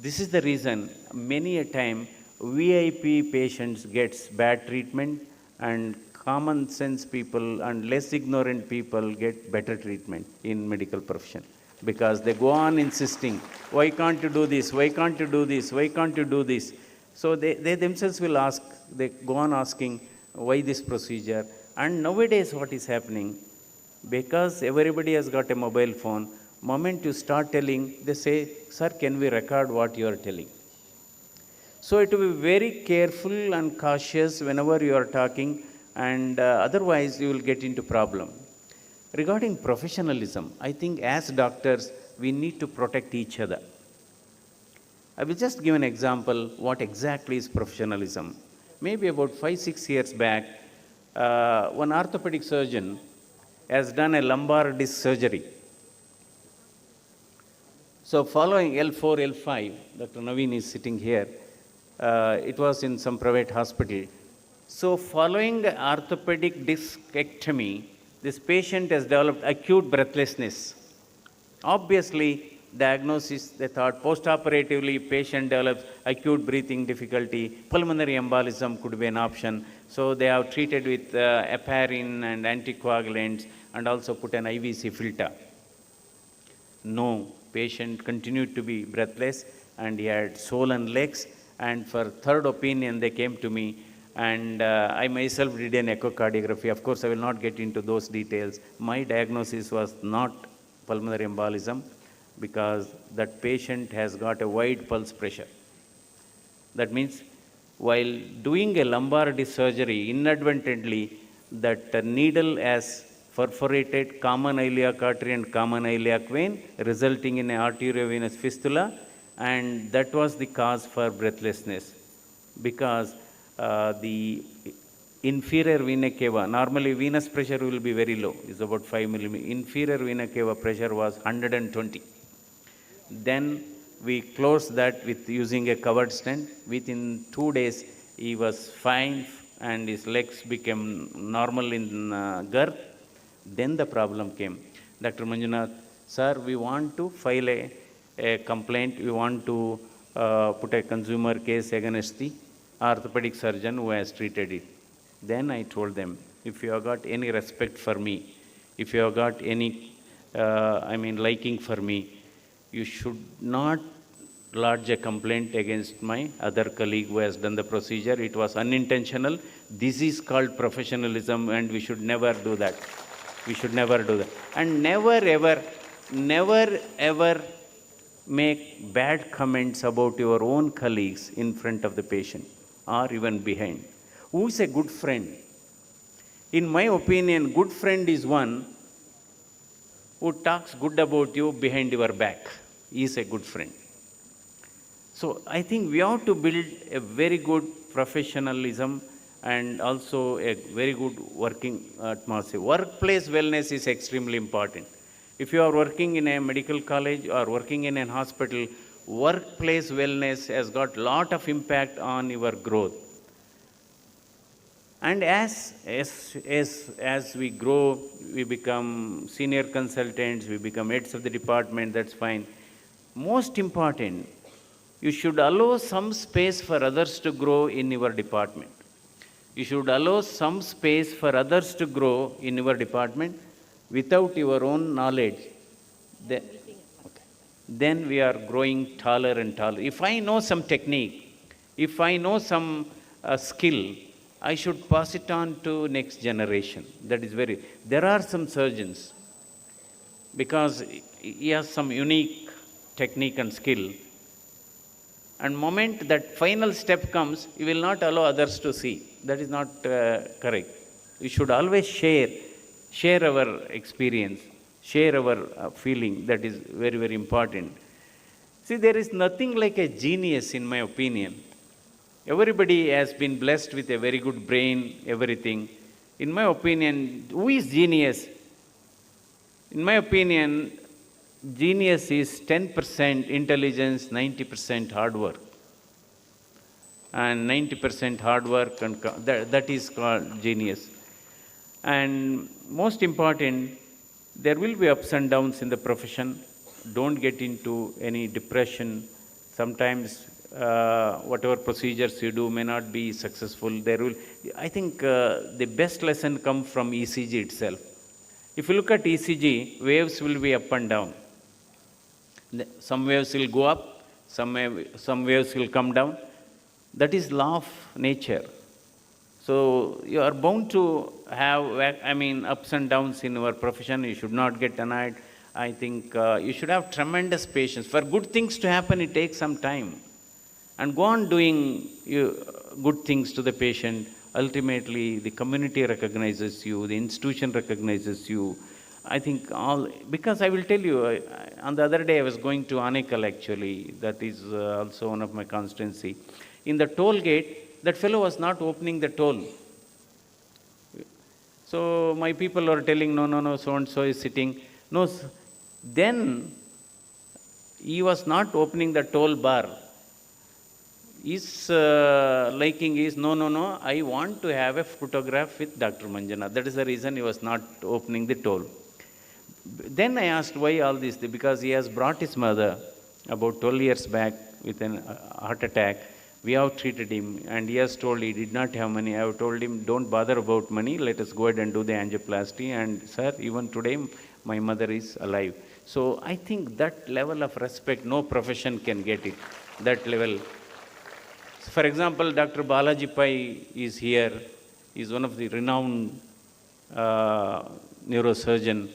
This is the reason many a time VIP patients gets bad treatment, and common sense people and less ignorant people get better treatment in medical profession. Because they go on insisting, why can't you do this, why can't you do this, why can't you do this? So they themselves will ask, they go on asking, why this procedure? And nowadays what is happening, because everybody has got a mobile phone, moment you start telling, they say, sir, can we record what you are telling? So it will be very careful and cautious whenever you are talking, and otherwise you will get into problem. Regarding professionalism, I think as doctors, we need to protect each other. I will just give an example what exactly is professionalism. Maybe about 5-6 years back, one orthopedic surgeon has done a lumbar disc surgery. So following L4, L5, Dr. Naveen is sitting here, it was in some private hospital. So following orthopedic discectomy, this patient has developed acute breathlessness. Obviously, diagnosis, they thought post-operatively patient develops acute breathing difficulty, pulmonary embolism could be an option. So they have treated with heparin and anticoagulants and also put an IVC filter. No, patient continued to be breathless and he had swollen legs, and for third opinion they came to me, and I myself did an echocardiography. Of course, I will not get into those details. My diagnosis was not pulmonary embolism because that patient has got a wide pulse pressure. That means while doing a lumbar disc surgery, inadvertently, that needle has perforated common iliac artery and common iliac vein, resulting in an arteriovenous fistula, and that was the cause for breathlessness. Because the inferior vena cava, normally venous pressure will be very low, is about 5 millimeters. Inferior vena cava pressure was 120. Then we closed that with using a covered stent. Within 2 days, he was fine and his legs became normal in girth. Then the problem came. Dr. Manjunath, sir, we want to file a complaint. We want to put a consumer case against the orthopedic surgeon who has treated it. Then I told them, if you have got any respect for me, if you have got any, liking for me, you should not lodge a complaint against my other colleague who has done the procedure. It was unintentional. This is called professionalism, and we should never do that. We should never do that. And never ever make bad comments about your own colleagues in front of the patient or even behind. Who is a good friend? In my opinion, good friend is one who talks good about you behind your back. He is a good friend. So I think we have to build a very good professionalism and also a very good working atmosphere. Workplace wellness is extremely important. If you are working in a medical college or working in a hospital, workplace wellness has got lot of impact on your growth. And as we grow, we become senior consultants, we become heads of the department, that's fine. Most important, you should allow some space for others to grow in your department. You should allow some space for others to grow in your department without your own knowledge. Then we are growing taller and taller. If I know some technique, if I know some skill, I should pass it on to next generation. That is very. There are some surgeons, because he has some unique technique and skill. And moment that final step comes, you will not allow others to see. That is not correct. We should always share our experience, share our feeling. That is very, very important. See, there is nothing like a genius, in my opinion. Everybody has been blessed with a very good brain, everything. In my opinion, who is genius? In my opinion, genius is 10% intelligence, 90% hard work. And 90% hard work, and that is called genius. And most important, there will be ups and downs in the profession. Don't get into any depression. Sometimes whatever procedures you do may not be successful. I think the best lesson comes from ECG itself. If you look at ECG, waves will be up and down. Some waves will go up, some waves will come down. That is law of nature. So you are bound to have, ups and downs in your profession. You should not get annoyed. I think you should have tremendous patience. For good things to happen, it takes some time. And go on doing good things to the patient. Ultimately, the community recognizes you, the institution recognizes you. I think because I will tell you, on the other day I was going to Anekal actually, that is also one of my constituency. In the toll gate, that fellow was not opening the toll. So my people were telling, no, so-and-so is sitting. No, then he was not opening the toll bar. His liking is, no, I want to have a photograph with Dr. Manjuna. That is the reason he was not opening the toll. Then I asked why all this, because he has brought his mother about 12 years back with a heart attack. We have treated him, and he has told he did not have money. I have told him, don't bother about money, let us go ahead and do the angioplasty. And sir, even today, my mother is alive. So I think that level of respect, no profession can get it, that level. For example, Dr. Balaji Pai is here. He is one of the renowned neurosurgeon.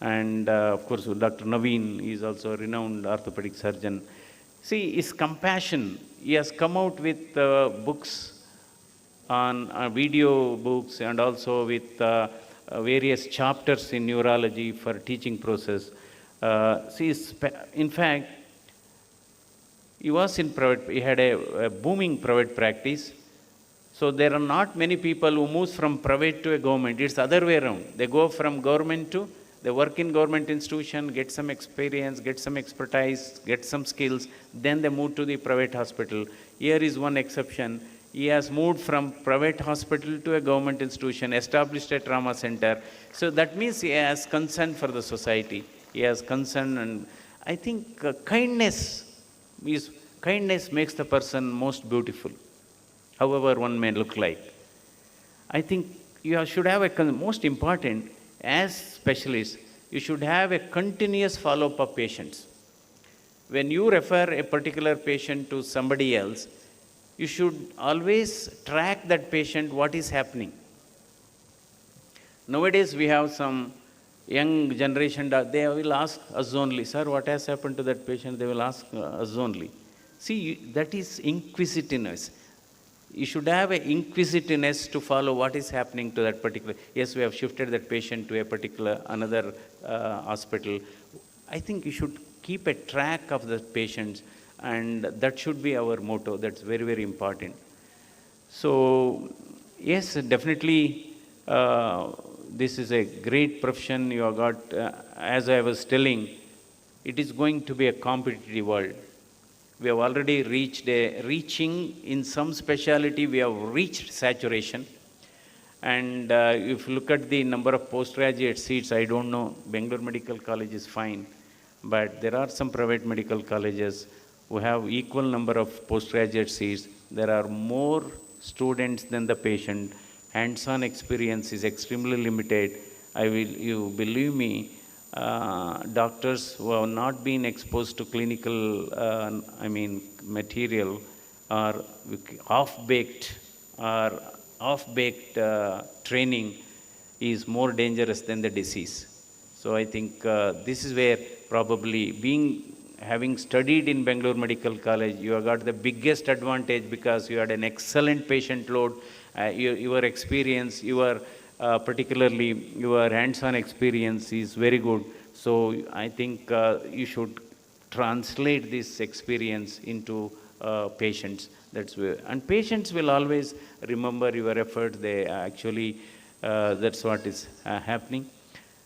And of course, Dr. Naveen is also a renowned orthopedic surgeon. See, his compassion. He has come out with books on video books, and also with various chapters in neurology for teaching process. In fact, he was in private, he had a booming private practice. So there are not many people who move from private to a government. It's the other way around. They go from government to, they work in government institution, get some experience, get some expertise, get some skills, then they move to the private hospital. Here is one exception. He has moved from private hospital to a government institution, established a trauma center. So that means he has concern for the society. He has concern, and I think kindness makes the person most beautiful, however one may look like. I think you should have most important, as specialists, you should have a continuous follow-up of patients. When you refer a particular patient to somebody else, you should always track that patient, what is happening. Nowadays we have some young generation, they will ask us only, sir, what has happened to that patient? They will ask us only. See, that is inquisitiveness. You should have an inquisitiveness to follow what is happening to that particular. Yes, we have shifted that patient to a particular another hospital. I think you should keep a track of the patients And that should be our motto. That's very, very important. So, yes, definitely, this is a great profession you have got. As I was telling, it is going to be a competitive world. We have already reaching in some specialty, we have reached saturation. And if you look at the number of postgraduate seats, I don't know, Bangalore Medical College is fine, but there are some private medical colleges who have equal number of postgraduate seats. There are more students than the patient. Hands-on experience is extremely limited. You believe me, doctors who have not been exposed to clinical, material or half-baked training is more dangerous than the disease. So I think this is where probably having studied in Bangalore Medical College, you have got the biggest advantage because you had an excellent patient load, your experience, particularly your hands-on experience is very good. So I think you should translate this experience into patients. And patients will always remember your efforts. They actually, that's what is happening.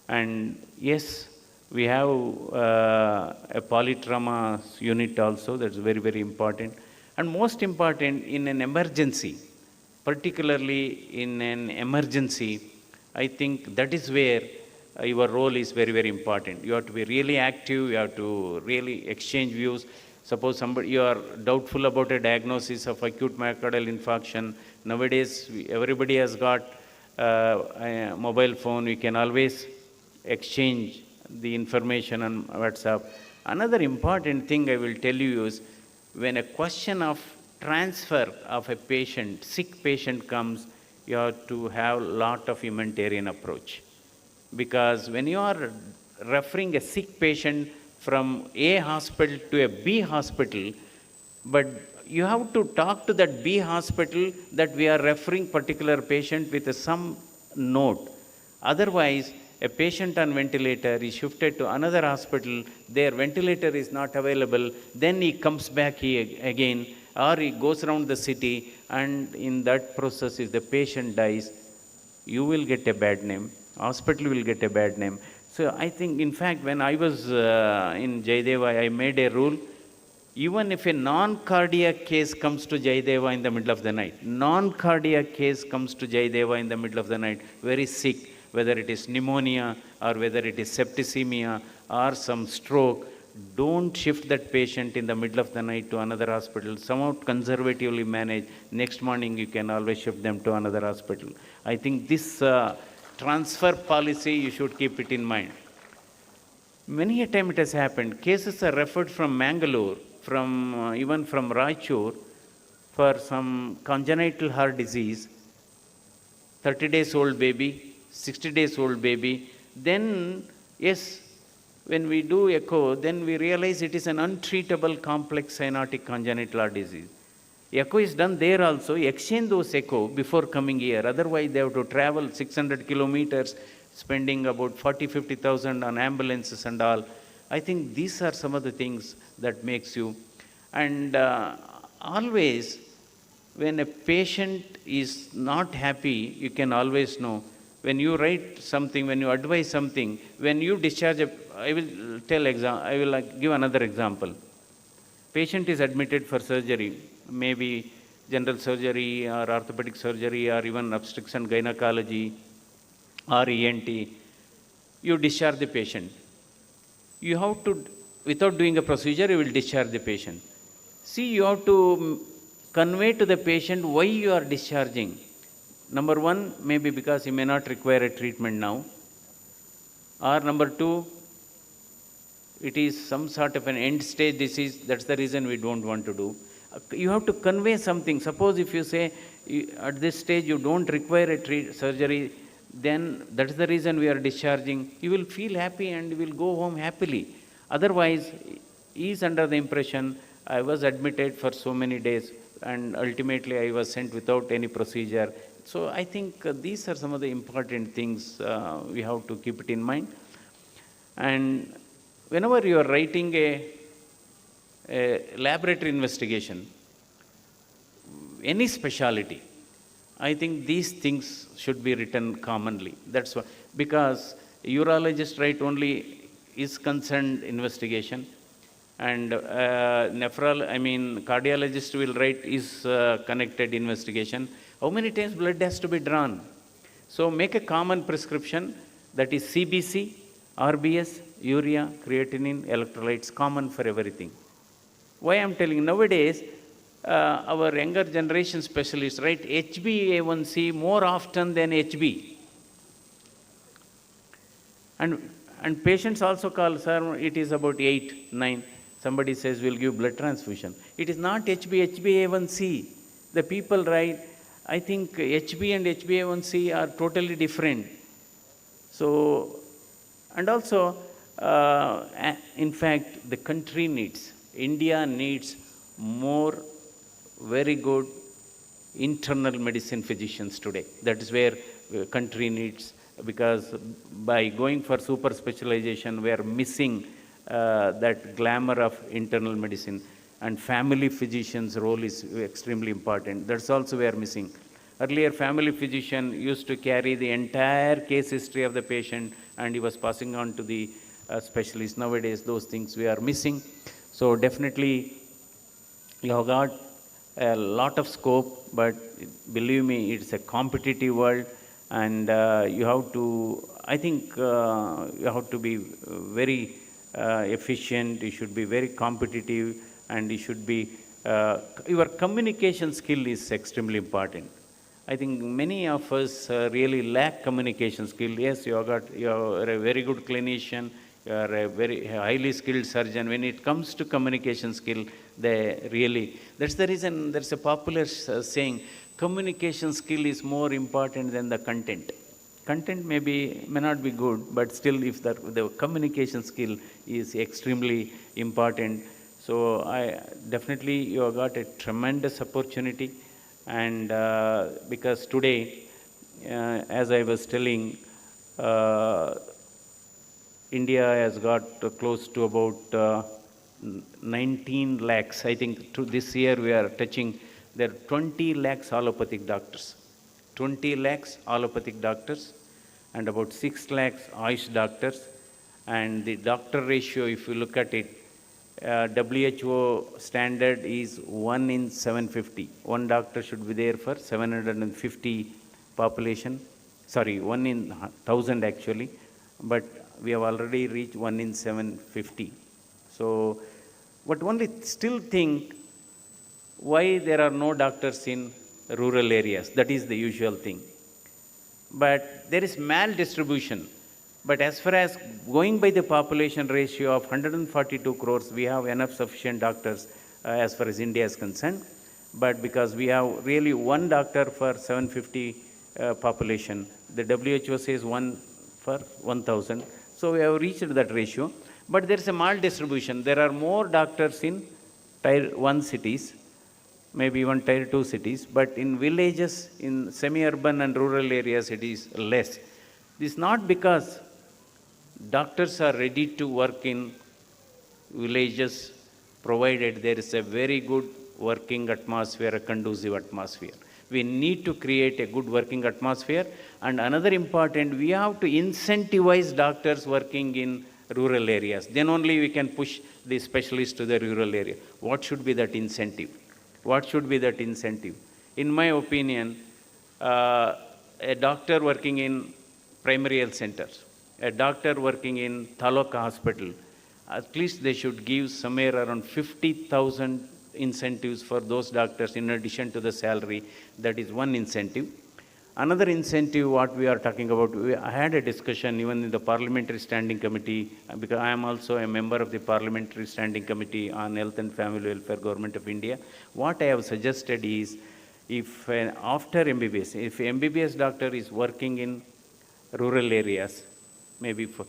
And yes, we have a polytrauma unit also. That's very, very important. And most important, in an emergency, particularly in an emergency, I think that is where your role is very, very important. You have to be really active. You have to really exchange views. Suppose you are doubtful about a diagnosis of acute myocardial infarction. Nowadays, everybody has got a mobile phone. We can always exchange the information on WhatsApp. Another important thing I will tell you is when a question of transfer of a patient, sick patient comes, you have to have a lot of humanitarian approach. Because when you are referring a sick patient from A hospital to a B hospital, but you have to talk to that B hospital that we are referring particular patient with some note. Otherwise, a patient on ventilator is shifted to another hospital, their ventilator is not available, then he comes back here again, or he goes around the city, and in that process, if the patient dies, you will get a bad name, hospital will get a bad name. So I think, in fact, when I was in Jaideva, I made a rule, even if a non-cardiac case comes to Jaideva in the middle of the night, non-cardiac case comes to Jaideva in the middle of the night, very sick, whether it is pneumonia or whether it is septicemia or some stroke, don't shift that patient in the middle of the night to another hospital. Somewhat conservatively manage. Next morning, you can always shift them to another hospital. I think this transfer policy, you should keep it in mind. Many a time it has happened. Cases are referred from Mangalore, even from Raichur, for some congenital heart disease, 30 days old baby, 60 days old baby. Then, yes, when we do echo, then we realize it is an untreatable complex cyanotic congenital heart disease. Echo is done there also. Exchange those echo before coming here. Otherwise, they have to travel 600 kilometers, spending about 40,000-50,000 on ambulances and all. I think these are some of the things that makes you. And always, when a patient is not happy, you can always know. When you write something, when you advise something, when you discharge I will give another example. Patient is admitted for surgery, maybe general surgery or orthopedic surgery or even obstetrics and gynecology or ENT. You discharge the patient. You have to, without doing a procedure, you will discharge the patient. See, you have to convey to the patient why you are discharging. Number one, maybe because he may not require a treatment now. Or number two, it is some sort of an end-stage disease. That's the reason we don't want to do. You have to convey something. Suppose if you say, at this stage you don't require a surgery, then that's the reason we are discharging. You will feel happy and you will go home happily. Otherwise, he is under the impression, I was admitted for so many days and ultimately I was sent without any procedure. So I think these are some of the important things we have to keep it in mind. And whenever you are writing a laboratory investigation, any specialty, I think these things should be written commonly. That's why, because urologist write only is concerned investigation, and cardiologist will write is connected investigation. How many times blood has to be drawn? So make a common prescription, that is CBC, RBS, urea, creatinine, electrolytes, common for everything. Why I'm telling nowadays, our younger generation specialists write HbA1c more often than HB. And patients also call, sir, it is about 8, 9. Somebody says, we'll give blood transfusion. It is not HbA1c. The people write, I think HB and HbA1c are totally different. So, and also, in fact, the country needs, India needs more very good internal medicine physicians today. That is where country needs, because by going for super specialization, we are missing that glamour of internal medicine, and family physician's role is extremely important. That's also we are missing. Earlier, family physician used to carry the entire case history of the patient, and he was passing on to the specialist. Nowadays, those things we are missing. So definitely, you have got a lot of scope, but believe me, it's a competitive world, and you have to, I think, you have to be very efficient, you should be very competitive, and you should be, your communication skill is extremely important. I think many of us really lack communication skill. Yes, you are a very good clinician, you are a very highly skilled surgeon. When it comes to communication skill, they really, that's the reason there's a popular saying, communication skill is more important than the content. Content may not be good, but still if the communication skill is extremely important. So definitely you have got a tremendous opportunity, and because today, as I was telling, India has got close to about 19 lakhs. I think this year we are touching, there are 20 lakhs allopathic doctors. 20 lakhs allopathic doctors and about 6 lakhs Ayush doctors. And the doctor ratio, if you look at it, WHO standard is 1 in 750. One doctor should be there for 750 population. Sorry, 1 in 1000 actually. But we have already reached 1 in 750. So, but only still think why there are no doctors in rural areas. That is the usual thing. But there is maldistribution. But as far as going by the population ratio of 142 crores, we have enough sufficient doctors as far as India is concerned. But because we have really one doctor for 750 population, the WHO says 1 for 1,000. So we have reached that ratio. But there is a maldistribution. There are more doctors in Tier 1 cities, maybe even Tier 2 cities, but in villages, in semi-urban and rural areas, it is less. This is not because doctors are ready to work in villages, provided there is a very good working atmosphere, a conducive atmosphere. We need to create a good working atmosphere. And another important, we have to incentivize doctors working in rural areas. Then only we can push the specialists to the rural area. What should be that incentive? What should be that incentive? In my opinion, a doctor working in primary health centers, a doctor working in Taluka hospital, at least they should give somewhere around 50,000 incentives for those doctors in addition to the salary. That is one incentive. Another incentive, what we are talking about, I had a discussion even in the Parliamentary Standing Committee, because I am also a member of the Parliamentary Standing Committee on Health and Family Welfare, Government of India. What I have suggested is, if after MBBS, if MBBS doctor is working in rural areas, maybe for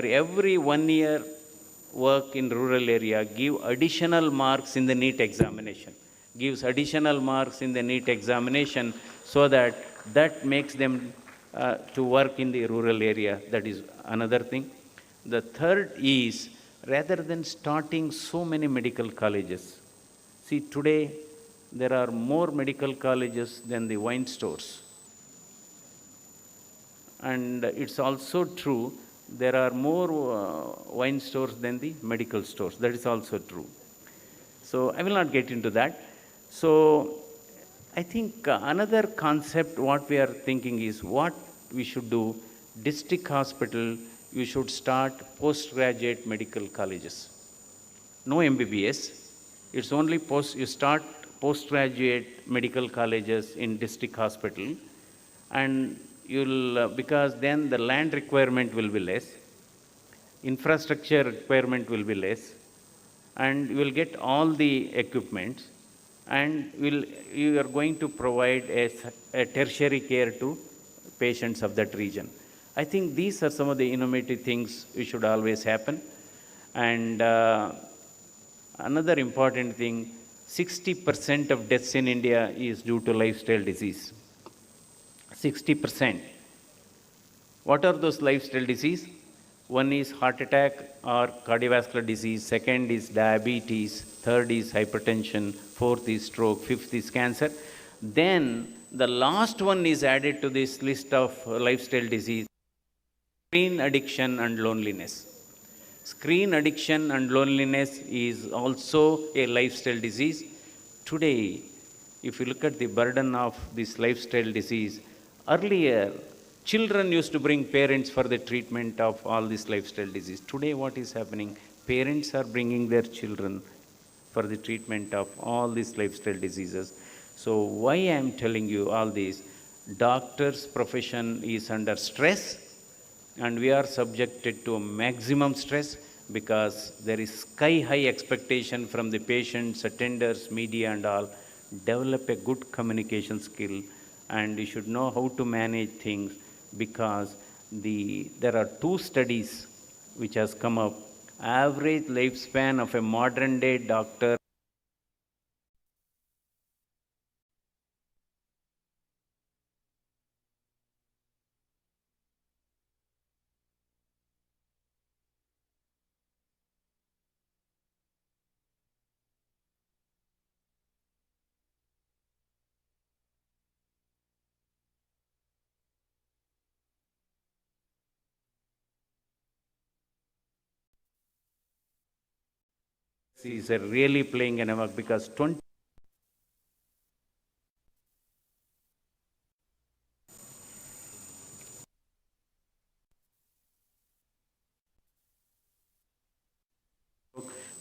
every 1 year work in rural area, give additional marks in the NEET examination. Gives additional marks in the NEET examination, so that makes them to work in the rural area. That is another thing. The third is rather than starting so many medical colleges. See, today there are more medical colleges than the wine stores. And it's also true, there are more wine stores than the medical stores. That is also true. So I will not get into that. So I think another concept what we are thinking is what we should do, district hospital, you should start postgraduate medical colleges. No MBBS, it's only you start postgraduate medical colleges in district hospital, and you'll, because then the land requirement will be less, infrastructure requirement will be less, and you will get all the equipment, and you are going to provide a tertiary care to patients of that region. I think these are some of the innovative things which should always happen. And another important thing, 60% of deaths in India is due to lifestyle disease. 60%. What are those lifestyle disease? One is heart attack or cardiovascular disease, second is diabetes, third is hypertension, fourth is stroke, fifth is cancer. Then the last one is added to this list of lifestyle disease, screen addiction and loneliness. Screen addiction and loneliness is also a lifestyle disease. Today, if you look at the burden of this lifestyle disease, earlier, children used to bring parents for the treatment of all this lifestyle disease. Today, what is happening? Parents are bringing their children for the treatment of all these lifestyle diseases. So why I am telling you all this? Doctor's profession is under stress, and we are subjected to maximum stress because there is sky-high expectation from the patients, attenders, media and all. Develop a good communication skill, and you should know how to manage things, because there are 2 studies which has come up. Average lifespan of a modern day doctor is really playing an havoc, because 20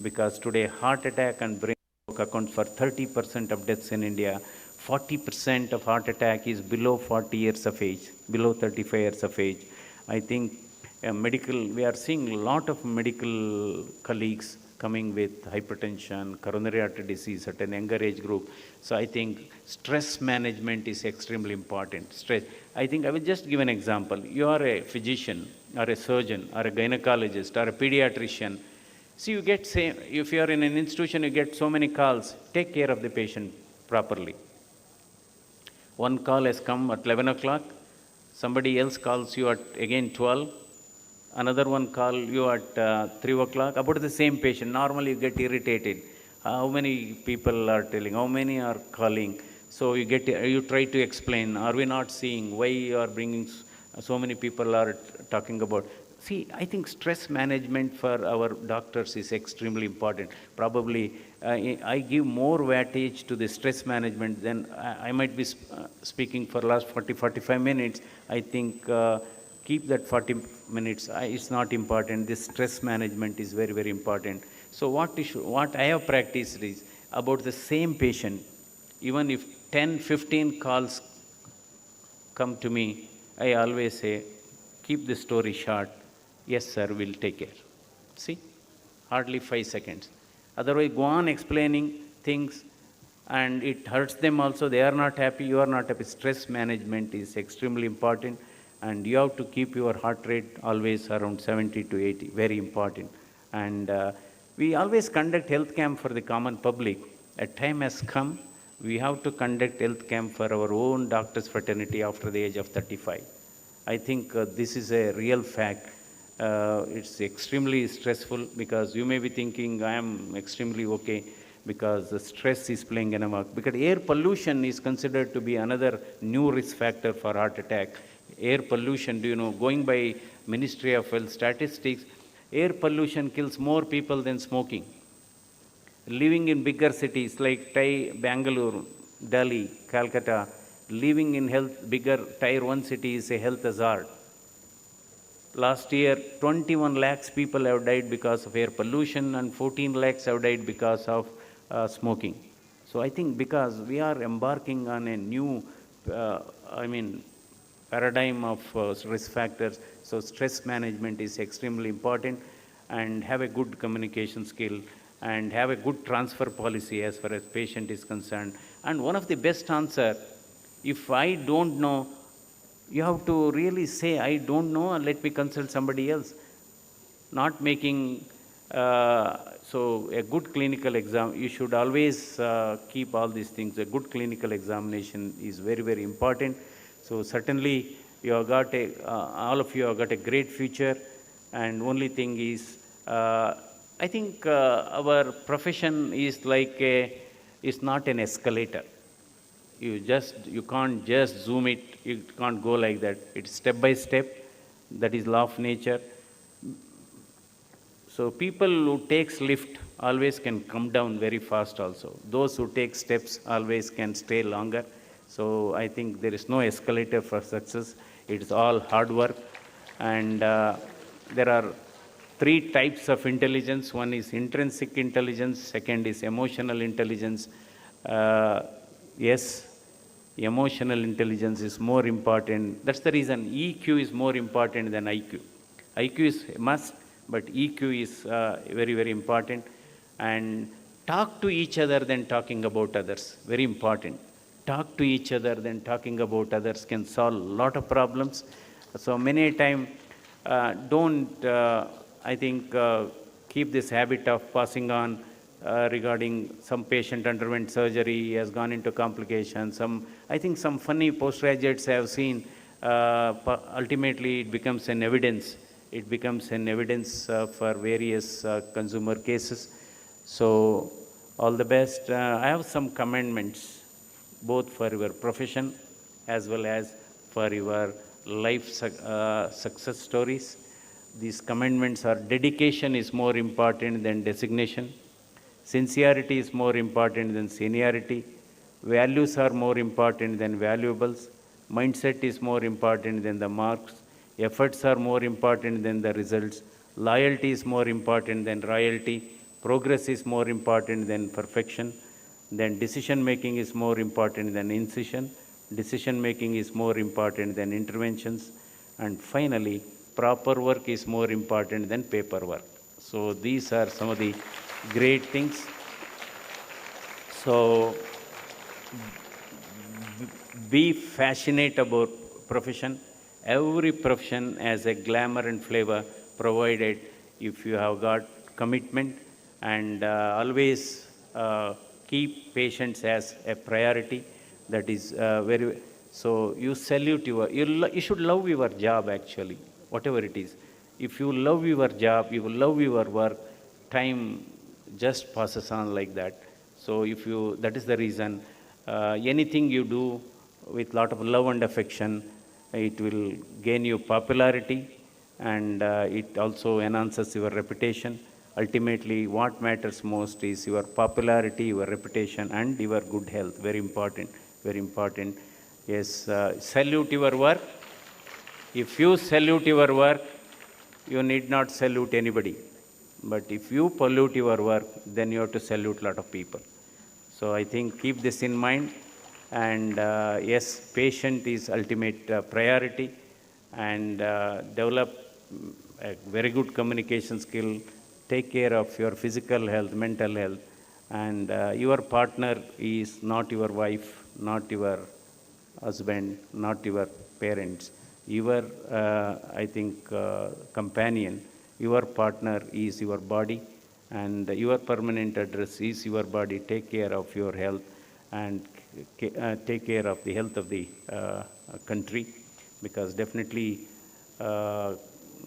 because today heart attack and brain stroke account for 30% of deaths in India. 40% of heart attack is below 40 years of age, below 35 years of age. I think we are seeing a lot of medical colleagues coming with hypertension, coronary artery disease at an younger age group. So I think stress management is extremely important. Stress. I think I will just give an example. You are a physician or a surgeon or a gynecologist or a pediatrician. See, you get, say, if you are in an institution, you get so many calls. Take care of the patient properly. One call has come at 11 o'clock. Somebody else calls you at again 12. Another one call you at 3 o'clock about the same patient. Normally you get irritated. How many people are telling? How many are calling? So you try to explain. Are we not seeing why you are bringing so many people are talking about? See, I think stress management for our doctors is extremely important. Probably I give more weightage to the stress management than I might be speaking for last 40-45 minutes. I think keep that 40 minutes. It's not important. This stress management is very, very important. So what I have practiced is about the same patient, even if 10, 15 calls come to me, I always say, keep the story short. Yes, sir, we'll take care. See, hardly 5 seconds. Otherwise, go on explaining things and it hurts them also. They are not happy, you are not happy. Stress management is extremely important, and you have to keep your heart rate always around 70 to 80, very important. And we always conduct health camp for the common public. A time has come, we have to conduct health camp for our own doctors fraternity after the age of 35. I think this is a real fact. It's extremely stressful because you may be thinking, I am extremely okay, because the stress is playing a mark. Because air pollution is considered to be another new risk factor for heart attack. Air pollution, do you know, going by Ministry of Health statistics, air pollution kills more people than smoking. Living in bigger cities like Bangalore, Delhi, Calcutta, living in bigger Tier 1 cities is a health hazard. Last year, 21 lakhs people have died because of air pollution and 14 lakhs have died because of smoking. So I think because we are embarking on a new, paradigm of risk factors, so stress management is extremely important, and have a good communication skill and have a good transfer policy as far as patient is concerned. And one of the best answer, if I don't know, you have to really say, I don't know, and let me consult somebody else. Not making, so a good clinical exam, you should always keep all these things. A good clinical examination is very, very important. So certainly, you have got all of you have got a great future. And only thing is, I think our profession is is not an escalator. You can't just zoom it, you can't go like that. It's step by step, that is law of nature. So people who takes lift always can come down very fast also. Those who take steps always can stay longer. So I think there is no escalator for success. It's all hard work. And there are 3 types of intelligence. One is intrinsic intelligence, second is emotional intelligence. Yes, emotional intelligence is more important. That's the reason EQ is more important than IQ. IQ is a must, but EQ is very, very important. And talk to each other than talking about others. Very important. Talk to each other than talking about others can solve a lot of problems. So many a time, keep this habit of passing on regarding some patient underwent surgery, has gone into complications. I think some funny postgraduates have seen, ultimately it becomes an evidence. It becomes an evidence for various consumer cases. So all the best. I have some commandments, both for your profession as well as for your life success stories. These commandments are: dedication is more important than designation. Sincerity is more important than seniority. Values are more important than valuables. Mindset is more important than the marks. Efforts are more important than the results. Loyalty is more important than royalty. Progress is more important than perfection. Then decision making is more important than incision. Decision making is more important than interventions. And finally, proper work is more important than paperwork. So these are some of the great things. So be passionate about profession. Every profession has a glamour and flavor, provided if you have got commitment, and always keep patients as a priority. That is very. So you salute you should love your job actually, whatever it is. If you love your job, you love your work, time just passes on like that. So that is the reason, anything you do with lot of love and affection, it will gain you popularity, and it also enhances your reputation. Ultimately, what matters most is your popularity, your reputation, and your good health. Very important, very important. Yes, salute your work. If you salute your work, you need not salute anybody. But if you pollute your work, then you have to salute a lot of people. So I think keep this in mind. And yes, patient is ultimate priority, and develop a very good communication skill. Take care of your physical health, mental health, and your partner is not your wife, not your husband, not your parents. Your, companion, your partner is your body, and your permanent address is your body. Take care of your health, and take care of the health of the country, because definitely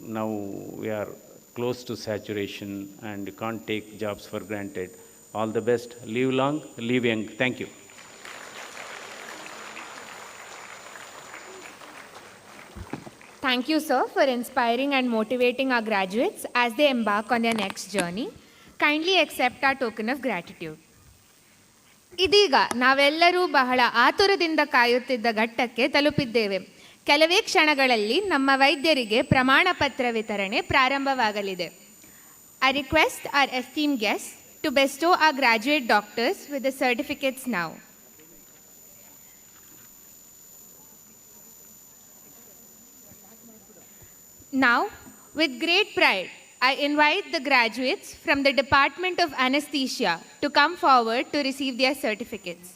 now we are close to saturation and you can't take jobs for granted. All the best. Live long, live young. Thank you. Thank you, sir, for inspiring and motivating our graduates as they embark on their next journey. Kindly accept our token of gratitude. ಇದೀಗ ನಾವೆಲ್ಲರೂ ಬಹಳ ಆತುರದಿಂದ ಕಾಯುತ್ತಿದ್ದ ಘಟ್ಟಕ್ಕೆ ತಲುಪಿದ್ದೇವೆ. ಕೆಲವೇ ಕ್ಷಣಗಳಲ್ಲಿ ನಮ್ಮ ವೈದ್ಯರಿಗೆ ಪ್ರಮಾಣ ಪತ್ರ ವಿತರಣೆ ಪ್ರಾರಂಭವಾಗಲಿದೆ. I request our esteemed guests to bestow our graduate doctors with the certificates now. Now, with great pride, I invite the graduates from the Department of Anesthesia to come forward to receive their certificates.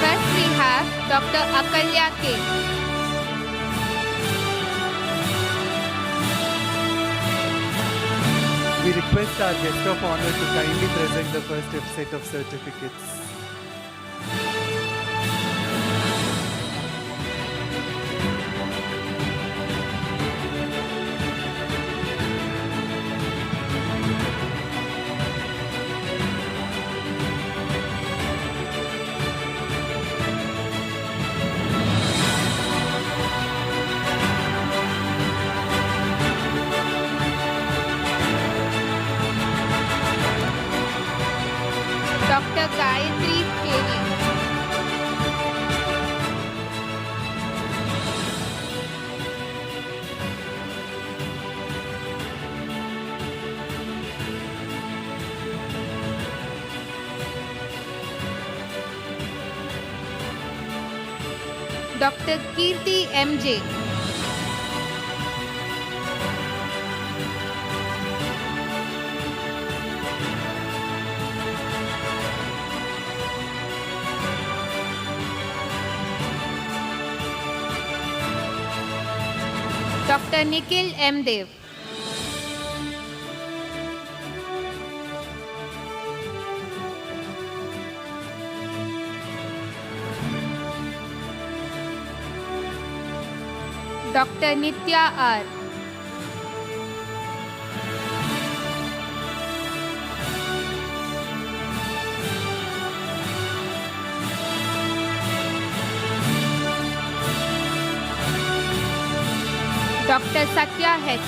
First we have Dr. Akalya K. We request our guest of honor to kindly present the first set of certificates. Dr. Gayatri KV. Dr. Kirti MJ. Dr. Nikhil M. Dev. Dr. Nitya R. Dr. Satya H.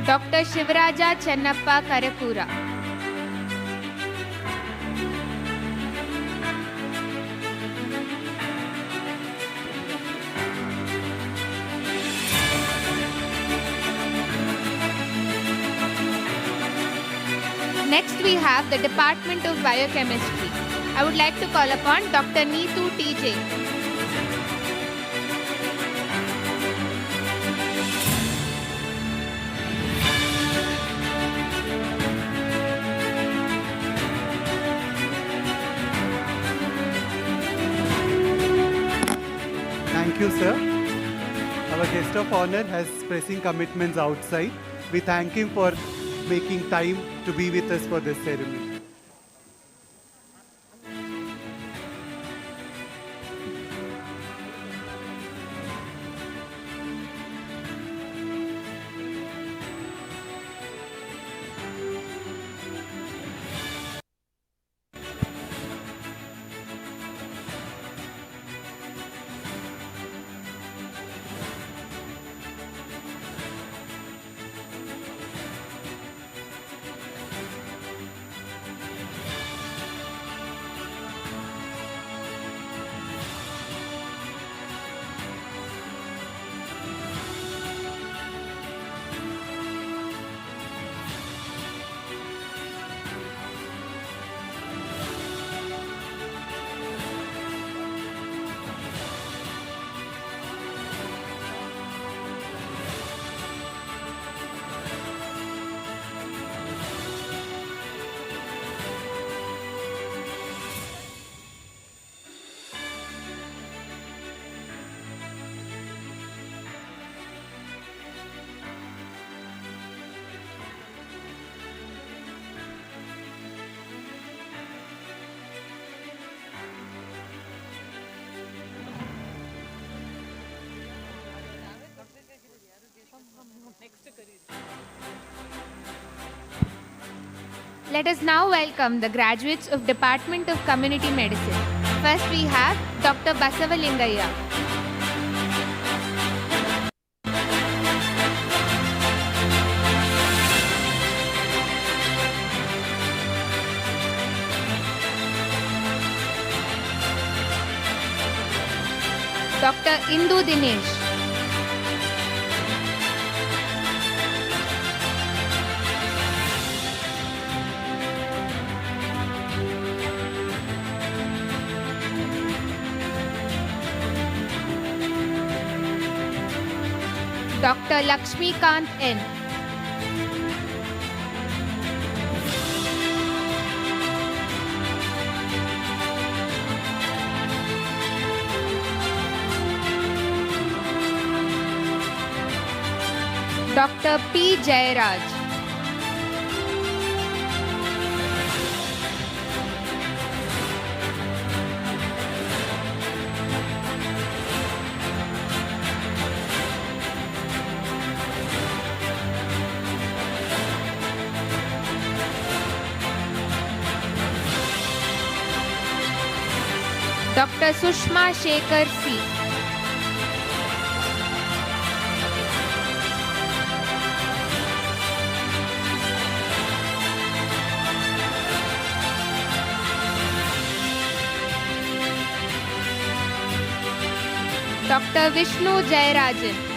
Dr. Shivaraja Chennappa Karakura. Next we have the Department of Biochemistry. I would like to call upon Dr. Neetu TJ. Thank you, sir. Our guest of honor has pressing commitments outside. We thank him for making time to be with us for this ceremony. Let us now welcome the graduates of Department of Community Medicine. First we have Dr. Basavalingaya. Dr. Indu Dinesh. Dr. Lakshmikant N. Dr. P. Jayaraj. Dr. Sushma Shekhar C. Dr. Vishnu Jayarajan.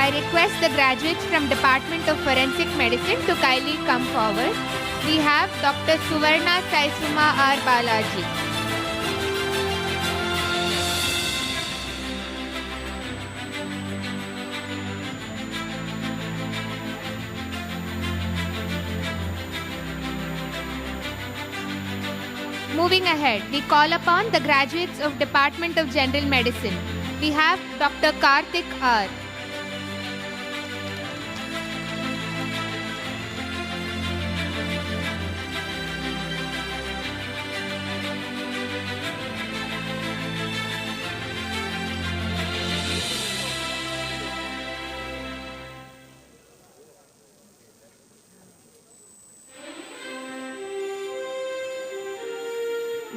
I request the graduates from Department of Forensic Medicine to kindly come forward. We have Dr. Suvarna Saisuma R. Balaji. Moving ahead, we call upon the graduates of Department of General Medicine. We have Dr. Karthik R.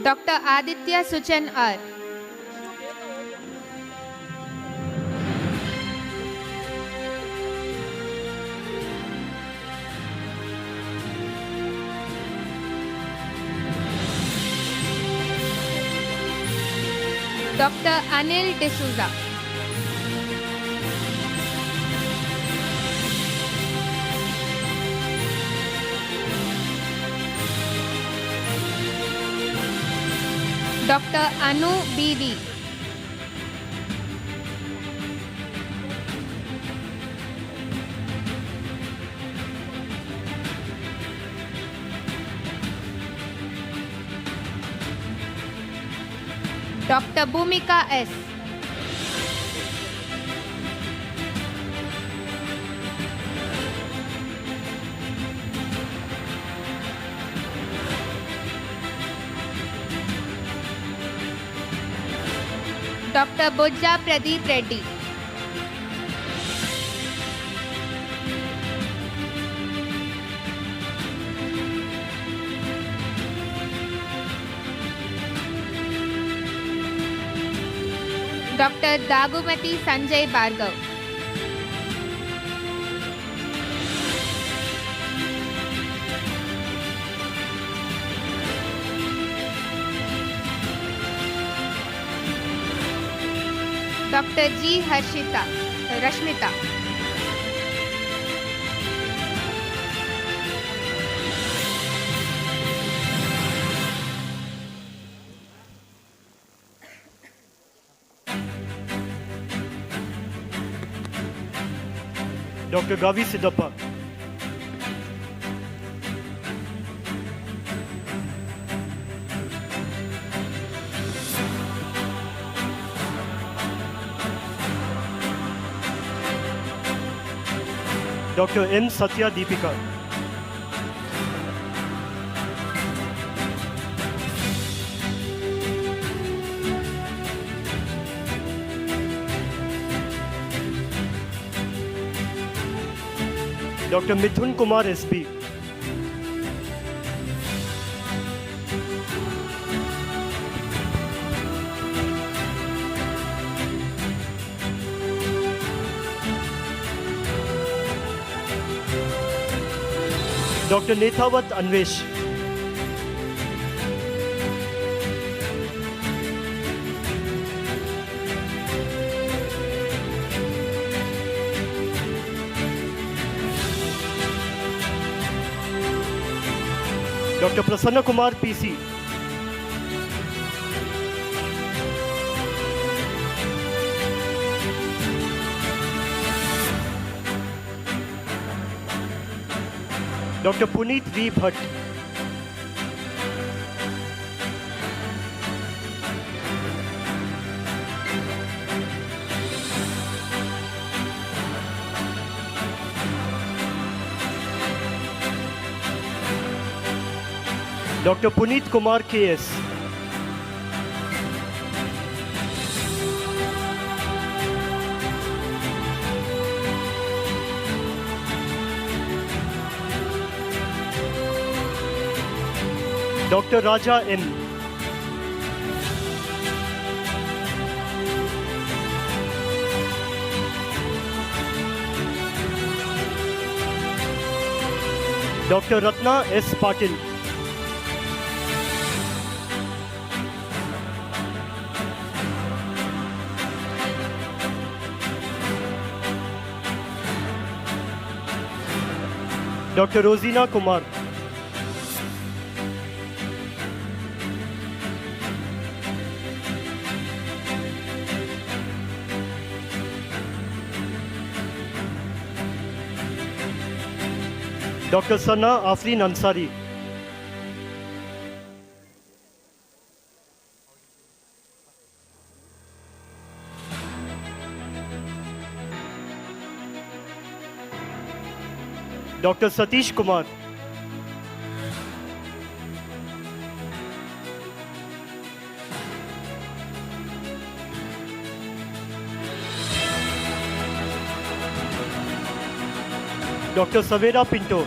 Dr. Aditya Suchan R. Dr. Anil D'Souza. Dr. Anu B.V. Dr. Bhumika S. Dr. Bujja Pradeep Reddy. Dr. Dagumati Sanjay Bhargav. Dr. G. Rashmita. Dr. Gavi Siddhappa. Dr. N. Satya Deepika. Dr. Mithun Kumar SB. Dr. Nethawat Anvesh. Dr. Prasanna Kumar PC. Dr. Puneet V. Bhatt. Dr. Puneet Kumar KS. Dr. Raja M. Dr. Ratna S. Patil. Dr. Rosina Kumar. Dr. Sana Afreen Ansari. Dr. Satish Kumar. Dr. Savera Pinto.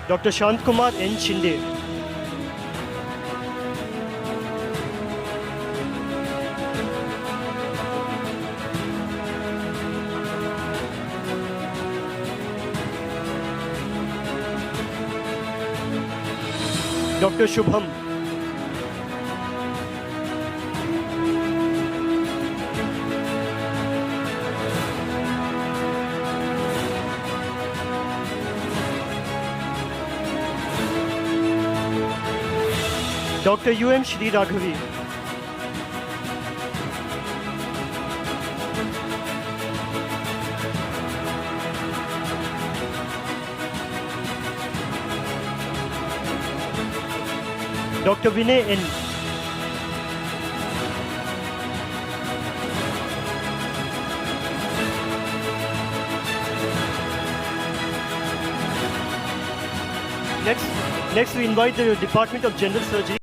Dr. Shant Kumar N. Shinde. Dr. Shubham. Dr. U.M. Shri Raghavi. Dr. Vinay N. Next we invite the Department of General Surgery.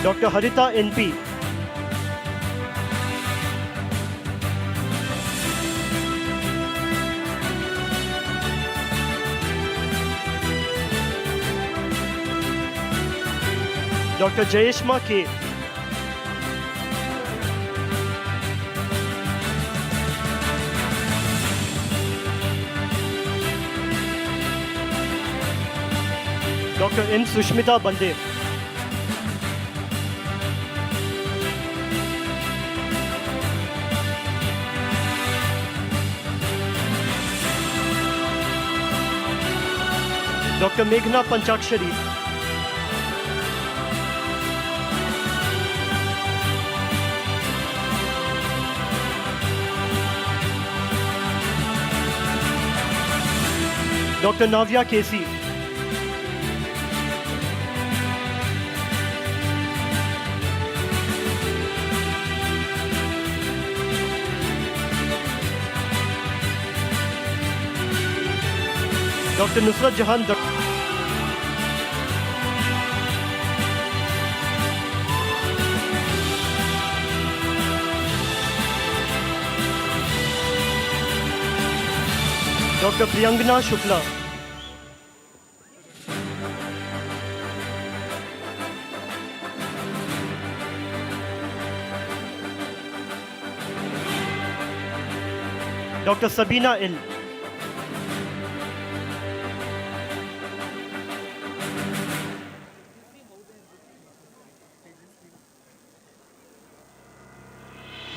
Dr. Harita NP. Dr. Jayeshma K. Dr. N. Sushmita Bande. Dr. Meghna Panchakshari. Dr. Navya Kesi. Dr. Nusrat Jahan. Dr. Priyangana Shukla. Dr. Sabina L.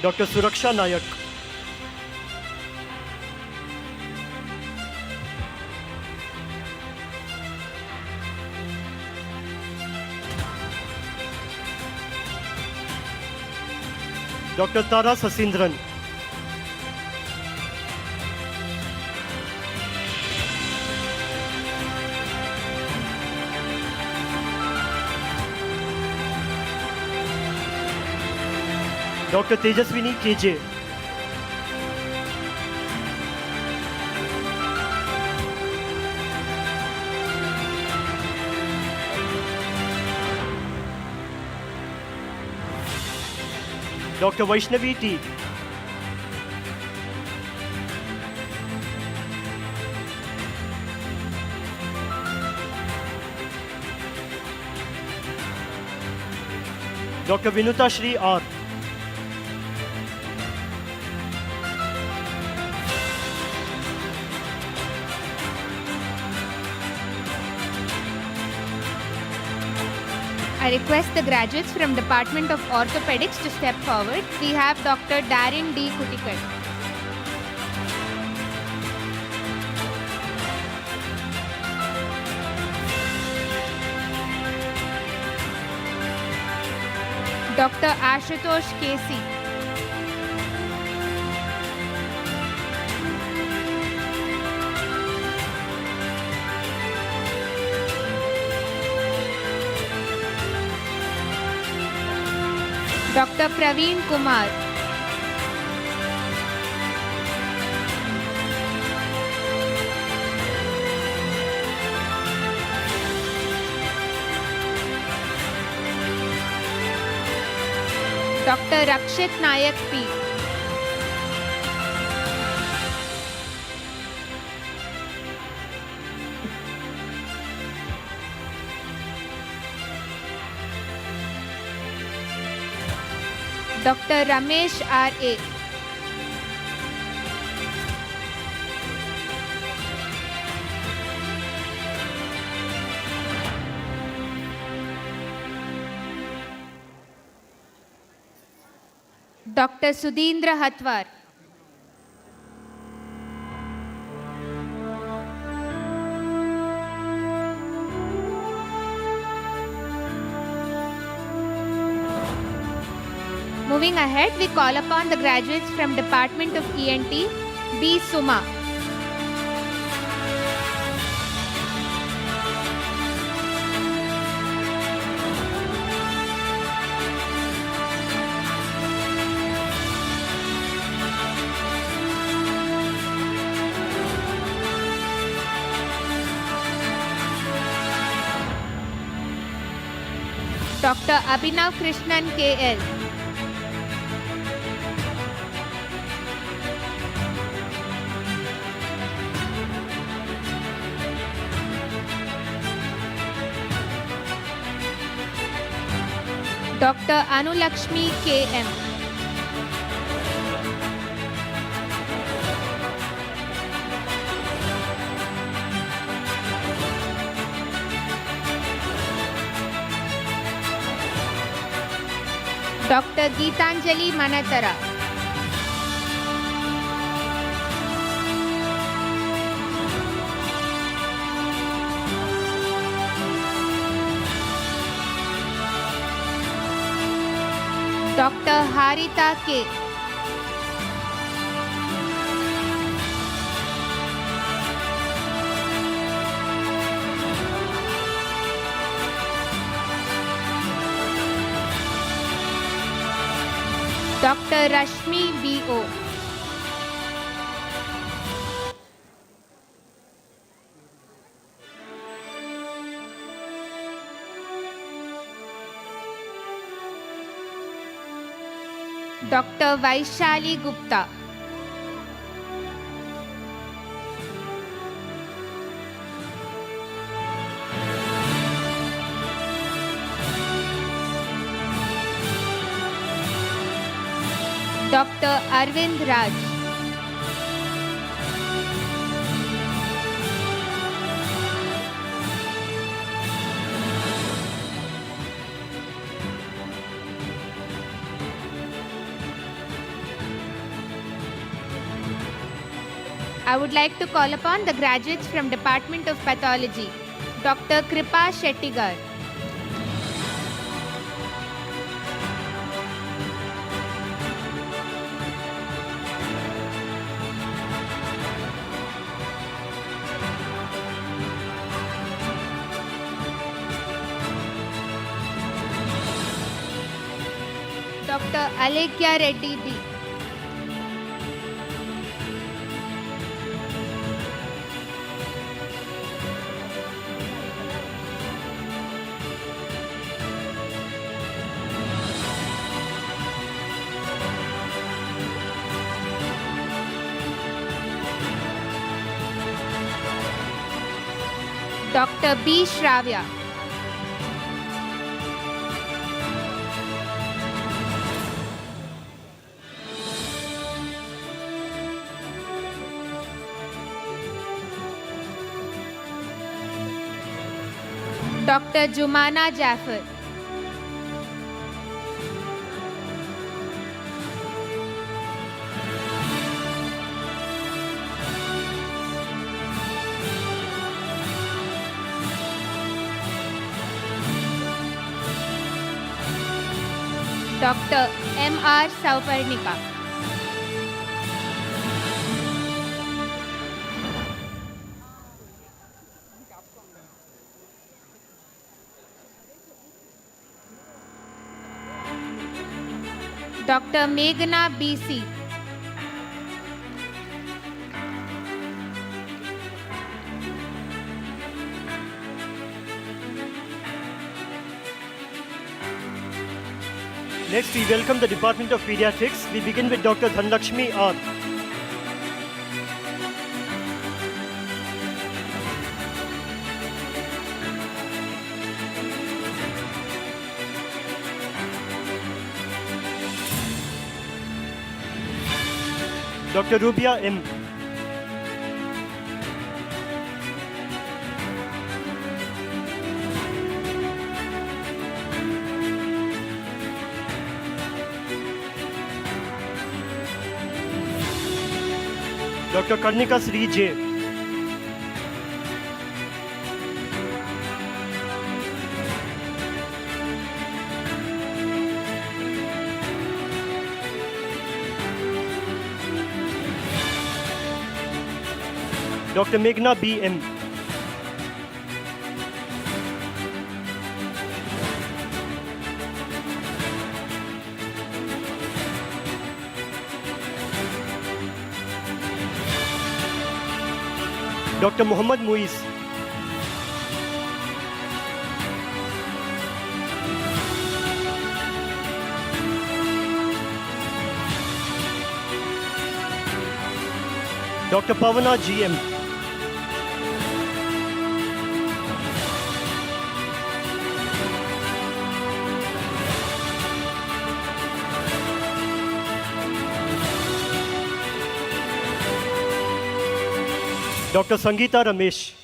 Dr. Suraksha Nayak. Dr. Tara Sasindran. Dr. Tejaswini KJ. Dr. Vaishnavi T. Dr. Vinuta Shri R. I request the graduates from Department of Orthopedics to step forward. We have Dr. Darren D. Kutikar. Dr. Ashutosh K.C. Dr. Praveen Kumar. Dr. Rakshit Nayak P. Dr. Ramesh R.A. Dr. Sudhindra Hatwar. Moving ahead, we call upon the graduates from Department of ENT, B. Suma. Dr. Abhinav Krishnan KL. Dr. Anulakshmi KM. Dr. Geetanjali Manatara. Dr. Harita K. Dr. Rashmi B.O. Dr. Vaishali Gupta. Dr. Arvind Raj. I would like to call upon the graduates from Department of Pathology, Dr. Kripa Shettigar. Dr. Alekya Reddy B. Dr. B. Shravya. Dr. Jumana Jaffer. Dr. M.R. Sauparnika. Dr. Meghna B.C. Next, we welcome the Department of Pediatrics. We begin with Dr. Dhanlakshmi R. Dr. Rubia M. Dr. Karnika Sri J. Dr. Meghna B. M. Dr. Muhammad Muiz. Dr. Pavana GM. Dr. Sangeeta Ramesh.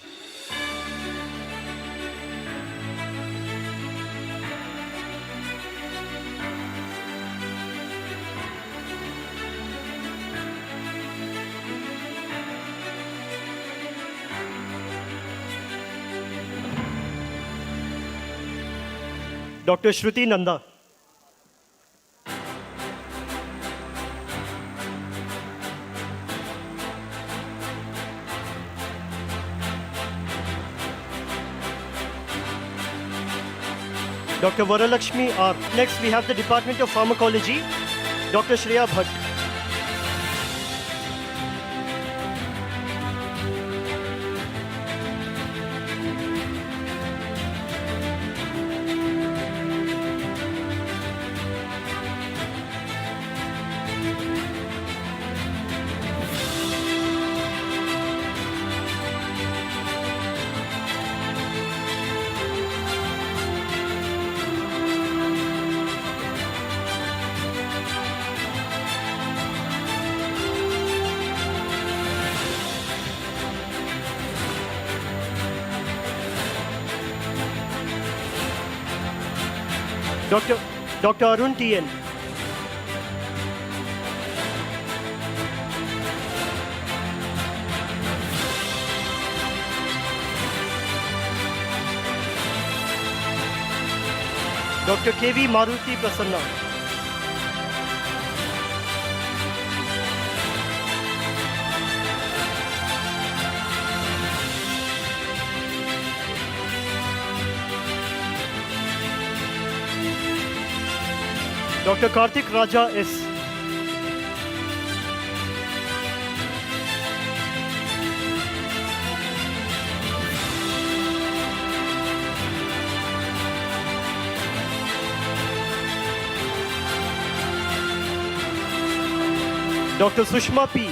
Dr. Shruti Nanda. Dr. Varalakshmi R. Next, we have the Department of Pharmacology, Dr. Shreya Bhatt. Dr. Arun TN. Dr. KV Maruti Prasanna. Dr. Karthik Raja S. Dr. Sushma P.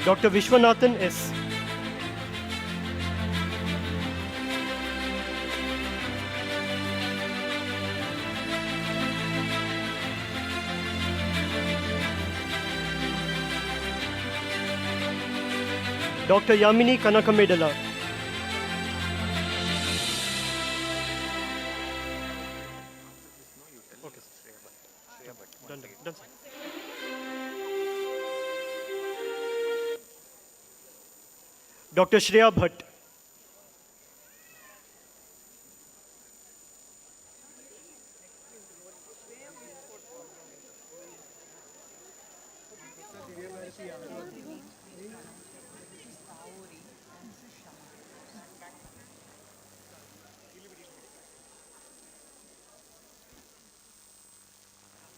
Dr. Vishwanathan S. Dr. Yamini Kanakamedala. Okay. Done. Dr. Shreya Bhatt.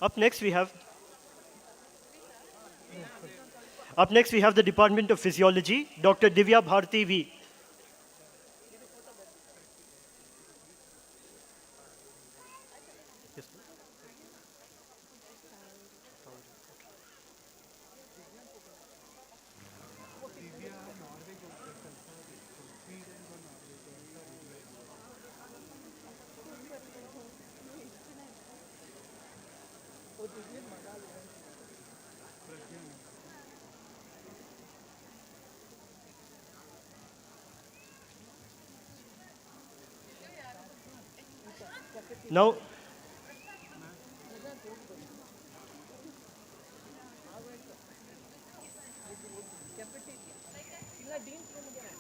Up next we have the Department of Physiology, Dr. Divya Bharti V.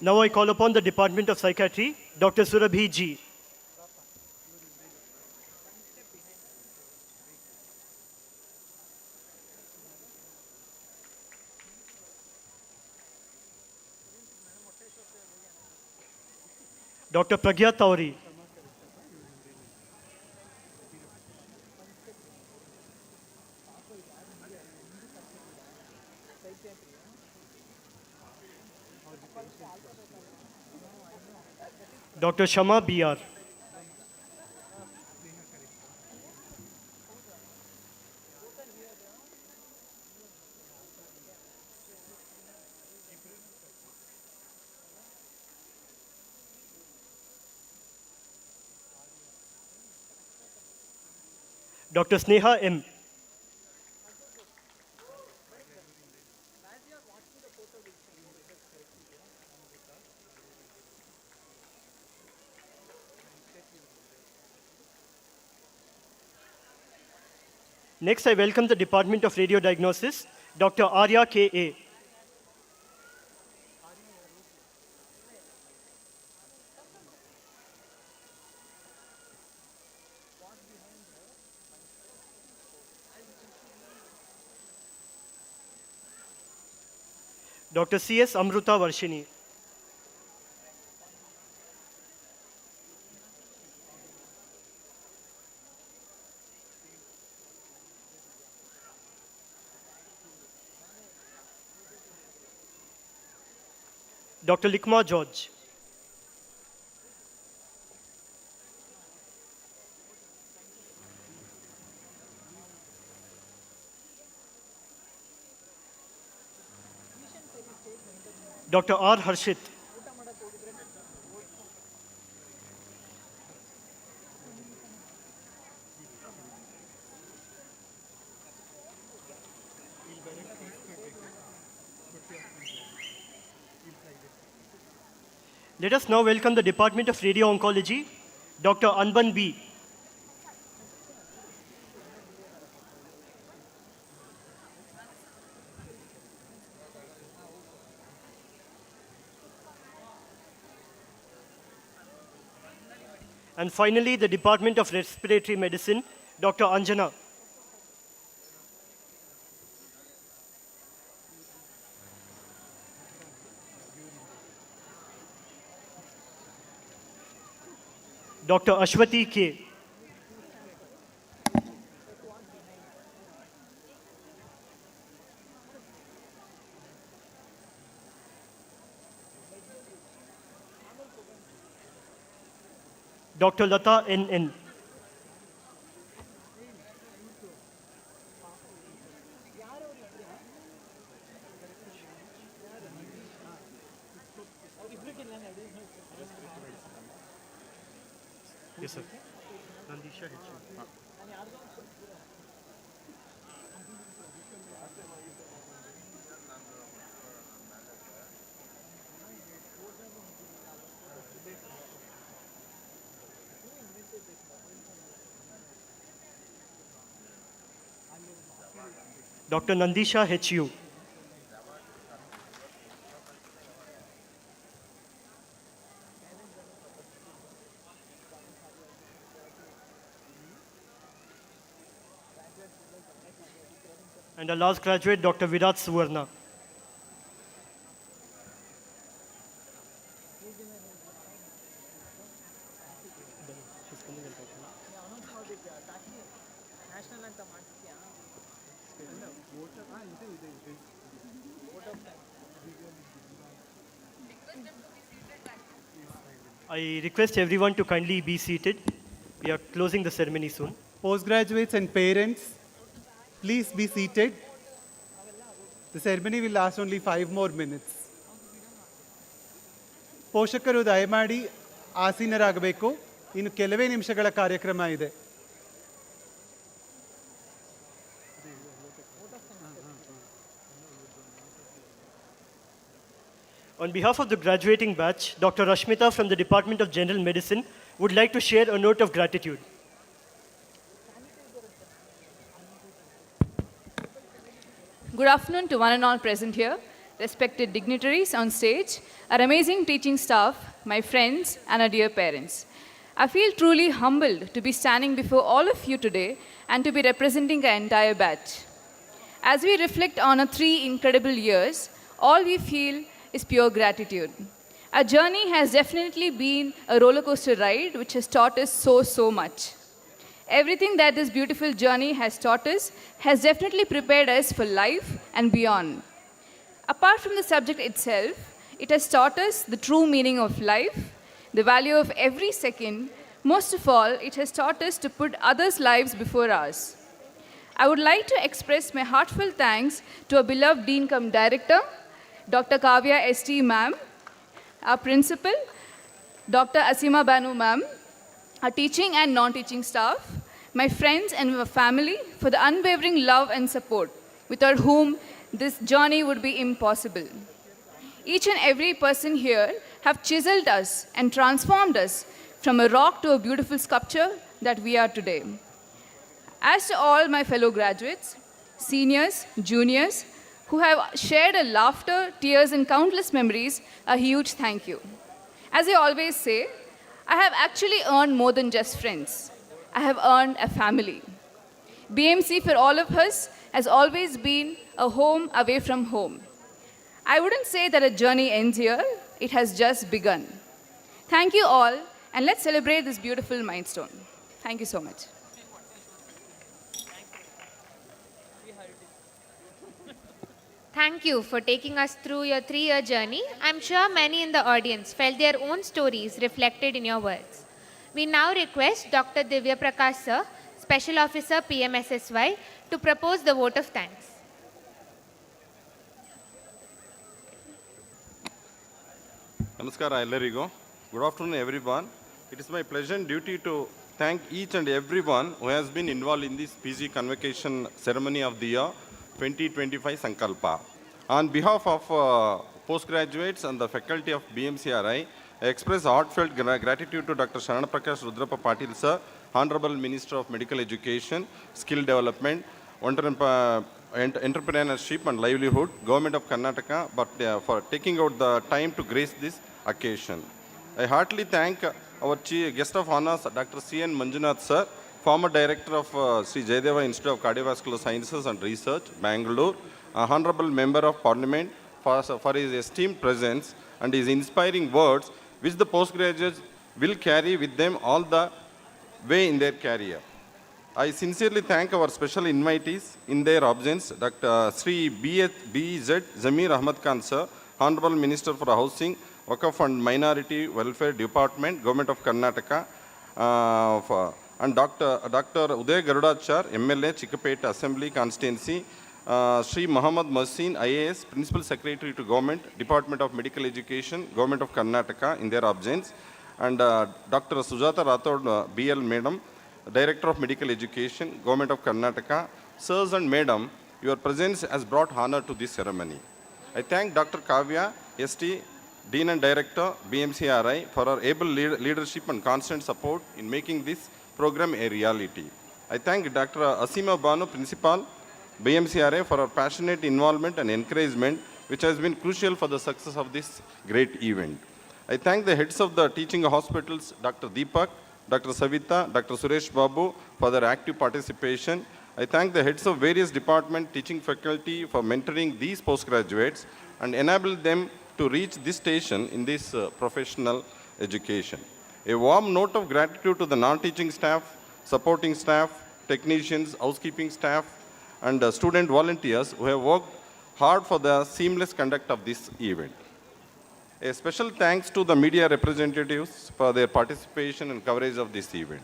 Now I call upon the Department of Psychiatry, Dr. Surabhi G. Dr. Pragya Tauri. Dr. Shama B.R. Dr. Sneha M. Next, I welcome the Department of Radio Diagnosis, Dr. Arya K.A. Dr. C.S. Amruta Varshini. Dr. Likma George. Dr. R. Harshit. Let us now welcome the Department of Radio Oncology, Dr. Anban B. And finally, the Department of Respiratory Medicine, Dr. Anjana. Dr. Ashwati K. Dr. Lata N.N. Yes, sir. Nandisha H. Dr. Nandisha H.U. And our last graduate, Dr. Virat Suvarna. I request everyone to kindly be seated. We are closing the ceremony soon. Postgraduates and parents, please be seated. The ceremony will last only 5 more minutes. ಪೋಷಕರು ದಯಮಾಡಿ ಆಸೀನರಾಗಬೇಕು. ಇನ್ನು ಕೆಲವೇ ನಿಮಿಷಗಳ ಕಾರ್ಯಕ್ರಮ ಇದೆ. On behalf of the graduating batch, Dr. Rashmita from the Department of General Medicine would like to share a note of gratitude. Good afternoon to one and all present here, respected dignitaries on stage, our amazing teaching staff, my friends, and our dear parents. I feel truly humbled to be standing before all of you today and to be representing our entire batch. As we reflect on our 3 incredible years, all we feel is pure gratitude. Our journey has definitely been a roller coaster ride which has taught us so much. Everything that this beautiful journey has taught us has definitely prepared us for life and beyond. Apart from the subject itself, it has taught us the true meaning of life, the value of every second. Most of all, it has taught us to put others' lives before ours. I would like to express my heartfelt thanks to our beloved Dean cum Director, Dr. Kavya S.T. Ma'am, our Principal, Dr. Asima Banu Ma'am, our teaching and non-teaching staff, my friends and my family for the unwavering love and support, without whom this journey would be impossible. Each and every person here have chiseled us and transformed us from a rock to a beautiful sculpture that we are today. As to all my fellow graduates, seniors, juniors, who have shared a laughter, tears, and countless memories, a huge thank you. As I always say, I have actually earned more than just friends. I have earned a family. BMC for all of us has always been a home away from home. I wouldn't say that a journey ends here, it has just begun. Thank you all, and let's celebrate this beautiful milestone. Thank you so much. Thank you for taking us through your 3-year journey. I'm sure many in the audience felt their own stories reflected in your words. We now request Dr. Divya Prakash Sir, Special Officer PMSSY, to propose the vote of thanks. Namaskara ellarigu. Good afternoon everyone. It is my pleasure and duty to thank each and everyone who has been involved in this PG Convocation ceremony of the year 2025 Sankalpa. On behalf of postgraduates and the faculty of BMCRI, I express heartfelt gratitude to Dr. Sharana Prakash Rudrappa Patil Sir, Honorable Minister of Medical Education, Skill Development, Entrepreneurship and Livelihood, Government of Karnataka, for taking out the time to grace this occasion. I heartily thank our guest of honors, Dr. C.N. Manjunath Sir, former Director of Sri Jayadeva Institute of Cardiovascular Sciences and Research, Bangalore, Honorable Member of Parliament, for his esteemed presence and his inspiring words, which the postgraduates will carry with them all the way in their career. I sincerely thank our special invitees in their absence, Dr. Sri B.Z. Zamir Ahmad Khan Sir, Honorable Minister for Housing, Wakaf and Minority Welfare Department, Government of Karnataka, and Dr. Uday Garudachar, MLA, Chikkapet Assembly Constituency, Sri Muhammad Mohsin, IAS, Principal Secretary to Government, Department of Medical Education, Government of Karnataka, in their absence, and Dr. Sujata Rathod, BL Madam, Director of Medical Education, Government of Karnataka. Sirs and Madam, your presence has brought honor to this ceremony. I thank Dr. Kavya, ST, Dean and Director, BMCRI, for her able leadership and constant support in making this program a reality. I thank Dr. Asima Banu, Principal, BMCRI, for her passionate involvement and encouragement, which has been crucial for the success of this great event. I thank the heads of the teaching hospitals, Dr. Deepak, Dr. Savita, Dr. Suresh Babu, for their active participation. I thank the heads of various department teaching faculty for mentoring these postgraduates and enable them to reach this station in this professional education. A warm note of gratitude to the non-teaching staff, supporting staff, technicians, housekeeping staff, and student volunteers who have worked hard for the seamless conduct of this event. A special thanks to the media representatives for their participation and coverage of this event.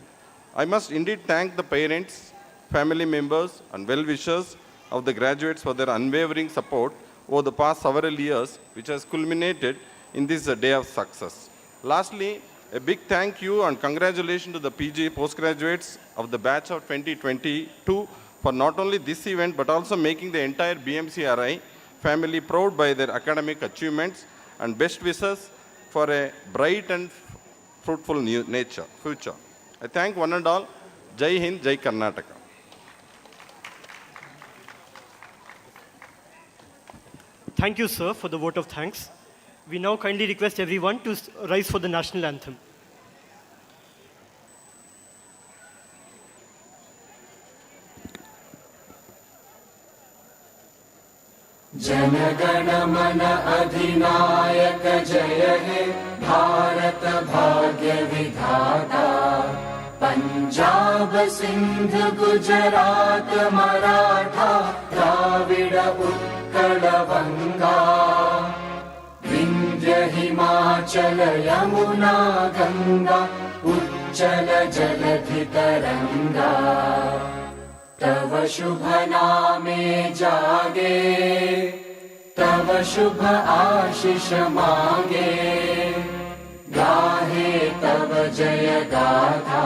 I must indeed thank the parents, family members, and well-wishers of the graduates for their unwavering support over the past several years, which has culminated in this day of success. Lastly, a big thank you and congratulations to the PG postgraduates of the batch of 2022 for not only this event but also making the entire BMCRI family proud by their academic achievements, and best wishes for a bright and fruitful future. I thank one and all. Jai Hind, Jai Karnataka. Thank you, sir, for the vote of thanks. We now kindly request everyone to rise for the national anthem. जनगण मन अधिनायक जय हे भारत भाग्य विधाता पंजाब सिंध गुजरात मराठा द्राविड उत्कल बंगा विंध्य हिमाचल यमुना गंगा उच्चल जलधितरंगा तव शुभ नामे जागे तव शुभ आशीष मांगे गाहे तव जय गाथा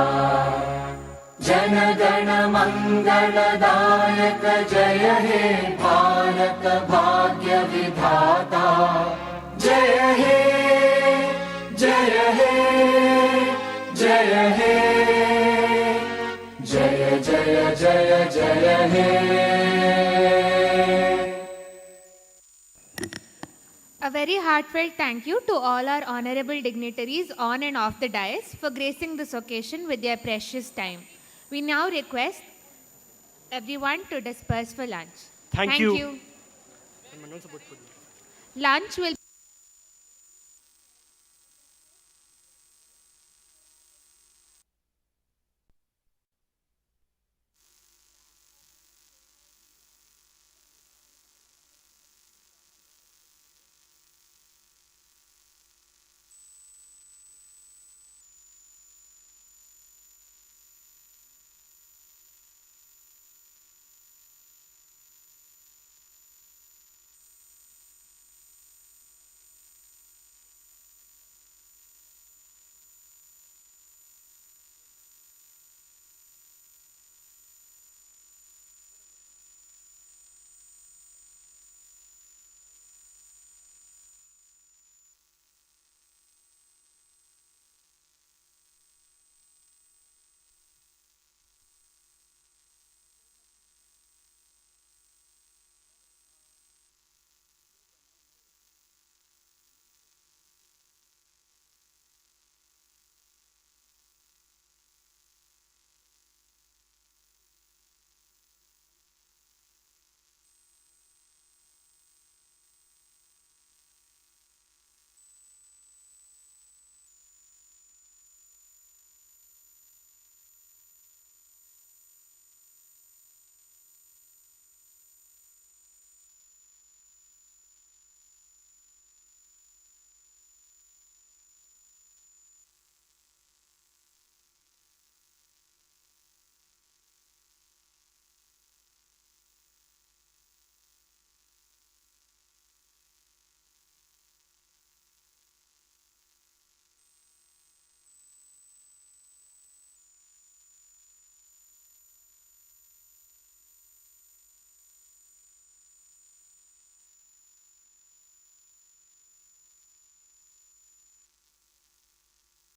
जन गण मंगलदायक जय हे भारत भाग्य विधाता जय हे जय हे जय हे जय जय जय जय हे. A very heartfelt thank you to all our honorable dignitaries on and off the dais for gracing this occasion with their precious time. We now request everyone to disperse for lunch. Thank you. Lunch will